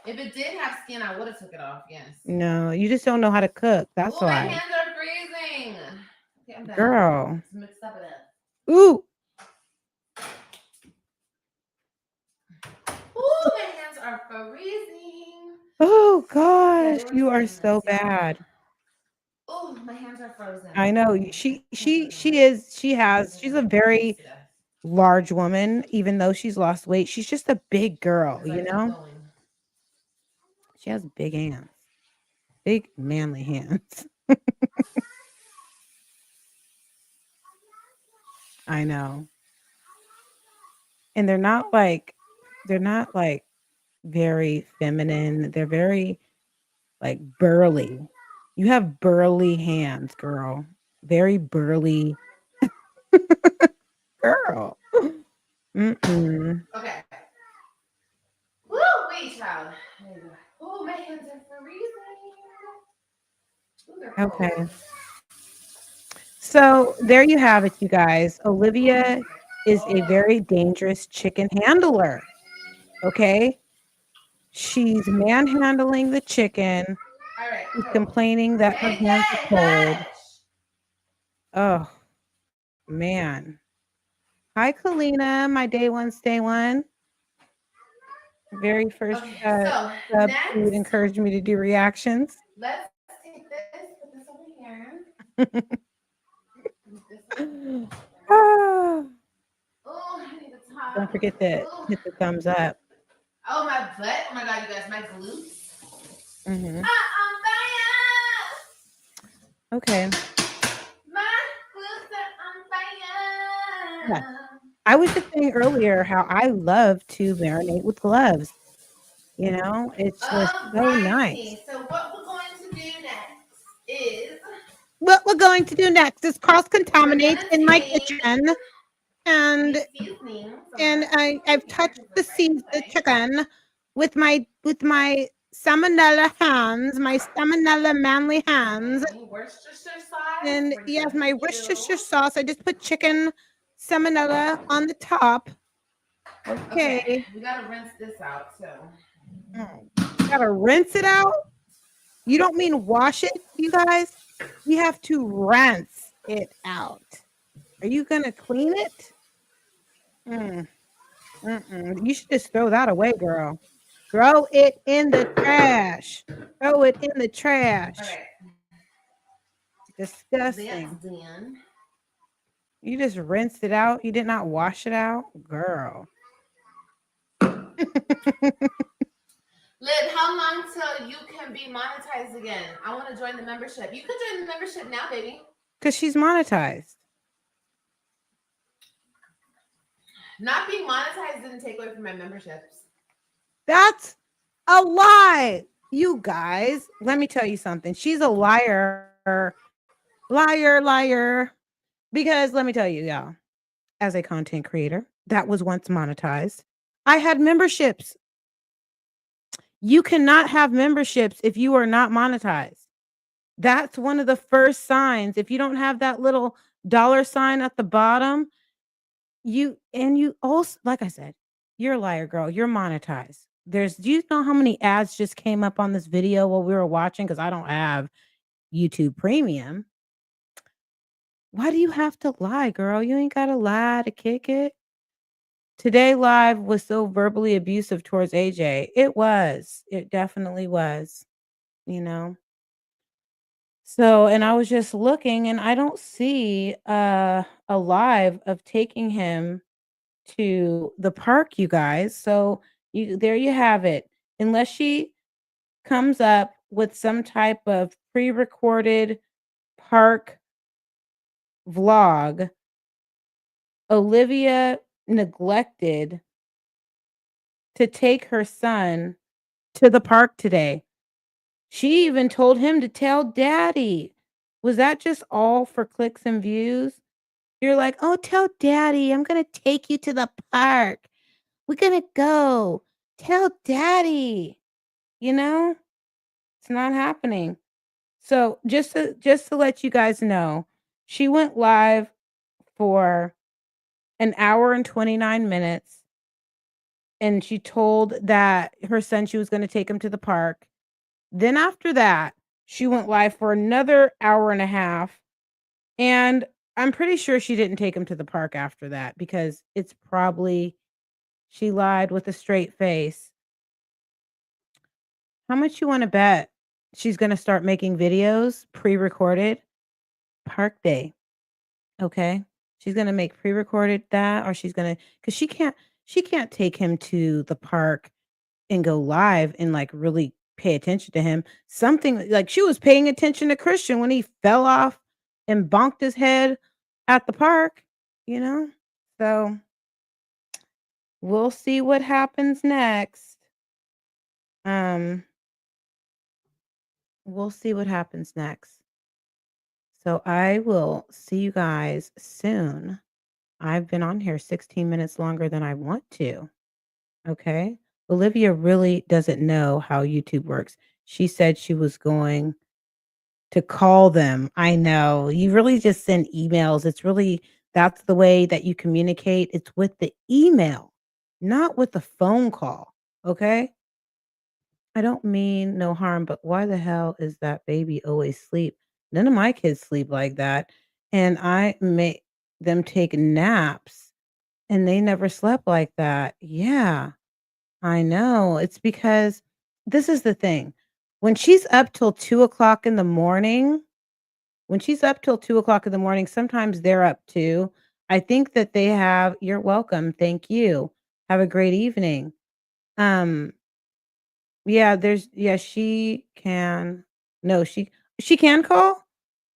If it did have skin, I would have took it off. Yes. No, you just don't know how to cook. That's Ooh, why. my hands are freezing. Okay, I'm done. Girl. Let's mix up it up. Ooh. Ooh, my hands are freezing. Oh gosh, you are so bad. Oh, my hands are frozen. I know. She's a very large woman, even though she's lost weight. She's just a big girl, Because I you keep know? going. She has big hands, big manly hands. I know. And they're not like very feminine. They're very like burly. You have burly hands, girl. Very burly girl. Mm-mm. Okay. Woo, wait, child. Oh, my hands are freezing. Ooh, they're cold. Okay. So there you have it, you guys. Olivia is a very dangerous chicken handler. Okay. She's manhandling the chicken. All right, She's cool. complaining that her hands are AJ, cold. hush. Oh, man. Hi, Kalina, my day one, stay one. Very first Okay, sub so who next, encouraged me to do reactions. let's take this, put this over here. Move this over. Ah, Oh, I need the top. don't forget to Oh, hit the thumbs up. oh, my butt. Oh my God, you guys, my glutes. Mhm. I'm fire. Okay. My glutes are on Yeah. fire. I was just saying earlier how I love to marinate with gloves. You know, it's just so nice. Alrighty. So what we're going to do next is What we're going to do next is cross we're contaminate gonna in my take kitchen, and these seasonings. So I'm and gonna put them I've over here touched because the they're right in seas the the way. chicken with my salmonella hands, my salmonella manly hands. Okay, Worcestershire sauce. And We're yes, gonna my Worcestershire sauce. I just put chicken salmonella on the top. Okay, Okay. we gotta rinse this out too. Gotta rinse it out. You don't mean wash it, you guys? We have to rinse it out. Are you gonna clean it? Mm, You should just throw that away, girl. Throw it in the trash. Throw it in the All trash. right, Disgusting. that's done. You just rinsed it out. You did not wash it out, girl. Lid, how long till you can be monetized again? I want to join the membership. You can join the membership now, baby. Because she's monetized. Not being monetized didn't take away from my memberships. That's a lie. You guys, let me tell you something. She's a liar. Liar, liar. Because let me tell you, y'all, as a content creator that was once monetized, I had memberships. You cannot have memberships if you are not monetized. That's one of the first signs. If you don't have that little dollar sign at the bottom, you also, like I said, you're a liar, girl. You're monetized. Do you know how many ads just came up on this video while we were watching? Because I don't have YouTube Premium. Why do you have to lie, girl? You ain't gotta lie to kick it. Today live was so verbally abusive towards AJ. It was. It definitely was, you know. So, and I was just looking and I don't see a live of taking him to the park, you guys. So, there you have it. Unless she comes up with some type of pre-recorded park vlog, Olivia neglected to take her son to the park today. She even told him to tell daddy. Was that just all for clicks and views? You're like, "Oh, tell daddy, I'm gonna take you to the park. We're gonna go. Tell daddy." You know? It's not happening. So, just to let you guys know, she went live for an hour and 29 minutes, and she told that her son she was gonna take him to the park. Then after that, she went live for another hour and a half, and I'm pretty sure she didn't take him to the park after that because it's probably she lied with a straight face. How much you wanna bet she's gonna start making videos pre-recorded? Park day, okay? She's gonna make pre-recorded that, or she's gonna, because she can't take him to the park and go live and, like, really pay attention to him. Something like she was paying attention to Christian when he fell off and bonked his head at the park, you know? So, we'll see what happens next. Um, we'll see what happens next. So, I will see you guys soon. I've been on here 16 minutes longer than I want to. Okay. Olivia really doesn't know how YouTube works. She said she was going to call them. I know. You really just send emails. It's really, that's the way that you communicate. It's with the email, not with the phone call. Okay. I don't mean no harm, but why the hell is that baby always sleep? None of my kids sleep like that. And I make them take naps and they never slept like that. Yeah. I know. It's because this is the thing. When she's up till 2 o'clock in the morning, when she's up till 2 o'clock in the morning, sometimes they're up too. I think that they have, you're welcome. Thank you. Have a great evening. Um, yeah, yeah, she can, no, she can call?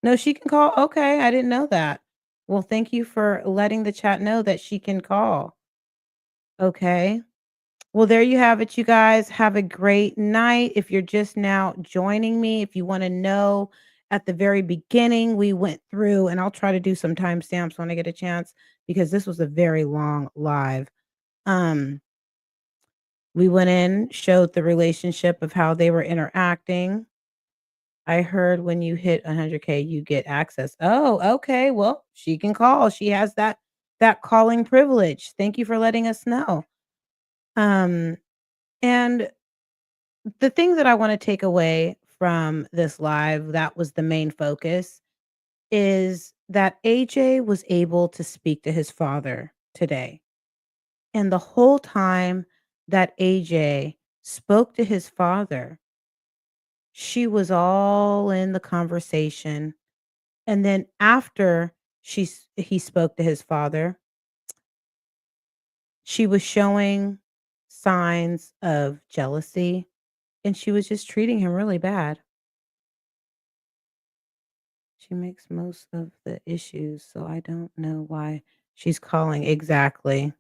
No, she can call. Okay, I didn't know that. Well, thank you for letting the chat know that she can call. Okay. Well, there you have it, you guys. Have a great night. If you're just now joining me, if you want to know, at the very beginning, we went through, and I'll try to do some timestamps when I get a chance because this was a very long live. Um, we went in, showed the relationship of how they were interacting. I heard when you hit 100K, you get access. Oh, okay. Well, she can call. She has that calling privilege. Thank you for letting us know. Um, and the thing that I wanna take away from this live, that was the main focus, is that AJ was able to speak to his father today. And the whole time that AJ spoke to his father, she was all in the conversation. And then after he spoke to his father, she was showing signs of jealousy, and she was just treating him really bad. She makes most of the issues, so I don't know why she's calling exactly.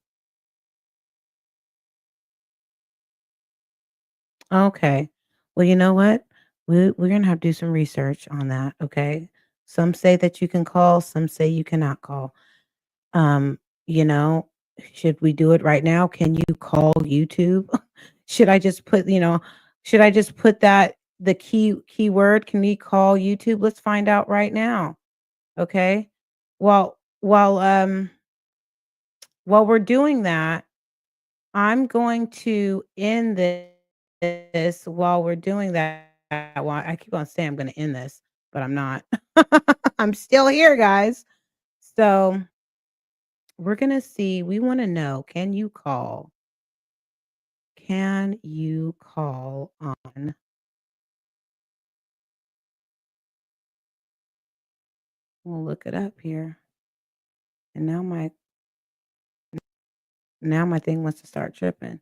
Okay. Well, you know what? We're gonna have to do some research on that, okay? Some say that you can call, some say you cannot call. Um, you know, should we do it right now? Can you call YouTube? Should I just put, should I just put that the keyword, can we call YouTube? Let's find out right now. Okay. While we're doing that, I'm going to end this while we're doing that. Well, I keep on saying I'm going to end this, but I'm not. I'm still here, guys. So we're going to see. We want to know, can you call? Can you call on? We'll look it up here. And now my thing wants to start tripping.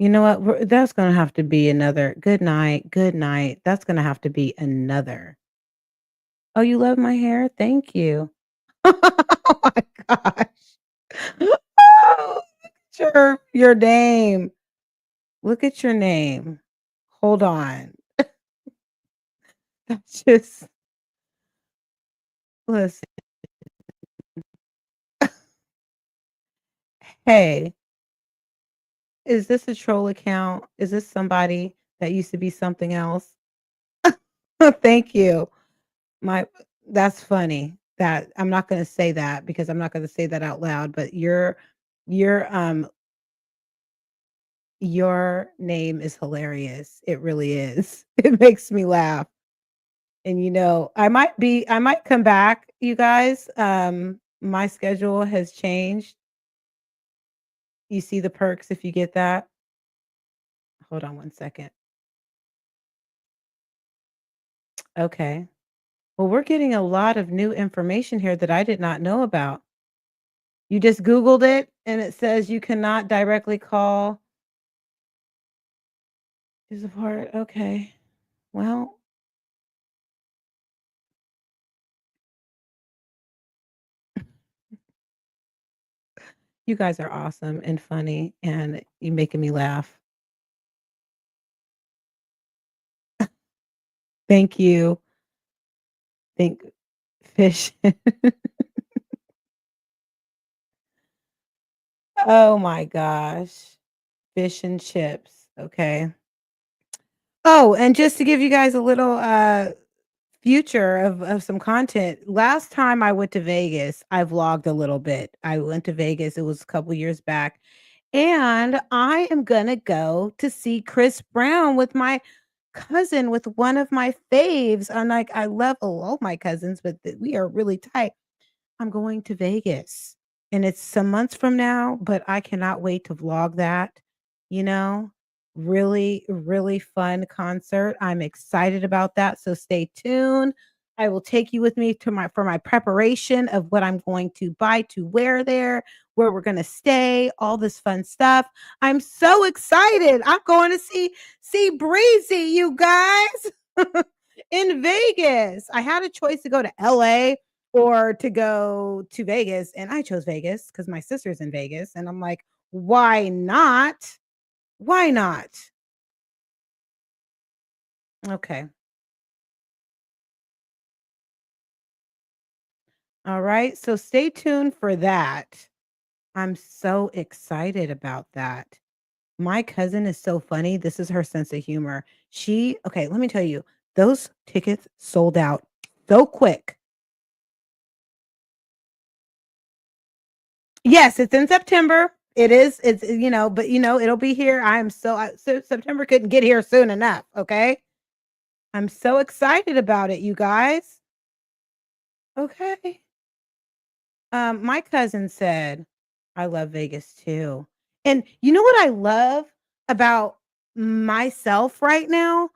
You know what? That's going to have to be another good night. Good night. That's going to have to be another. Oh, you love my hair? Thank you. Oh my gosh. Oh, look at your name. Look at your name. Hold on. That's just, listen. Hey, is this a troll account? Is this somebody that used to be something else? Thank you. My That's funny. That I'm not going to say that because I'm not going to say that out loud, but your your name is hilarious. It really is. It makes me laugh. And I might come back, you guys. My schedule has changed. You see the perks if you get that. Hold on one second. Okay. Well, we're getting a lot of new information here that I did not know about. You just Googled it and it says you cannot directly call. Is a part. Okay. Well, you guys are awesome and funny and you making me laugh. Thank you. Think fish. Oh my gosh. Fish and chips. Okay. Oh, and just to give you guys a little future of some content. Last time I went to Vegas, I vlogged a little bit. I went to Vegas, it was a couple years back. And I am gonna go to see Chris Brown with my cousin, with one of my faves. I'm like, I love all my cousins, but we are really tight. I'm going to Vegas and it's some months from now, but I cannot wait to vlog that, you know? Really, really fun concert. I'm excited about that. So stay tuned. I will take you with me to my for my preparation of what I'm going to buy to wear there, where we're going to stay, all this fun stuff. I'm so excited. I'm going to see Breezy, you guys, in Vegas. I had a choice to go to LA or to go to Vegas. And I chose Vegas because my sister's in Vegas. And I'm like, why not? Why not? Okay. All right. So stay tuned for that. I'm so excited about that. My cousin is so funny. This is her sense of humor. Okay, let me tell you, those tickets sold out so quick. Yes, it's in September. It is. It's but it'll be here. So September couldn't get here soon enough. Okay. I'm so excited about it, you guys. Okay. My cousin said, I love Vegas too. And you know what I love about myself right now?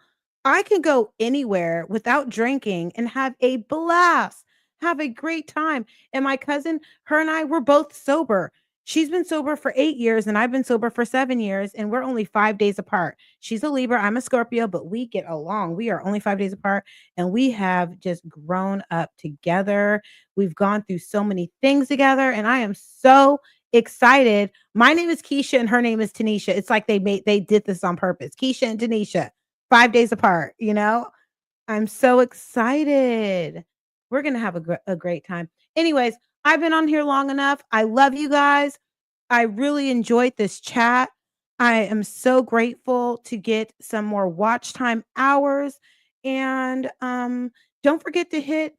I can go anywhere without drinking and have a blast, have a great time. And my cousin, her and I, were both sober. She's been sober for 8 years and I've been sober for 7 years, and we're only 5 days apart. She's a Libra, I'm a Scorpio, but we get along. We are only 5 days apart and we have just grown up together. We've gone through so many things together, and I am so excited. My name is Keisha and her name is Tanisha. It's like they did this on purpose. Keisha and Tanisha, 5 days apart, you know? I'm so excited. We're going to have a great time. Anyways, I've been on here long enough. I love you guys. I really enjoyed this chat. I am so grateful to get some more watch time hours, and don't forget to hit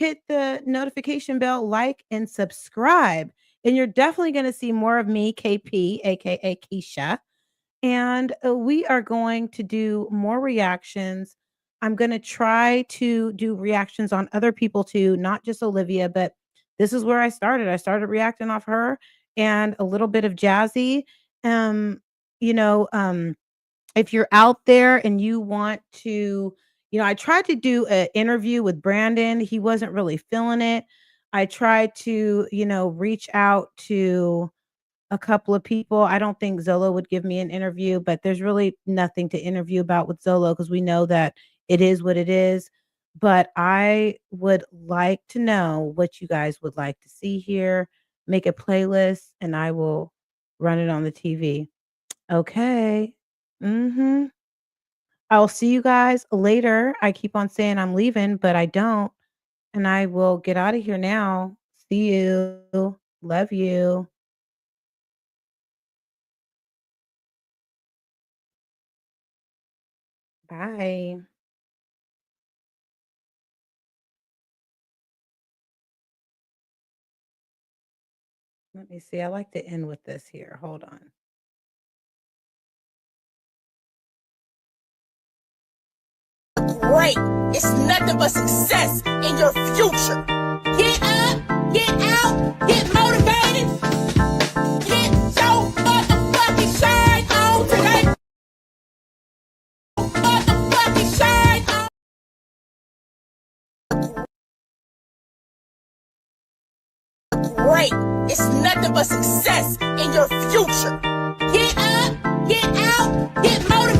the notification bell, like and subscribe. And you're definitely going to see more of me, KP, aka Keisha. And we are going to do more reactions. I'm going to try to do reactions on other people too, not just Olivia, but this is where I started. I started reacting off her and a little bit of Jazzy. Um, you know, um, if you're out there and you want to, I tried to do an interview with Brandon. He wasn't really feeling it. I tried to, reach out to a couple of people. I don't think Zolo would give me an interview, but there's really nothing to interview about with Zolo because we know that it is what it is. But I would like to know what you guys would like to see here. Make a playlist and I will run it on the TV. Okay. Mhm. I'll see you guys later. I keep on saying I'm leaving, but I don't. And I will get out of here now. See you. Love you. Bye. Let me see. I like to end with this here. Hold on. Great. It's nothing but success in your future. Get up, get out, get motivated. Get your motherfucking shine on today. Motherfucking shine on. Great. It's nothing but success in your future. Get up, get out, get motivated.